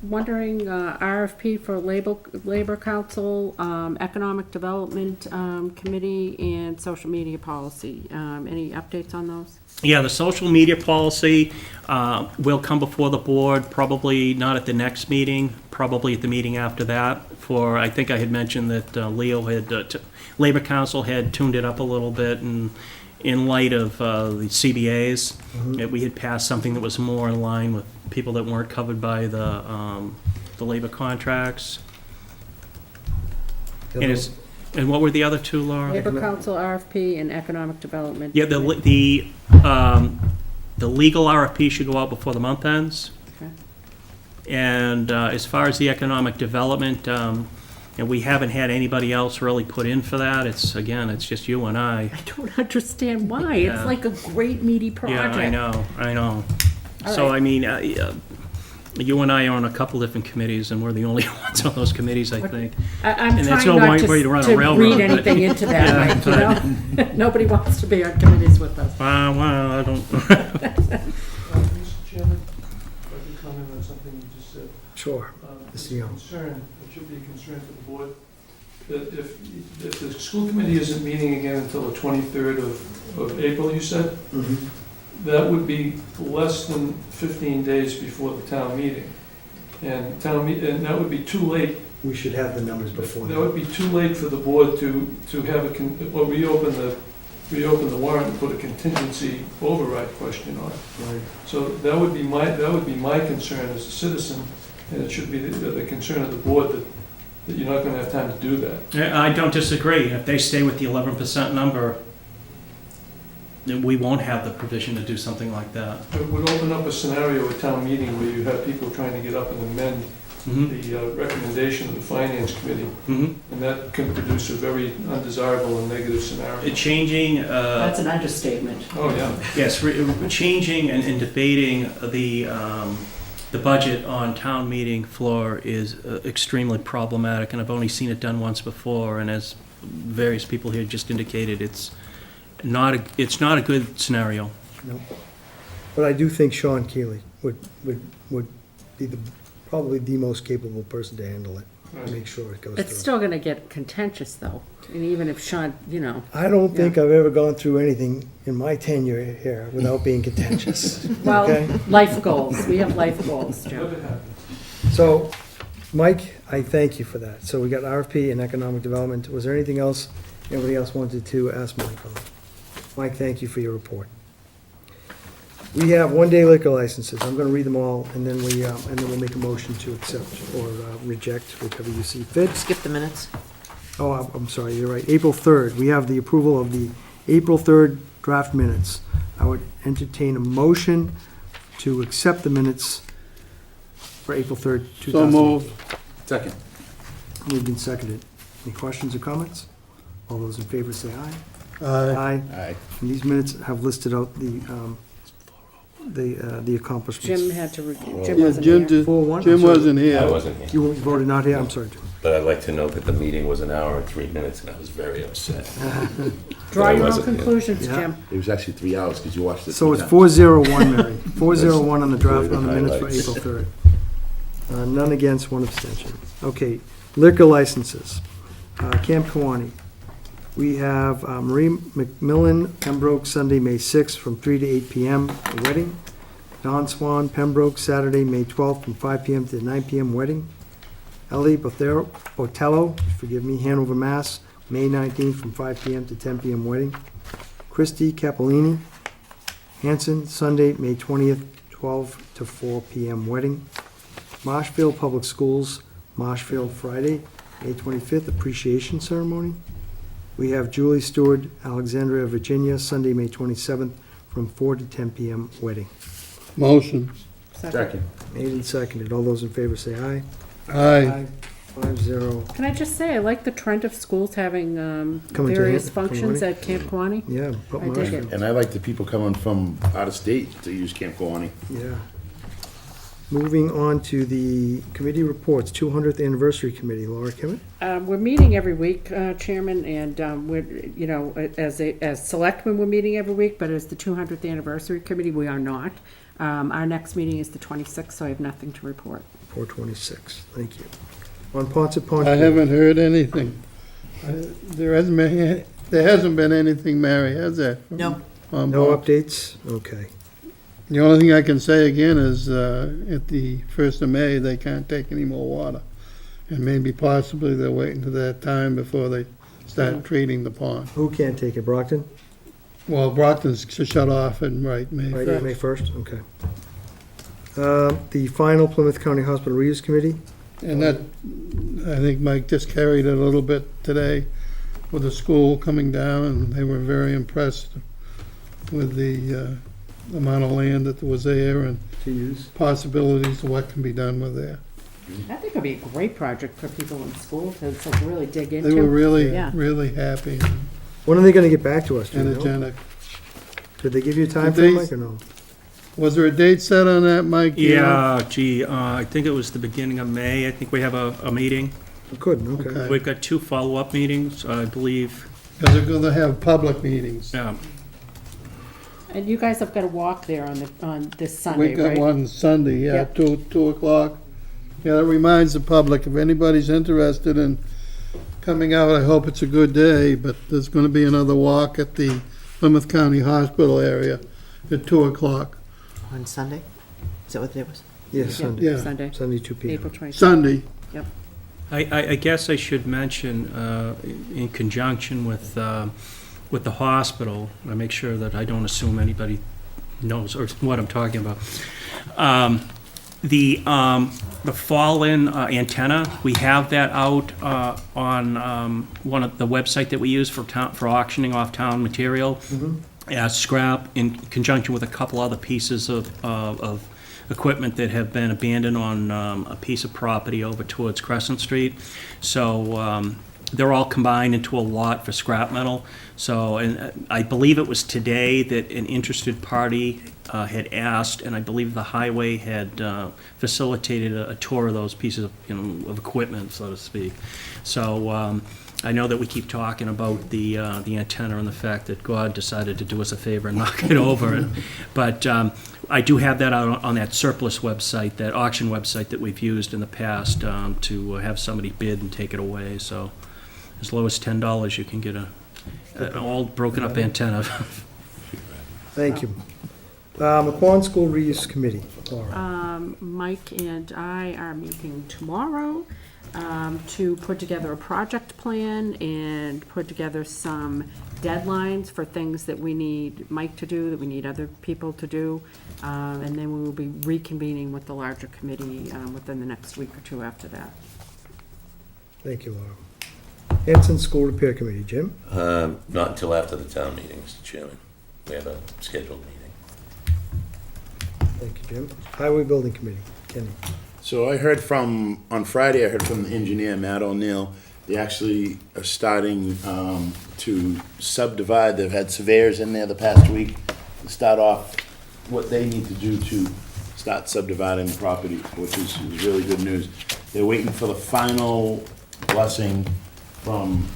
Wondering, RFP for Labor Council, Economic Development Committee, and Social Media Policy. Any updates on those? Yeah, the social media policy will come before the board, probably not at the next meeting, probably at the meeting after that. I think I had mentioned that Leo had, Labor Council had tuned it up a little bit, and in light of the CBAs, that we had passed something that was more in line with people that weren't covered by the labor contracts. And what were the other 2, Laura? Labor Council RFP and Economic Development. Yeah, the legal RFP should go out before the month ends. Okay. And as far as the economic development, and we haven't had anybody else really put in for that. It's just you and I. I don't understand why. Yeah. It's like a great meaty project. Yeah, I know. All So, right. I mean, you and I are on a couple different committees, and we're the only ones on those committees, I think. I'm And that's trying no not way to run a to railroad, read but- anything into that, Yeah, Mike, Nobody wants to be on committees with us. Well, I don't. Mr. Chairman, if I could comment on something you just said. Sure. It's Mr. a Young. concern, it should be a concern for the board, that if the school committee isn't meeting again until the 23rd of April, you said, that would be less than 15 days before the town meeting. And and that would be too late. We should have the numbers before. That would be too late for the board to have reopen the warrant and put a contingency override question on it. Right. So that would be my concern as a citizen, and it should be the concern of the board that you're not gonna have time to do that. I don't disagree. If they stay with the 11% number, then we won't have the provision to do something like that. It would open up a scenario at town meeting where you have people trying to get up and amend the recommendation of the finance committee, Mhm. and that can produce a very undesirable and negative scenario. Changing, That's an understatement. Oh, yeah. yes, changing and debating the budget on town meeting floor is extremely problematic, and I've only seen it done once before, and as various people here just indicated, it's not a good scenario. No. But I do think Sean Keeley would be probably the most capable person to handle it, and make sure it goes It's through. still gonna get contentious, though, and even if Sean, I don't think I've ever gone through anything in my tenure here without being contentious. well, Okay? life goals, we have life goals, Jim. Let it happen. So, Mike, I thank you for that. So we got RFP and economic development. Was there anything else anybody else wanted to ask Mike on? Mike, thank you for your report. We have one-day liquor licenses. I'm gonna read them all, and then we'll make a motion to accept or reject, whichever you see fit. Skip the minutes. Oh, I'm sorry, you're right. April 3rd, we have the approval of the April 3rd draft minutes. I would entertain a motion to accept the minutes for April 3rd, 2018. So moved. Second. Moved and seconded. Any questions or comments? All those in favor say aye. Aye. Aye. And these minutes have listed out the accomplishments. Jim had to, Jim Yeah, wasn't Jim here. did, 4-1? Jim wasn't I here. wasn't here, You voted not here? I'm sorry, Jim. but I'd like to note that the meeting was an hour and 3 minutes, and I was very upset. Draw I your own wasn't here. conclusions, Yeah. Jim. It was actually 3 hours because you watched it. So it's 3 times. 401, Mary. 401 on the draft, Avoid on the minutes for highlights. April 3rd. None against, one abstention. Okay, liquor licenses. Camp Kawani. We have Marie McMillan, Pembroke, Sunday, May 6th, from 3 to 8 p.m., a wedding. Don Swan, Pembroke, Saturday, May 12th, from 5 p.m. to 9 p.m., wedding. Ellie Botello, forgive me, Hanover, Mass., May 19th, from 5 p.m. to 10 p.m., wedding. Christy Capolini, Hanson, Sunday, May 20th, 12 to 4 p.m., wedding. Marshfield Public Schools, Marshfield, Friday, May 25th, appreciation ceremony. We have Julie Stewart, Alexandria, Virginia, Sunday, May 27th, from 4 to 10 p.m., wedding. Motion. Second. Made and seconded. All those in favor say aye. Aye. 5-0. Can I just say, I like the trend of schools having Coming to various Camp functions Kawani? at Camp Kawani. Yeah. put I dig Marshfield. it. And I like the people coming from out of state to use Camp Kawani. Yeah. Moving on to the committee reports, 200th Anniversary Committee. Laura Kimmett? We're meeting every week, Chairman, and we're, as selectmen, we're meeting every week, but as the 200th Anniversary Committee, we are not. Our next meeting is the 26th, so I have nothing to report. 426. Thank you. On Ponset Pond. I haven't heard anything. There hasn't been anything, Mary, has there? No. On No Bob? updates? Okay. The only thing I can say again is, at the 1st of May, they can't take any more water. And maybe possibly they're waiting to that time before they start treating the pond. Who can't take it? Brockton? Well, Brockton's shut off in, May Right, 1st. May 1st? Okay. The final Plymouth County Hospital Reuse Committee? And that, I think Mike just carried it a little bit today with the school coming down, and they were very impressed with the amount of land that was there and To use? possibilities of what can be done with there. I think it'd be a great project for people in school to really dig into. They were really, Yeah. really happy When are they gonna get back to us? Do you and know? energetic. Did they give you a time Did frame, they- Mike, or no? Was there a date set on that, Mike? Do you know? Yeah, gee, I think it was the beginning of May. I think we have a meeting. Good, okay. Okay. We've got 2 follow-up meetings, I believe. Because they're gonna have public meetings. Yeah. And you guys have got a walk there on this Sunday, We got right? one Sunday, yeah, Yep. 2 o'clock. Yeah, that reminds the public, if anybody's interested in coming out, I hope it's a good day, but there's gonna be another walk at the Plymouth County Hospital area at 2 o'clock. On Sunday? Is that what it was? Yes, Yeah. Sunday. Yeah. Sunday, Sunday, 2 p.m. April 26th. Sunday. I guess I should mention, in conjunction with the hospital, I make sure that I don't assume anybody knows or what I'm talking about. The fall-in antenna, we have that out on one of the website that we use for auctioning off town material as scrap in conjunction with a couple other pieces of equipment that have been abandoned on a piece of property over towards Crescent Street. So they're all combined into a lot for scrap metal. So, and I believe it was today that an interested party had asked, and I believe the highway had facilitated a tour of those pieces of, of equipment, so to speak. So I know that we keep talking about the antenna and the fact that God decided to do us a favor and knock it over. But I do have that out on that surplus website, that auction website that we've used in the past to have somebody bid and take it away. So as low as $10, you can get an all broken up antenna. Thank you. McQuon School Reuse Committee, Laura. Mike and I are meeting tomorrow to put together a project plan and put together some deadlines for things that we need Mike to do, that we need other people to do. And then we will be reconvening with the larger committee within the next week or two after that. Thank you, Laura. Hanson School Repair Committee, Jim? Not until after the town meeting, Mr. Chairman. We have a scheduled meeting. Thank you, Jim. Highway Building Committee, Kenny? So on Friday, I heard from the engineer, Matt O'Neill. They actually are starting to subdivide. They've had surveyors in there the past week to start off what they need to do to start subdividing the property, which is really good news. They're waiting for the final blessing from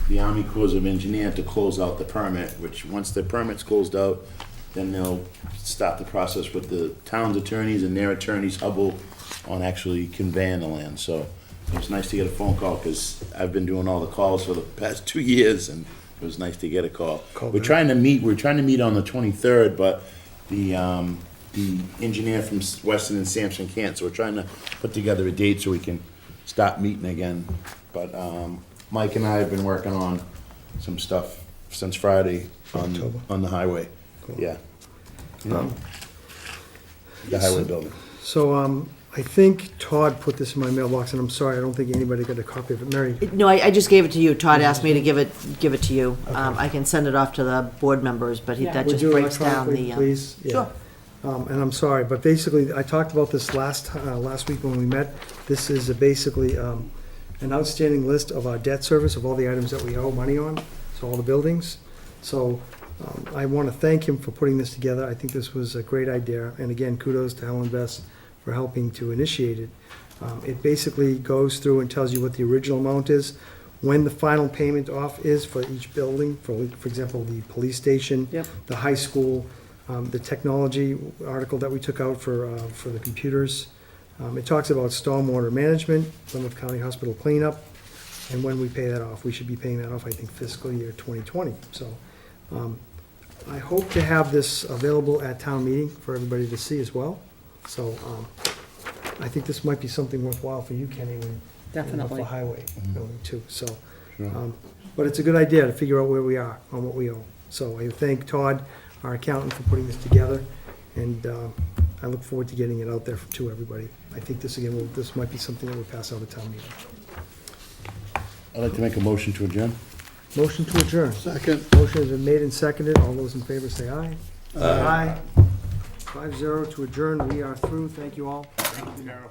the Army Corps of Engineers to close out the permit, which once the permit's closed out, then they'll start the process with the town's attorneys and their attorneys, Hubble, on actually conveying the land. So it was nice to get a phone call, because I've been doing all the calls for the past 2 years, and it was nice to get a call. We're trying to meet on the 23rd, but the engineer from Weston and Sampson can't, so we're trying to put together a date so we can start meeting again. But Mike and I have been working on some stuff since Friday on the highway. Cool. Yeah. The highway building. So, I think Todd put this in my mailbox, and I'm sorry, I don't think anybody got a copy of it. Mary? No, I just gave it to you. Todd asked me to give it to you. I can send it off to the board members, but that Would just you breaks down electronically, the. Please? Yeah. Sure. And I'm sorry, but basically, I talked about this last week when we met. This is basically an outstanding list of our debt service, of all the items that we owe money on, so all the buildings. So I want to thank him for putting this together. I think this was a great idea. And again, kudos to Helen Best for helping to initiate it. It basically goes through and tells you what the original amount is, when the final payment off is for each building, for example, the police station, Yep. the high school, the technology article that we took out for the computers. It talks about stormwater management, Plymouth County Hospital cleanup, and when we pay that off. We should be paying that off, I think, fiscal year 2020. So I hope to have this available at town meeting for everybody to see as well. So I think this might be something worthwhile for you, Kenny, when Definitely. for highway building too. So, but it's a good idea to figure out where we are on what we owe. So I thank Todd, our accountant, for putting this together, and I look forward to getting it out there to everybody. I think this might be something that we'll pass out at town meeting. I'd like to make a motion to adjourn. Motion to adjourn. Second. Motion has been made and seconded. All those in favor say aye. Aye. 5-0 to adjourn. We are through. Thank you all. Thank you, Carol.